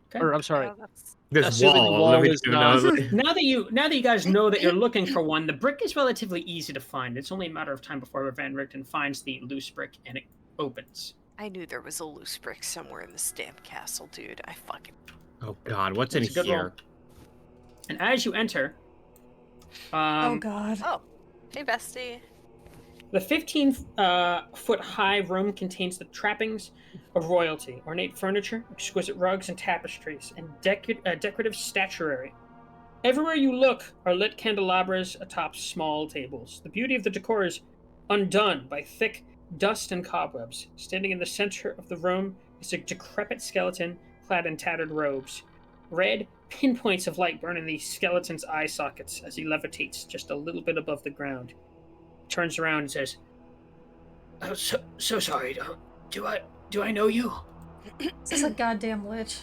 Okay. Or, I'm sorry, Oh, that's... This assuming the wall. wall Let me is do not... another- Now that you guys know that you're looking for one, the brick is relatively easy to find. It's only a matter of time before Van Richten finds the loose brick and it opens. I knew there was a loose brick somewhere in the stamp castle, dude. I fucking... Oh God, what's in It's a good roll. here? And as you enter, Oh god. Oh, hey, bestie. the 15-foot high room contains the trappings of royalty, ornate furniture, exquisite rugs and tapestries, and decorative statuary. Everywhere you look are lit candelabras atop small tables. The beauty of the decor is undone by thick dust and cobwebs. Standing in the center of the room is a decrepit skeleton clad in tattered robes. Red pinpoints of light burn in the skeleton's eye sockets as he levitates just a little bit above the ground. He turns around and says, "Oh, so sorry. Do I know you?" This is a goddamn lich.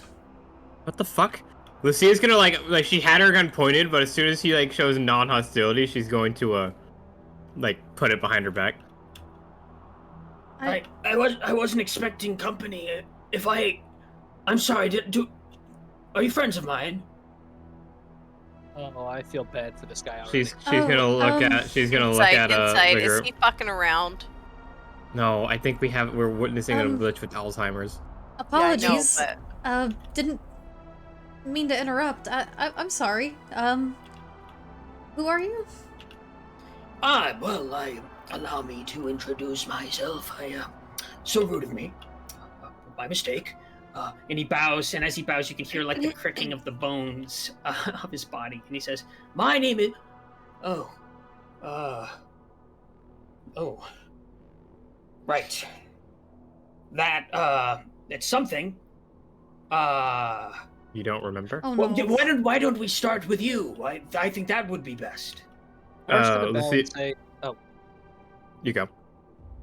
What the fuck? Lucia's gonna like she had her gun pointed, but as soon as he like shows non-hostility, she's going to put it behind her back. I wasn't expecting company. I'm sorry. Are you friends of mine? Oh, I feel bad for this guy already. She's gonna look at Insight. the Is group. he fucking around? No, I think we're witnessing a glitch with Alzheimer's. Apologies. Yeah, I know, Didn't mean to interrupt. I'm sorry. Who are you? Allow me to introduce myself. So rude of me. My mistake. And he bows, and as he bows, you can hear like the cricking of the bones of his body. And he says, "My name is." Right. It's something. You don't remember? Oh Well, no. why don't we start with you? I think that would be best. Ark's gonna bow Lucia, and say, you go.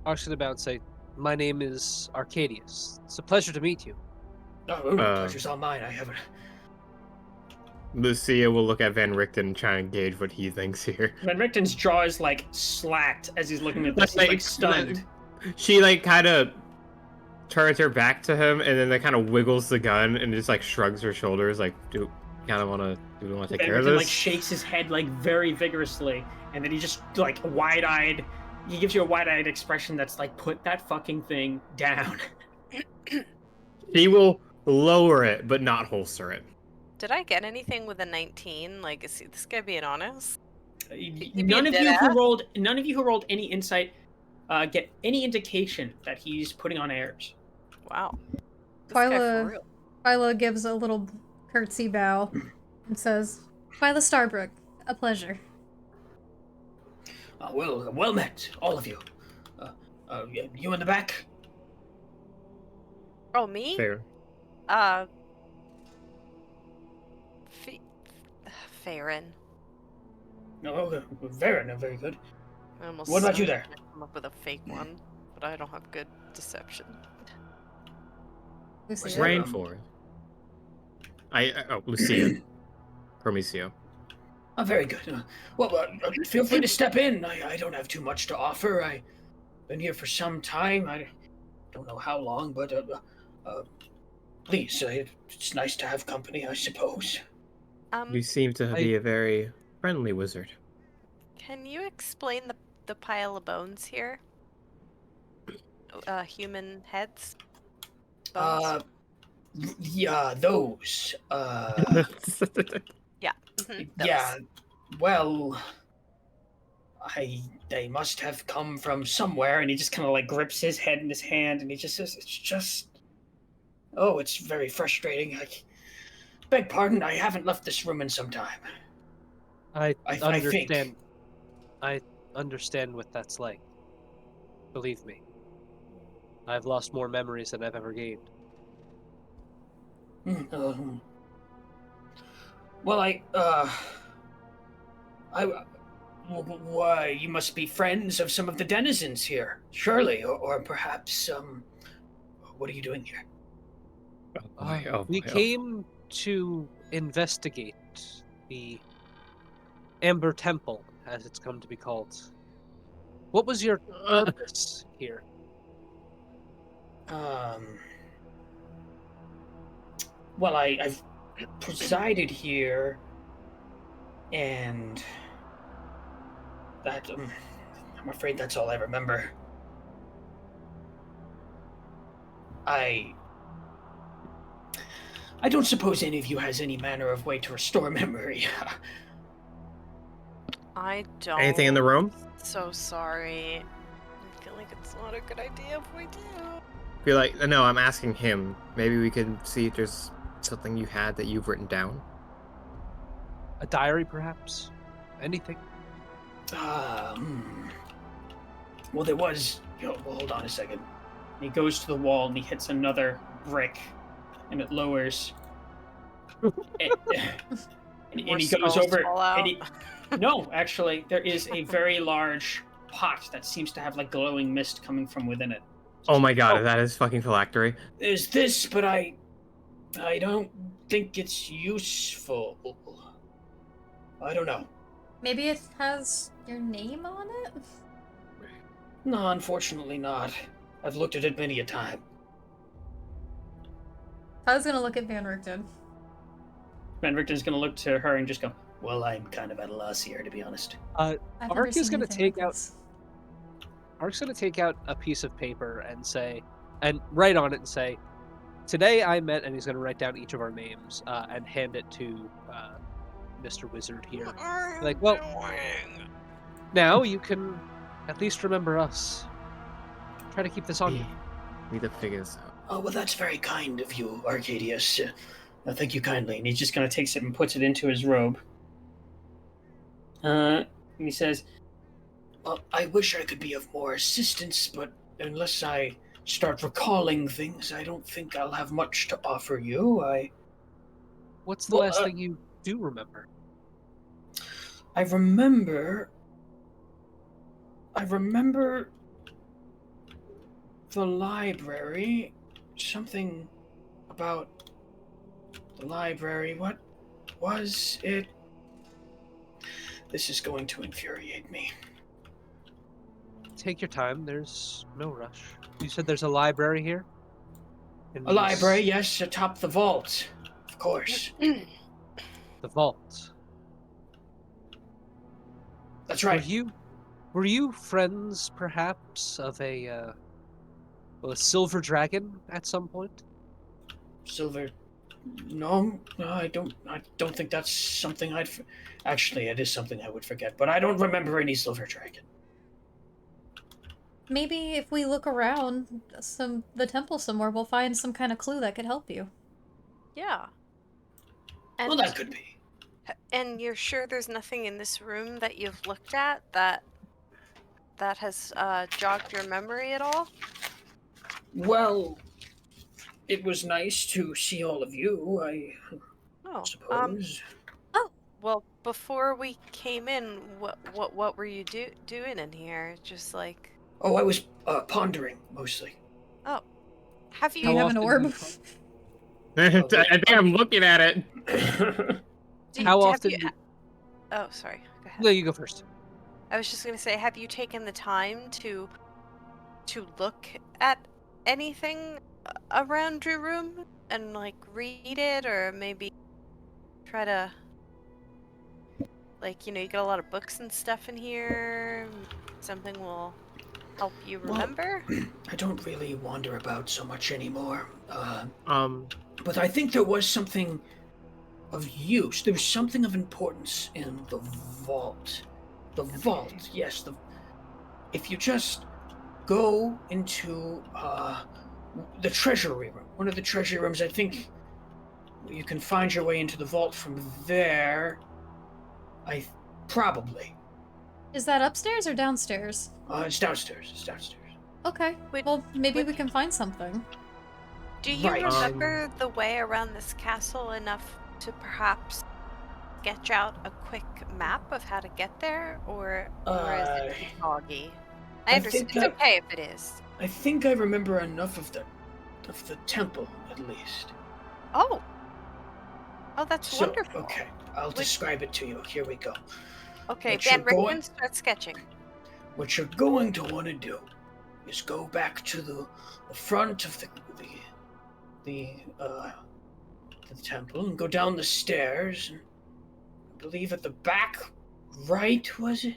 Ark's gonna bow and say, my name is Arcadius. It's a pleasure to meet you. Pleasure's all mine. I haven't. Lucia will look at Van Richten and try and gauge what he thinks here. Van Richten's jaw is like slacked as he's looking at this. He's like stunned. She like kind of turns her back to him and then kind of wiggles the gun and just like shrugs her shoulders like, do we want to take care of this? Like shakes his head like very vigorously, and then he just like wide-eyed. He gives you a wide-eyed expression that's like, put that fucking thing down. She will lower it but not holster it. Did I get anything with a 19? Like, is this guy being honest? None of you who rolled any insight get any indication that he's putting on airs. Wow. This guy for real. Twyla gives a little curtsy bow and says, Twyla Starbrook, a pleasure. Well met, all of you. You in the back? Oh, me? Fair. Farron. No, very good. What about you there? Come up with a fake one, but I don't have good deception. Lucia. Rainforest. Lucia. Prometeo. Very good. Feel free to step in. I don't have too much to offer. I've been here for some time. I don't know how long, but please, it's nice to have company, I suppose. You seem to be a very friendly wizard. Can you explain the pile of bones here? Human heads? Bones? Yeah, those. Yeah. Those. Yeah. Well, they must have come from somewhere, and he just kind of like grips his head in his hand, and he just says, it's very frustrating. I beg pardon, I haven't left this room in some time. I understand. think. I understand what that's like. Believe me. I've lost more memories than I've ever gained. Why, you must be friends of some of the denizens here, surely, or perhaps, what are you doing here? We came to investigate the Amber Temple, as it's come to be called. What was your purpose here? Well, I've presided here, and that I'm afraid that's all I remember. I don't suppose any of you has any manner of way to restore memory. I don't. Anything in the room? So sorry. I feel like it's not a good idea if we do. Feel like no, I'm asking him. Maybe we could see if there's something you had that you've written down. A diary, perhaps? Anything? Well, there was. Well, hold on a second. He goes to the wall and he hits another brick, and it lowers. and he goes over. No, actually, there is a very large pot that seems to have like glowing mist coming from within it. Oh my god, that is fucking phylactery. There's this, but I don't think it's useful. I don't know. Maybe it has your name on it? No, unfortunately not. I've looked at it many a time. I was gonna look at Van Richten. Van Richten's gonna look to her and just go, well, I'm kind of at a loss here, to be honest. Ark is gonna take out. Ark's gonna take out a piece of paper and say, and write on it and say, "Today I met," and he's gonna write down each of our names and hand it to Mr. Wizard here. Like, well, now you can at least remember us. Try to keep this on you. Need to figure this out. Oh, well, that's very kind of you, Arcadius. Thank you kindly. And he's just gonna take it and puts it into his robe. And he says, well, I wish I could be of more assistance, but unless I start recalling things, I don't think I'll have much to offer you. What's the last thing you do remember? I remember the library. Something about the library. What was it? This is going to infuriate me. Take your time. There's no rush. You said there's a library here? A library, yes, atop the vault. Of course. The vault. That's right. Were you friends, perhaps, of a silver dragon at some point? Silver? No, I don't think that's something Actually, it is something I would forget, but I don't remember any silver dragon. Maybe if we look around the temple somewhere, we'll find some kind of clue that could help you. Yeah. And, well, that could be. And you're sure there's nothing in this room that you've looked at that has jogged your memory at all? Well, it was nice to see all of you, I suppose. Well, before we came in, what were you doing in here? Just like... Oh, I was pondering, mostly. Oh. Have you... Do you have an orb? I think I'm looking at it. How often... Oh, sorry. Go ahead. No, you go first. I was just going to say, have you taken the time to look at anything around your room and, like, read it, or maybe try to... Like, you know, you got a lot of books and stuff in here. Something will help you remember? Well, I don't really wander about so much anymore. But I think there was something of use. There was something of importance in the vault. The vault, yes. If you just go into the treasury room, one of the treasury rooms, I think you can find your way into the vault from there. Probably. Is that upstairs or downstairs? It's downstairs. It's downstairs. Okay. Well, maybe we can find something. Do you remember the way around this castle enough to perhaps sketch out a quick map of how to get there, or is it too foggy? I understand. It's okay if it is. I think I remember enough of the temple, at least. Oh, that's wonderful. Okay, I'll describe it to you. Here we go. Okay, Van Richten, start sketching. What you're going to want to do is go back to the front of the temple and go down the stairs. And I believe at the back right, was it?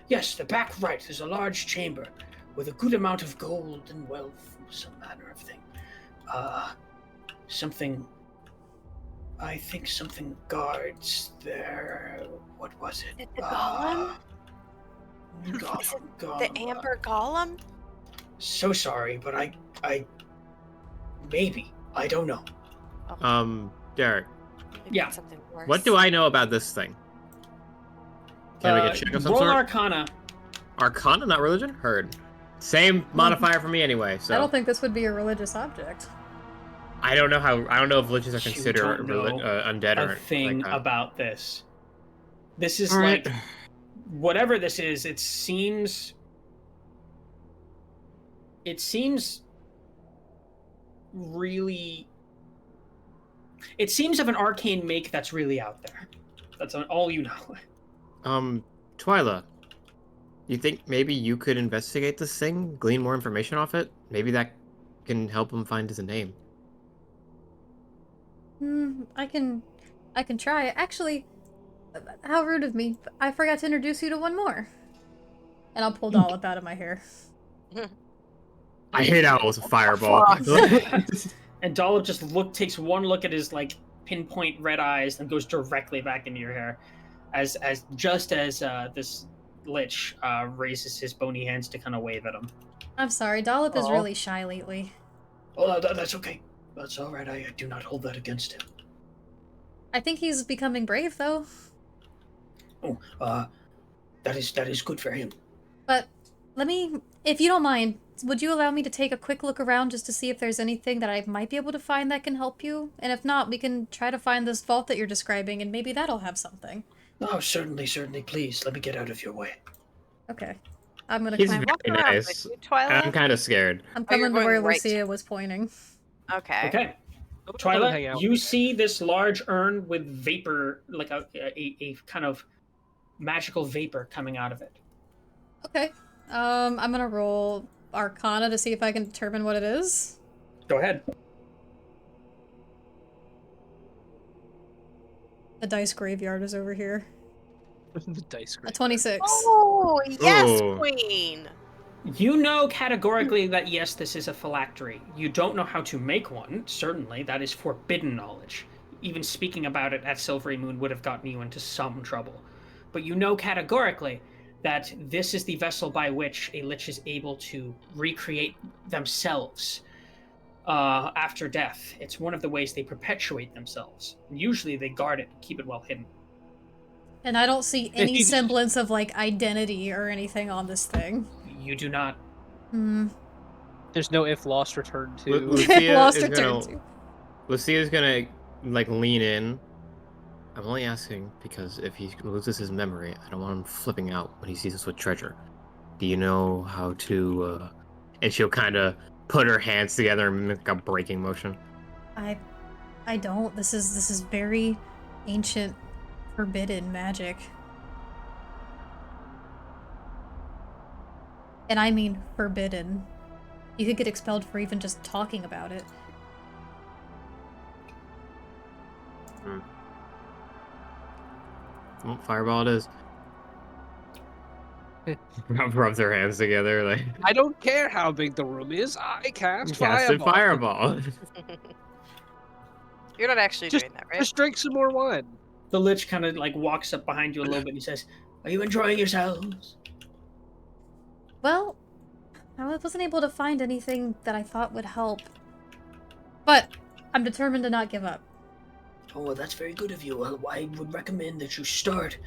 Yes, the back right. There's a large chamber with a good amount of gold and wealth and some manner of thing. I think something guards there. What was it? Is it the golem? Golem. The amber golem? So sorry, but I maybe. I don't know. Derek, Maybe Yeah. it's something worse. what do I know about this thing? Can we get a check of some roll sort? Arcana. Arcana, not religion? Heard. Same modifier for me anyway, so. I don't think this would be a religious object. I don't know if religions are You considered don't know undead or A thing like that. about this. This is All right. like whatever this is. It seems really. It seems of an arcane make that's really out there. That's all you know. Twyla, you think maybe you could investigate this thing, glean more information off it? Maybe that can help him find his name. I can try. Actually, how rude of me. I forgot to introduce you to one more. And I'll pull Dollop out of my hair. I hit out with a fireball. And Dollop just takes one look at his like pinpoint red eyes and goes directly back into your hair, as this lich raises his bony hands to kind of wave at him. I'm sorry, Dollop is Aw. really shy lately. Oh, that's okay. That's all right. I do not hold that against him. I think he's becoming brave, though. Oh, that is good for him. But let me, if you don't mind, would you allow me to take a quick look around just to see if there's anything that I might be able to find that can help you? And if not, we can try to find this vault that you're describing, and maybe that'll have something. Oh, certainly. Please, let me get out of your way. Okay. I'm gonna He's climb. very around nice. with you, Twyla? I'm kind of scared. I'm Oh, you're coming to going where right. Lucia was pointing. Okay. Okay. Hang Twyla, out. you see this large urn with vapor, like a kind of magical vapor coming out of it. Okay. I'm gonna roll Arcana to see if I can determine what it is. Go ahead. The dice graveyard is over here. The dice A grid. 26. Oh, yes, Ooh. queen! You know categorically that yes, this is a phylactery. You don't know how to make one, certainly. That is forbidden knowledge. Even speaking about it at Silvery Moon would have gotten you into some trouble. But you know categorically that this is the vessel by which a lich is able to recreate themselves after death. It's one of the ways they perpetuate themselves. Usually they guard it, keep it well hidden. And I don't see any semblance of, like, identity or anything on this thing. You do not. There's no if lost return to. Lucia Lost is return gonna- to. Lucia's gonna like lean in. I'm only asking because if he loses his memory, I don't want him flipping out when he sees us with treasure. Do you know how to? And she'll kind of put her hands together and make a breaking motion. I don't. This is very ancient, forbidden magic. And I mean forbidden. You could get expelled for even just talking about it. Well, fireball it is. Rub their hands together like I don't care how big the room is. I cast casted fireball. fireball. You're not actually doing that, right? Just drink some more wine. The lich kind of like walks up behind you a little bit and he says, "Are you enjoying yourselves?" Well, I wasn't able to find anything that I thought would help. But I'm determined to not give up. Oh, well, that's very good of you. I would recommend that you start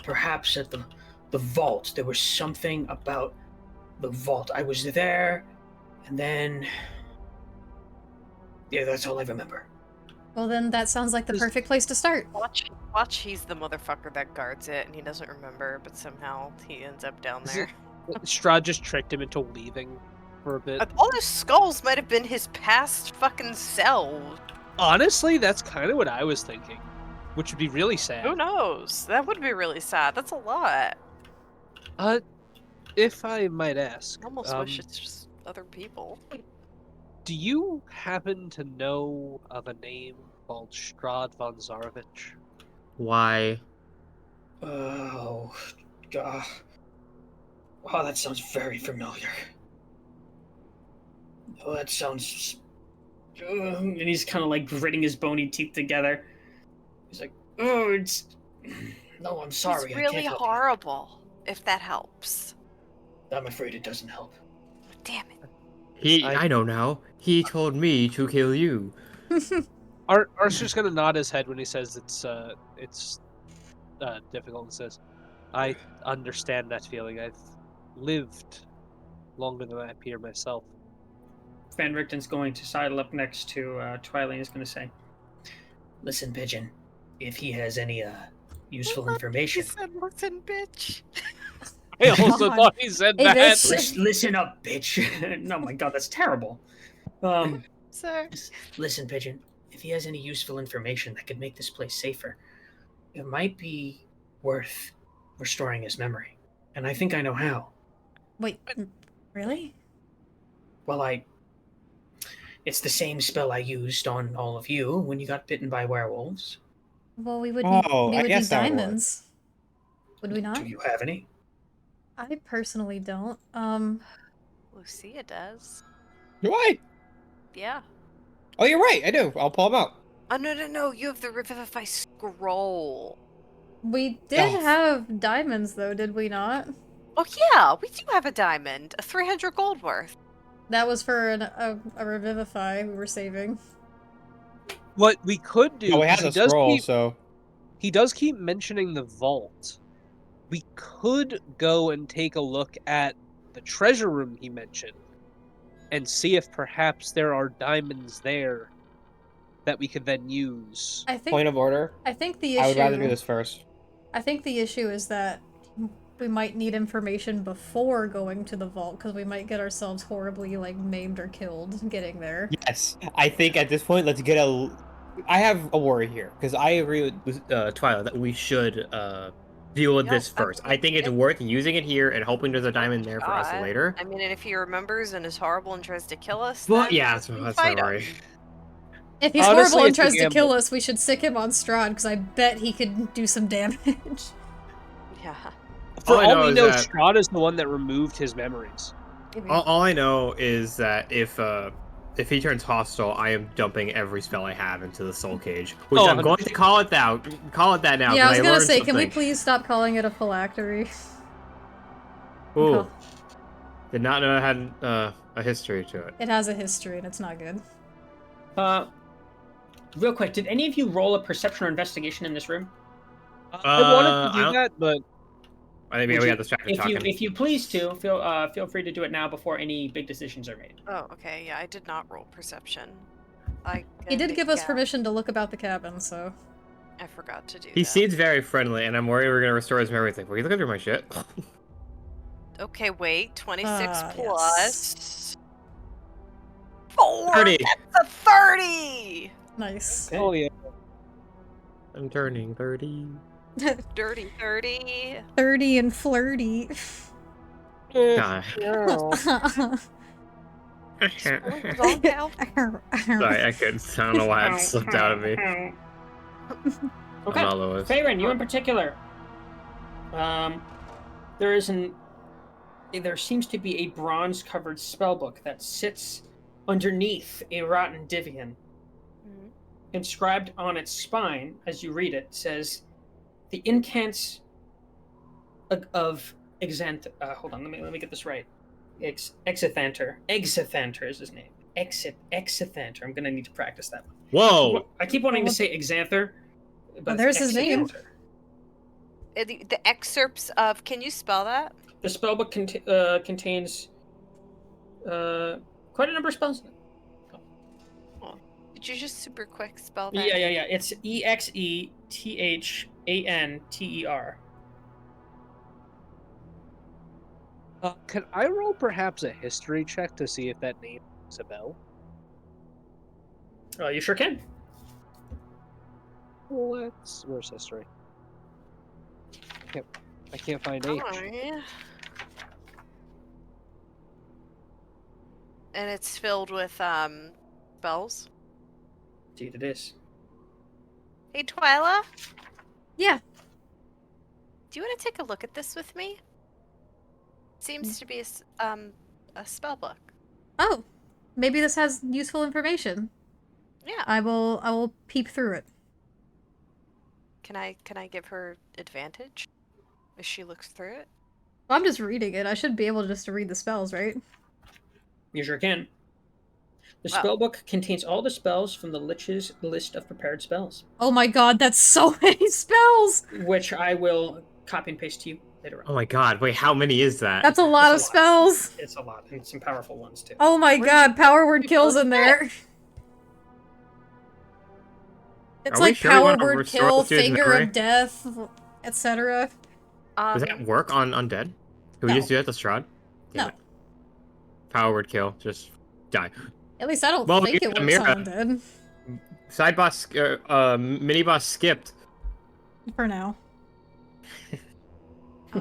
perhaps at the vault. There was something about the vault. I was there, and then... Yeah, that's all I remember. Well, then that sounds like the perfect place to start. Watch, he's the motherfucker that guards it, and he doesn't remember, but somehow he ends up down Is there. Strahd just tricked him into leaving for a bit. All those skulls might have been his past fucking self. Honestly, that's kind of what I was thinking, which would be really sad. Who knows? That would be really sad. That's a lot. If I might ask, I almost wish it's just other people. do you happen to know of a name called Strahd von Zarovich? Why? Oh, God. Oh, that sounds very familiar. Oh, that sounds. And he's kind of like gritting his bony teeth together. He's like, oh, it's. No, I'm sorry. He's I can't really help horrible, if that helps. you. I'm afraid it doesn't help. Damn it. I know now. He told me to kill you. Art's just gonna nod his head when he says it's difficult and says, I understand that feeling. I've lived longer than I appear myself. Van Richten's going to sidle up next to Twilight and is going to say, listen, Pigeon, if he has any useful He information. said, listen, bitch. I also God. thought he said Hey, that. bitch. Listen up, bitch. No, my God, that's terrible. Sir. Listen, Pigeon, if he has any useful information that could make this place safer, it might be worth restoring his memory. And I think I know how. Wait, really? Well, it's the same spell I used on all of you when you got bitten by werewolves. Well, we would Oh, I need guess that would work. diamonds. Would we not? Do you have any? I personally don't. Lucia does. Do I? Yeah. Oh, you're right. I do. I'll pull them out. Oh, no. You have the Revivify scroll. We did Oh. have diamonds, though, did we not? Oh, yeah. We do have a diamond. A 300 gold worth. That was for a revivify we were saving. What we could do, Oh, he has 'cause a scroll, so he does keep mentioning the vault. We could go and take a look at the treasure room he mentioned and see if perhaps there are diamonds there that we could then use. I think. point of order. I think the issue. I would rather do this first. I think the issue is that we might need information before going to the vault because we might get ourselves horribly like maimed or killed getting there. Yes, I think at this point, let's get a. I have a worry here because I agree with Twilight, that we should deal with Yep, this first. I think it's yep. worth using it here and hoping there's a diamond there for us God. later. I mean, and if he remembers and is horrible and tries to kill us, Well, then yeah, we that's fight my him. worry. If he's Honestly, horrible and it's a tries to kill gamble. us, we should sick him on Strahd because I bet he could do some damage. Yeah. For All I all know we is know, that- Strahd is the one that removed his memories. All I know is that if he turns hostile, I am dumping every spell I have into the soul cage. Which Oh, I'm going to call it that. Call it that now. Yeah, I was gonna learned say, can we something. please stop calling it a phylactery? Ooh, No. did not know it had a history to it. It has a history and it's not good. Real quick, did any of you roll a perception or investigation in this room? I wanted I to do don't- that, but I think Would we you- got distracted If talking. you please to, feel free to do it now before any big decisions are made. Oh, okay. Yeah, I did not roll perception. He did give us permission to look about the cabin, so... I forgot to do He that. seems very friendly, and I'm worried we're gonna restore his memory. Like, will you look through my shit? Okay, wait. 26 Ah, plus 4. 30. That's a 30. Nice. oh yeah. I'm turning 30. Dirty 30. 30 and flirty. God. Sorry, I couldn't. I don't know why it slipped out of me. Okay, I'm all Lois. Faerun, you in particular. There seems to be a bronze-covered spellbook that sits underneath a rotten Divian. Mhm. Inscribed on its spine, as you read it, says, "The incants of hold on, let me get this right. Exithanter. Exithanter is his name. Exithanter. I'm gonna need to practice that one. Whoa! I keep wanting to say Exanther, but Well, there's his name. Exithanter. The excerpts of. Can you spell that? The spellbook contains quite a number of spells. Did you just super quick spell that? Yeah. It's EXETHANTER. Can I roll perhaps a history check to see if that name rings a bell? You sure can. Where's history? I can't find H. Oh, yeah. And it's filled with spells. Indeed it is. Hey, Twyla, Yeah. do you want to take a look at this with me? Seems to be a spell book. Oh, maybe this has useful information. Yeah. I will peep through it. Can I give her advantage as she looks through it? Well, I'm just reading it. I should be able just to read the spells, right? You sure can. The Well. spellbook contains all the spells from the Lich's list of prepared spells, Oh my god, that's so many spells! which I will copy and paste to you later Oh on. my god, wait, how many is that? That's a lot of It's a lot. spells! It's a lot, and some powerful ones too. Oh my Where'd god, power word you kills post in that? there. It's Are we like sure we power want to word restore kill, this dude's finger memory? of death, etc. Does that work on undead? Can we No. just do that to Strahd? Damn No. it. Power word kill, just die. At least I don't Well, think we it got works Mira. on undead. Side boss, mini boss skipped. For now. How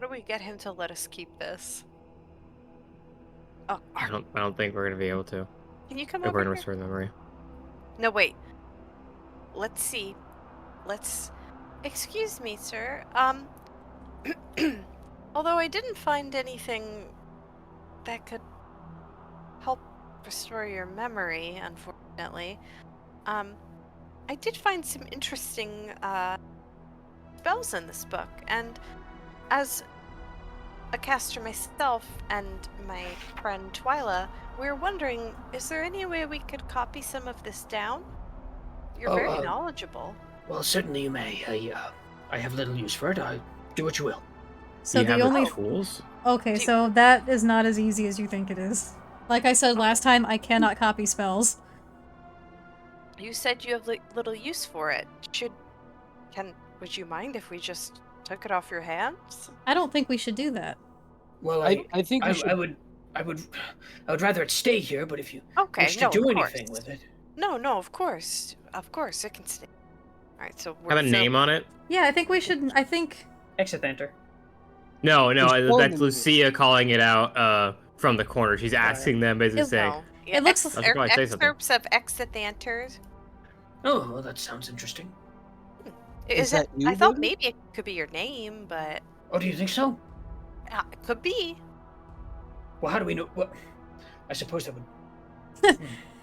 do we get him to let us keep this? Oh, I don't think we're gonna be able to. can you come If we're over gonna here? restore the memory. No, wait. Let's see. Excuse me, sir. Although I didn't find anything that could help restore your memory, unfortunately, I did find some interesting spells in this book, and as a caster myself and my friend Twyla, we were wondering, is there any way we could copy some of this down? You're very knowledgeable. Well, certainly you may. I have little use for it. I do what you will. So Do you the have only the tools? Okay, Do- so that is not as easy as you think it is. Like I said last time, I cannot copy spells. You said you have little use for it. Would you mind if we just took it off your hands? I don't think we should do that. Well, I think we should. I would rather it stay here. But if you Okay, wish to no, do of anything course. with it, No, of course, it can stay. All right, so Have a name on it? Yeah, I think we should. I think. Exithanter. No, Just that's holding Lucia calling it out from the corner. She's asking them, basically saying, No. Yeah, It looks- I was surprised to say something. excerpts of exithanters. Oh, well, that sounds interesting. Is that you, I thought Bodhi? maybe it could be your name, but Oh, do you think so? it could be. Well, how do we know? Well, I suppose that would.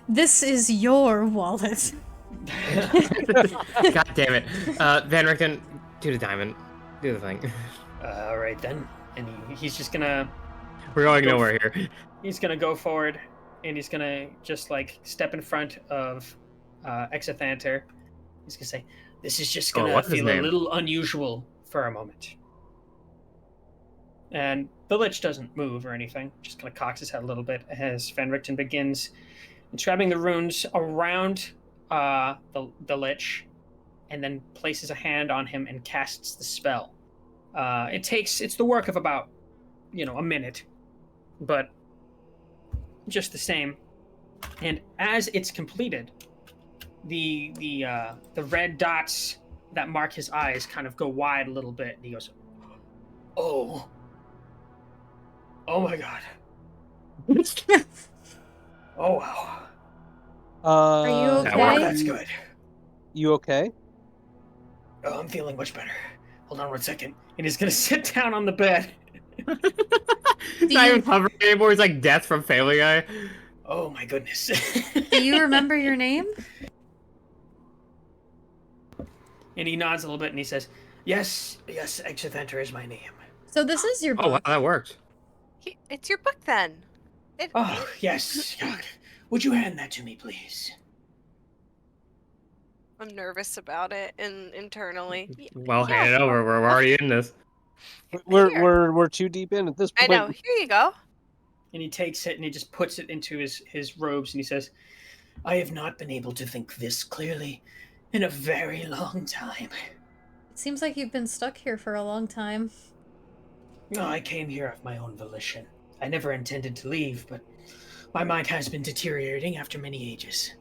This is your wallet. God damn it. Van Richten, do the diamond. Do the thing. All right then, and he's just gonna. We're going Go nowhere here. He's gonna go forward, and he's gonna just like step in front of Exithanter. He's gonna say, "This is just gonna what's his feel a name? little unusual for a moment." And the Lich doesn't move or anything, just kind of cocks his head a little bit as Van Richten begins inscribing the runes around the Lich, and then places a hand on him and casts the spell. It's the work of about, a minute, but just the same. And as it's completed, the red dots that mark his eyes kind of go wide a little bit, and he goes, "Oh my god! Oh wow! Are you That okay? Wow, that's good. You okay? Oh, I'm feeling much better. Hold on 1 second." And he's gonna sit down on the bed. He's not even hovering anymore. He's like Death from Family Guy. Oh my goodness. Do you remember your name? And he nods a little bit and he says, Yes, Exithanter is my name. So this is your Oh, wow, book. that worked. It's your book then. Oh, yes. God. Would you hand that to me, please? I'm nervous about it internally. Well, Yeah. hand it over. We're already in this. We're too deep in at this I point. know. Here you go. And he takes it and he just puts it into his robes and he says, I have not been able to think this clearly in a very long time. It seems like you've been stuck here for a long time. No, I came here of my own volition. I never intended to leave, but my mind has been deteriorating after many ages.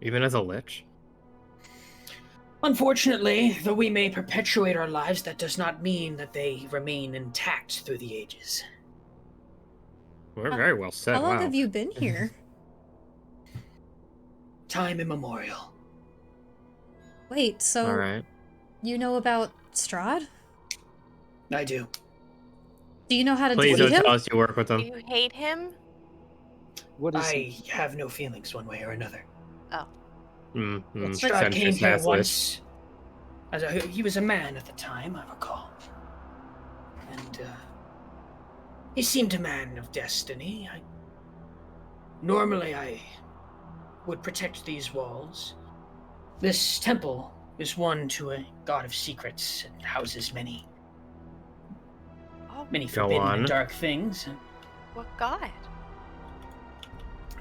Even as a lich? Unfortunately, though we may perpetuate our lives, that does not mean that they remain intact through the ages. We're very well set. How long Wow. have you been here? Time immemorial. Wait, so All right. you know about Strahd? I do. Do you know how to Please defeat don't him? tell us you work with Do them. you hate him? What is he? I have no feelings one way or another. Send Strahd came his here ass list. once. He was a man at the time, I recall. And he seemed a man of destiny. Normally I would protect these walls. This temple is one to a god of secrets and houses many Oh, many Go forbidden on. and dark things. what god?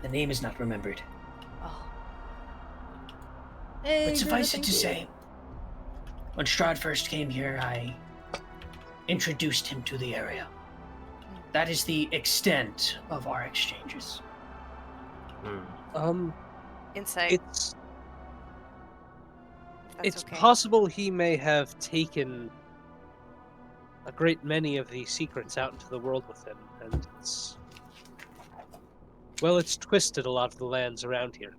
The name is not remembered. Oh, Hey, But suffice it thank to you. say, when Strahd first came here, I introduced him to the area. That is the extent of our exchanges. insight. It's if that's it's okay. possible he may have taken a great many of these secrets out into the world with him, and it's twisted a lot of the lands around here.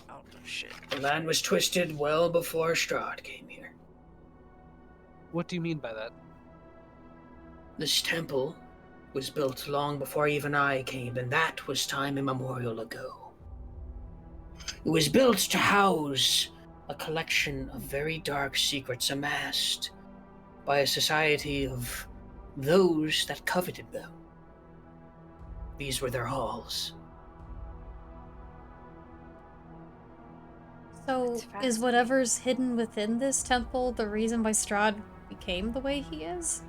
Oh shit. The land was twisted well before Strahd came here. What do you mean by that? This temple was built long before even I came, and that was time immemorial ago. It was built to house a collection of very dark secrets amassed by a society of those that coveted them. These were their halls. So, That's is fascinating. whatever's hidden within this temple the reason why Strahd became the way he is?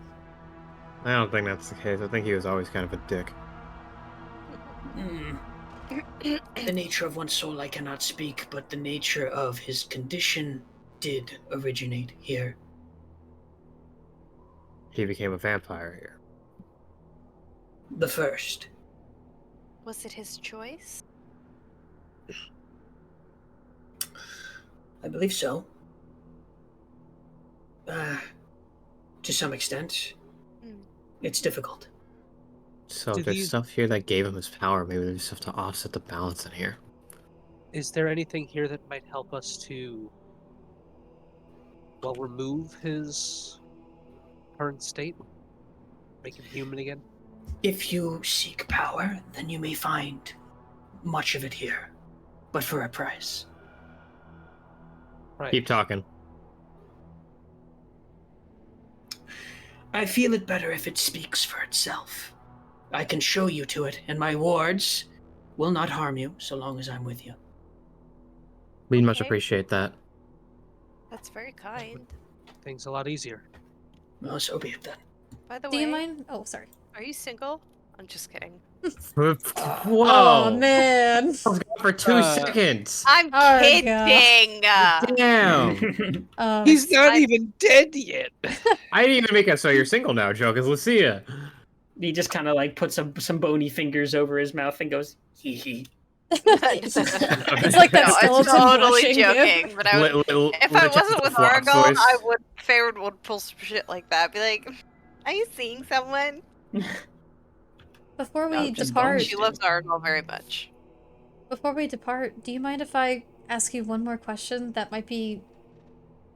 I don't think that's the case. I think he was always kind of a dick. The nature of one's soul I cannot speak, but the nature of his condition did originate here. He became a vampire here. The first. Was it his choice? I believe so. To some extent. Hmm. It's difficult. So Do if there's these- stuff here that gave him his power, maybe there's stuff to offset the balance in here. Is there anything here that might help us to, remove his current state? Make him human again? If you seek power, then you may find much of it here, but for a price. Right. Keep talking. I feel it better if it speaks for itself. I can show you to it, and my wards will not harm you so long as I'm with you. We'd much Okay. appreciate that. That's very kind. Things a lot easier. Well, so be it then. By the Do way, you mind? Oh, sorry. are you single? I'm just kidding. Whoa! Oh, man. I was gone for 2 seconds. I'm Oh, kidding. Damn! He's not I- even dead yet. I didn't even make it so you're single now, Joe, because Lucia. He just kind of like puts some bony fingers over his mouth and goes, hee hee. It's like that No, I'm skeleton totally brushing joking. But I would, if I wasn't with Argyle, Farid would pull some shit like that. Be like, "Are you seeing someone?" Before No, we just depart, bones. She loves Argyle very much. do you mind if I ask you one more question that might be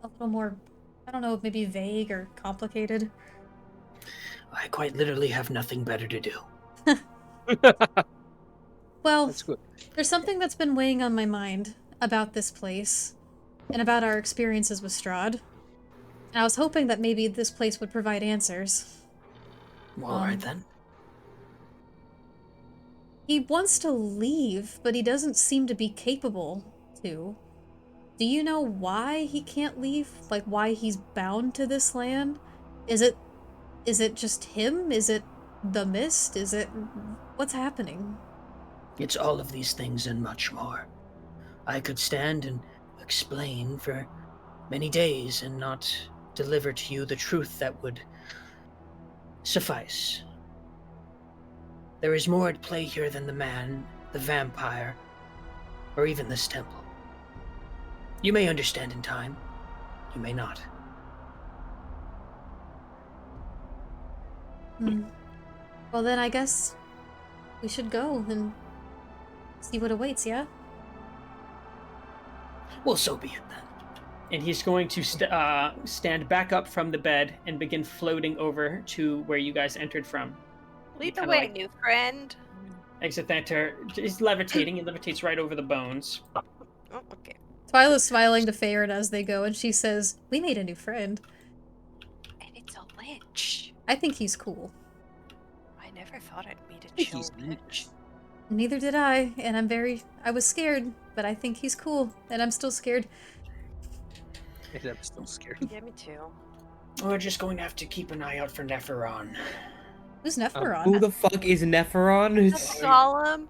a little more, I don't know, maybe vague or complicated? I quite literally have nothing better to do. Well, That's good. there's something that's been weighing on my mind about this place and about our experiences with Strahd. And I was hoping that maybe this place would provide answers. All right then. He wants to leave, but he doesn't seem to be capable to. Do you know why he can't leave? Like, why he's bound to this land? Is it just him? Is it the mist? Is it... what's happening? It's all of these things and much more. I could stand and explain for many days and not deliver to you the truth that would suffice. There is more at play here than the man, the vampire, or even this temple. You may understand in time, you may not. Well then I guess we should go and see what awaits, yeah? Well, so be it then. And he's going to stand back up from the bed and begin floating over to where you guys entered from. Lead the kinda way, like- new friend. Exit enter. He's levitating. He levitates right over the bones. Oh, okay. Twyla's smiling to Farron as they go, and she says, "We made a new friend. And it's a lich. I think he's cool." I never thought I'd meet a think chill he's neat. lich. Neither did I, and I was scared, but I think he's cool, and I'm still scared. And I'm still scared. Yeah, me too. We're just going to have to keep an eye out for Neferon. Who's Neferon? Who the fuck is Neferon? A golem.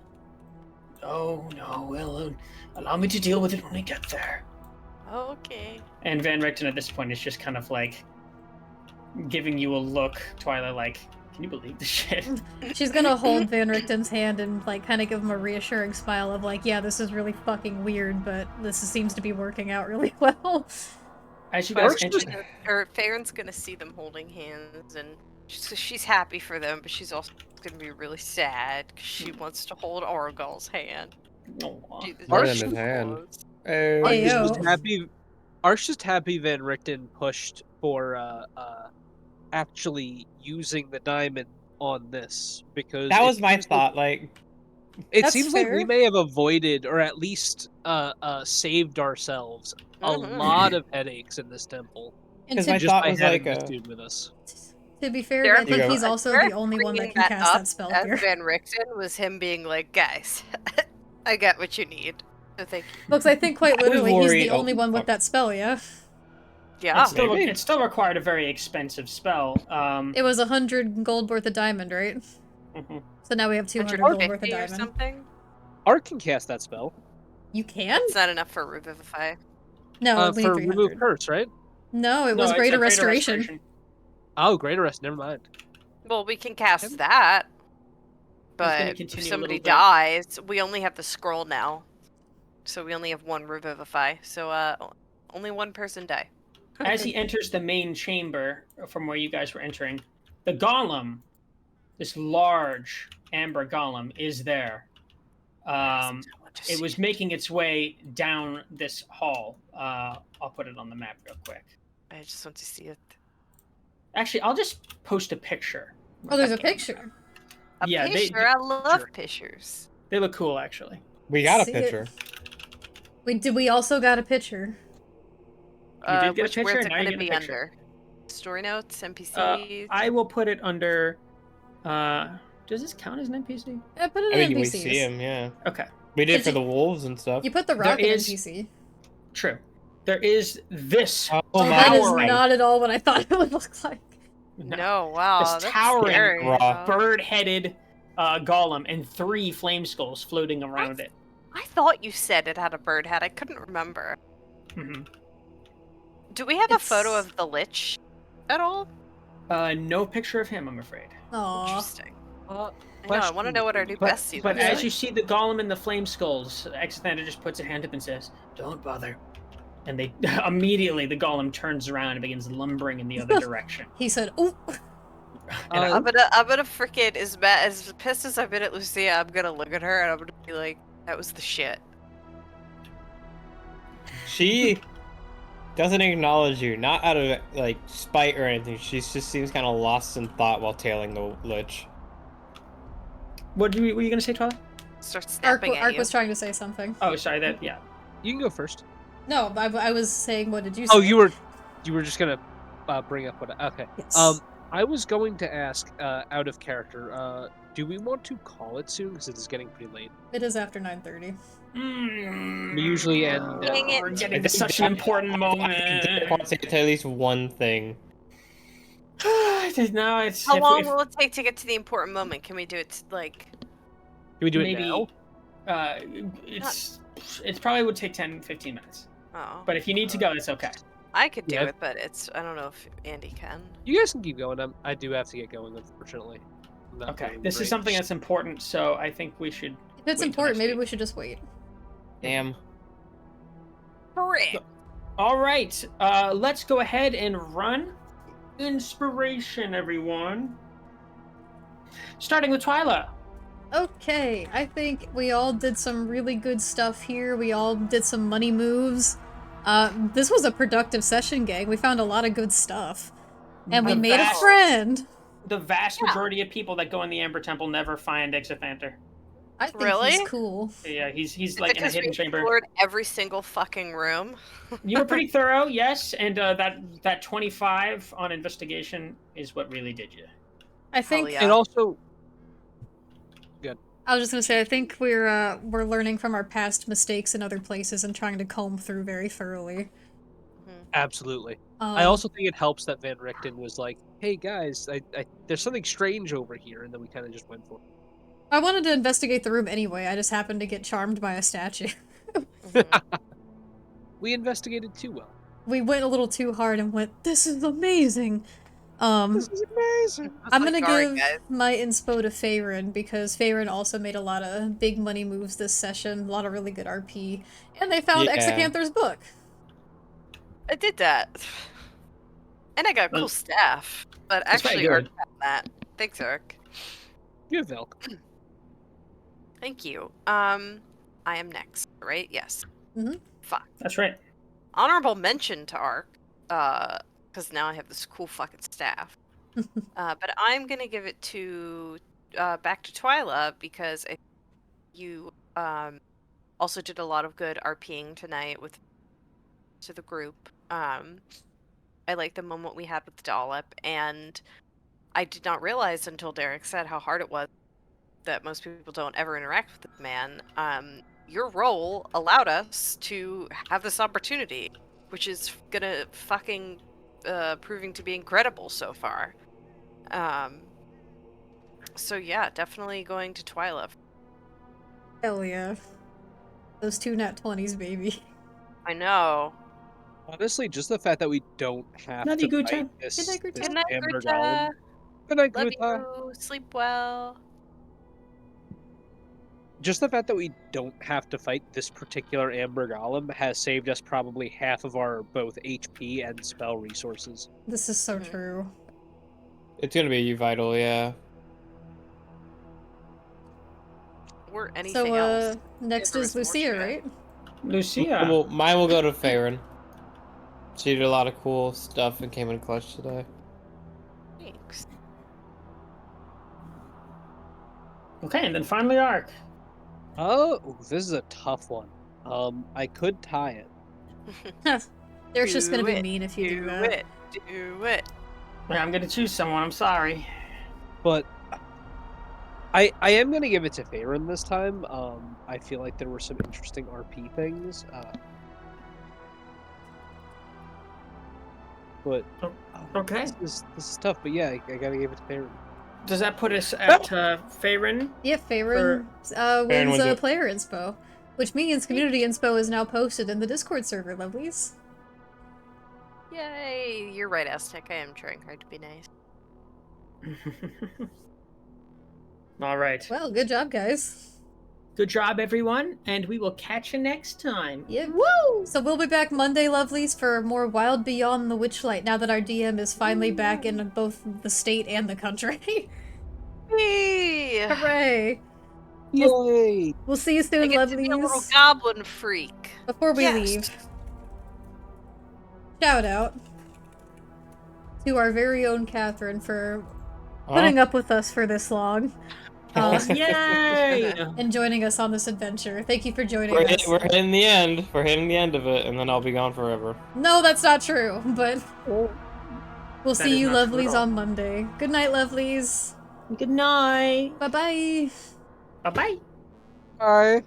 Oh, no. Well, allow me to deal with it when we get there. Okay. And Van Richten at this point is just kind of like giving you a look, Twyla, like, can you believe this shit? She's gonna hold Van Richten's hand and, like, kind of give him a reassuring smile of, like, yeah, this is really fucking weird, but seems to be working out really well. As you guys Or enter, Farron's gonna see them holding hands, and she's happy for them, but she's also gonna be really sad because she wants to hold Argyll's hand. Aw. Jesus, Right in his she hand. was. Hey. Hey, Arch yo. was happy. Arch just happy Van Richten pushed for actually using the diamond on this because That it was my seems like- thought. Like, It That's seems like we fair. may have avoided or at least saved ourselves a Mhm. lot of headaches in this temple And because to, my just thought by was having like this a. dude with us. to be fair, Derek- I think You go. he's also Derek the only one that bringing can cast up that spell as here. Van Richten was him being like, guys, I got what you need. So thank you. Because I think quite I was literally he's worried- the only oh, one with fuck. that spell, yeah? Yeah. Maybe. It still required a very expensive spell. It was 100 gold worth of diamond, right? Mhm. So now we have 200 gold worth of 150 or diamond. something. Art can cast that spell. You can? It's not enough for Revivify. No, only For remove 300. curse, right? No, it No, was it's a greater restoration. Oh, greater rest. Never mind. Well, we can cast that. gonna But if continue a somebody little bit. dies, we only have the scroll now. So we only have one Revivify. So only one person die. As he enters the main chamber from where you guys were entering, the golem, this large amber golem, is there. It was making its way down this hall. I'll put it on the map real quick. I just want to see it. Actually, I'll just post a picture. Oh, there's a Okay. picture. A Yeah, picture. I love pictures. They look cool, actually. We got a See it? picture. Did we also got a picture? You did get a Where's picture, it now you going to get a be picture. under? Story notes, NPCs. I will put it under. Does this count as an NPC? Yeah, put it I in mean, we NPCs. see him. Yeah, Okay, we did Did for you- the wolves and stuff. You put the rock in is- NPC. true. There is this. Oh Oh, my that is towering- not at all what I thought it would look like. no, wow. This That's towering scary. raw bird-headed golem and 3 flame skulls floating around it. I thought you said it had a bird hat. I couldn't remember. Mhm. Do we have a photo It's- of the Lich at all? No picture of him, I'm afraid. Aww. Interesting. I know. I Question, want to know what our new bestie But looks as like. you see the golem and the flame skulls, Exathander just puts a hand up and says, "Don't bother." And they immediately the golem turns around and begins lumbering in the other direction. He said, "Ooh." And I'm gonna freaking as pissed as I've been at Lucia. I'm gonna look at her and I'm gonna be like, "That was the shit." She doesn't acknowledge you, not out of like spite or anything. She just seems kind of lost in thought while tailing the lich. What were you gonna say, Twilight? Start Ark, snapping at Ark you. was trying to say something. Oh, sorry. That yeah. You can go first. No, I was saying, what did you say? Oh, you were just gonna bring up what? Okay. Yes. I was going to ask, out of character, do we want to call it soon because it is getting pretty late? It is after 9:30. We usually end, Dang it. We're getting to such an important moment. I want to say at least one thing. No, it's How long will it take to get to the important moment? Can we do it like? Can we do it maybe now? it's probably would take 10-15 minutes. Oh, But if you need to go, it's okay. I could do Yeah. it, but I don't know if Andy can. You guys can keep going. I do have to get going, unfortunately. I'm not Okay, feeling this is great. something that's important, so I think we should. If it's Wait till important, next maybe week. we should just wait. Damn. Frick. All right, let's go ahead and run inspiration, everyone. Starting with Twyla. Okay, I think we all did some really good stuff here. We all did some money moves. This was a productive session, gang. We found a lot of good stuff. And we The made a vast- friend. The vast Yeah. majority of people that go in the Amber Temple never find Exithanter. I think Really? he's cool. Yeah, he's Is like it in a 'cause we hidden chamber. explored every single fucking room? You were pretty thorough, yes, and that 25 on investigation is what really did you. I Hell think yeah. And also, I was just gonna say I think we're learning from our past mistakes in other places and trying to comb through very thoroughly. absolutely. I Um, also think it helps that Van Richten was like, "Hey guys, there's something strange over here," and then we kind of just went for it. I wanted to investigate the room anyway. I just happened to get charmed by a statue. We investigated too well. We went a little too hard and went, "This is amazing." This is amazing. I'm like, gonna "Sorry, give guys." my inspo to Faerun because Faerun also made a lot of big money moves this session, a lot of really good RP, and they found Yeah. Exicanther's book. I did that. And I got Well, cool staff. But that's very actually, Ark good. had that. Thanks, Ark. You're welcome. Thank you. I am next, right? Yes. Mhm. Fuck. That's right. Honorable mention to Ark, because now I have this cool fucking staff. But I'm gonna give it to back to Twyla because you also did a lot of good RPing tonight with to the group. I like the moment we had with Dollop, and I did not realize until Derek said how hard it was that most people don't ever interact with this man. Your role allowed us to have this opportunity, which is gonna fucking proving to be incredible so far. So yeah, definitely going to Twyla. Hell yeah. Those two nat 20s, baby. I know. Honestly, just the fact that we don't have Nutty to good fight time. this, Good night, Gruta. this Good night, Amber Greta. Golem. Good night, Love Gruta. you. Sleep well. Just the fact that we don't have to fight this particular Amber Golem has saved us probably half of our both HP and spell resources. This is so true. It's gonna be vital, yeah. Or anything So, else. next There is was more Lucia, shit. right? Lucia. Well, mine will go to Faerun. She did a lot of cool stuff and came in clutch today. Thanks. Okay, and then finally Ark. Oh, this is a tough one. I could tie it. There's just gonna Do be it. mean if you do Do that. it. Do it. Yeah, I'm gonna choose someone. I'm sorry. But I am gonna give it to Faerun this time. I feel like there were some interesting RP things. But Okay. this is tough. But yeah, I gotta give it to Faerun. Does that put us at Faerun? Yeah, Faerun Faerun wins wins it. player inspo, which means community inspo is now posted in the Discord server, lovelies. Yay. You're right, Aztec. I am trying hard to be nice. All right. Well, good job, guys. Good job, everyone, and we will catch you next time. Yeah, woo! So we'll be back Monday, lovelies, for more Wild Beyond the Witchlight, now that our DM is finally back in both the state and the country. Whee! Hooray! Yay! We'll see you I soon, get to be a little lovelies. goblin freak. Before we Yes. leave, shout out to our very own Catherine for putting up with us for this long. Yay! And joining us on this adventure. Thank you for joining We're, us. we're hitting the end. We're hitting the end of it, and then I'll be gone forever. No, that's not true, but we'll That see is you not true at lovelies all. on Monday. Good night, lovelies. Good night. Bye-bye. Bye bye. Bye.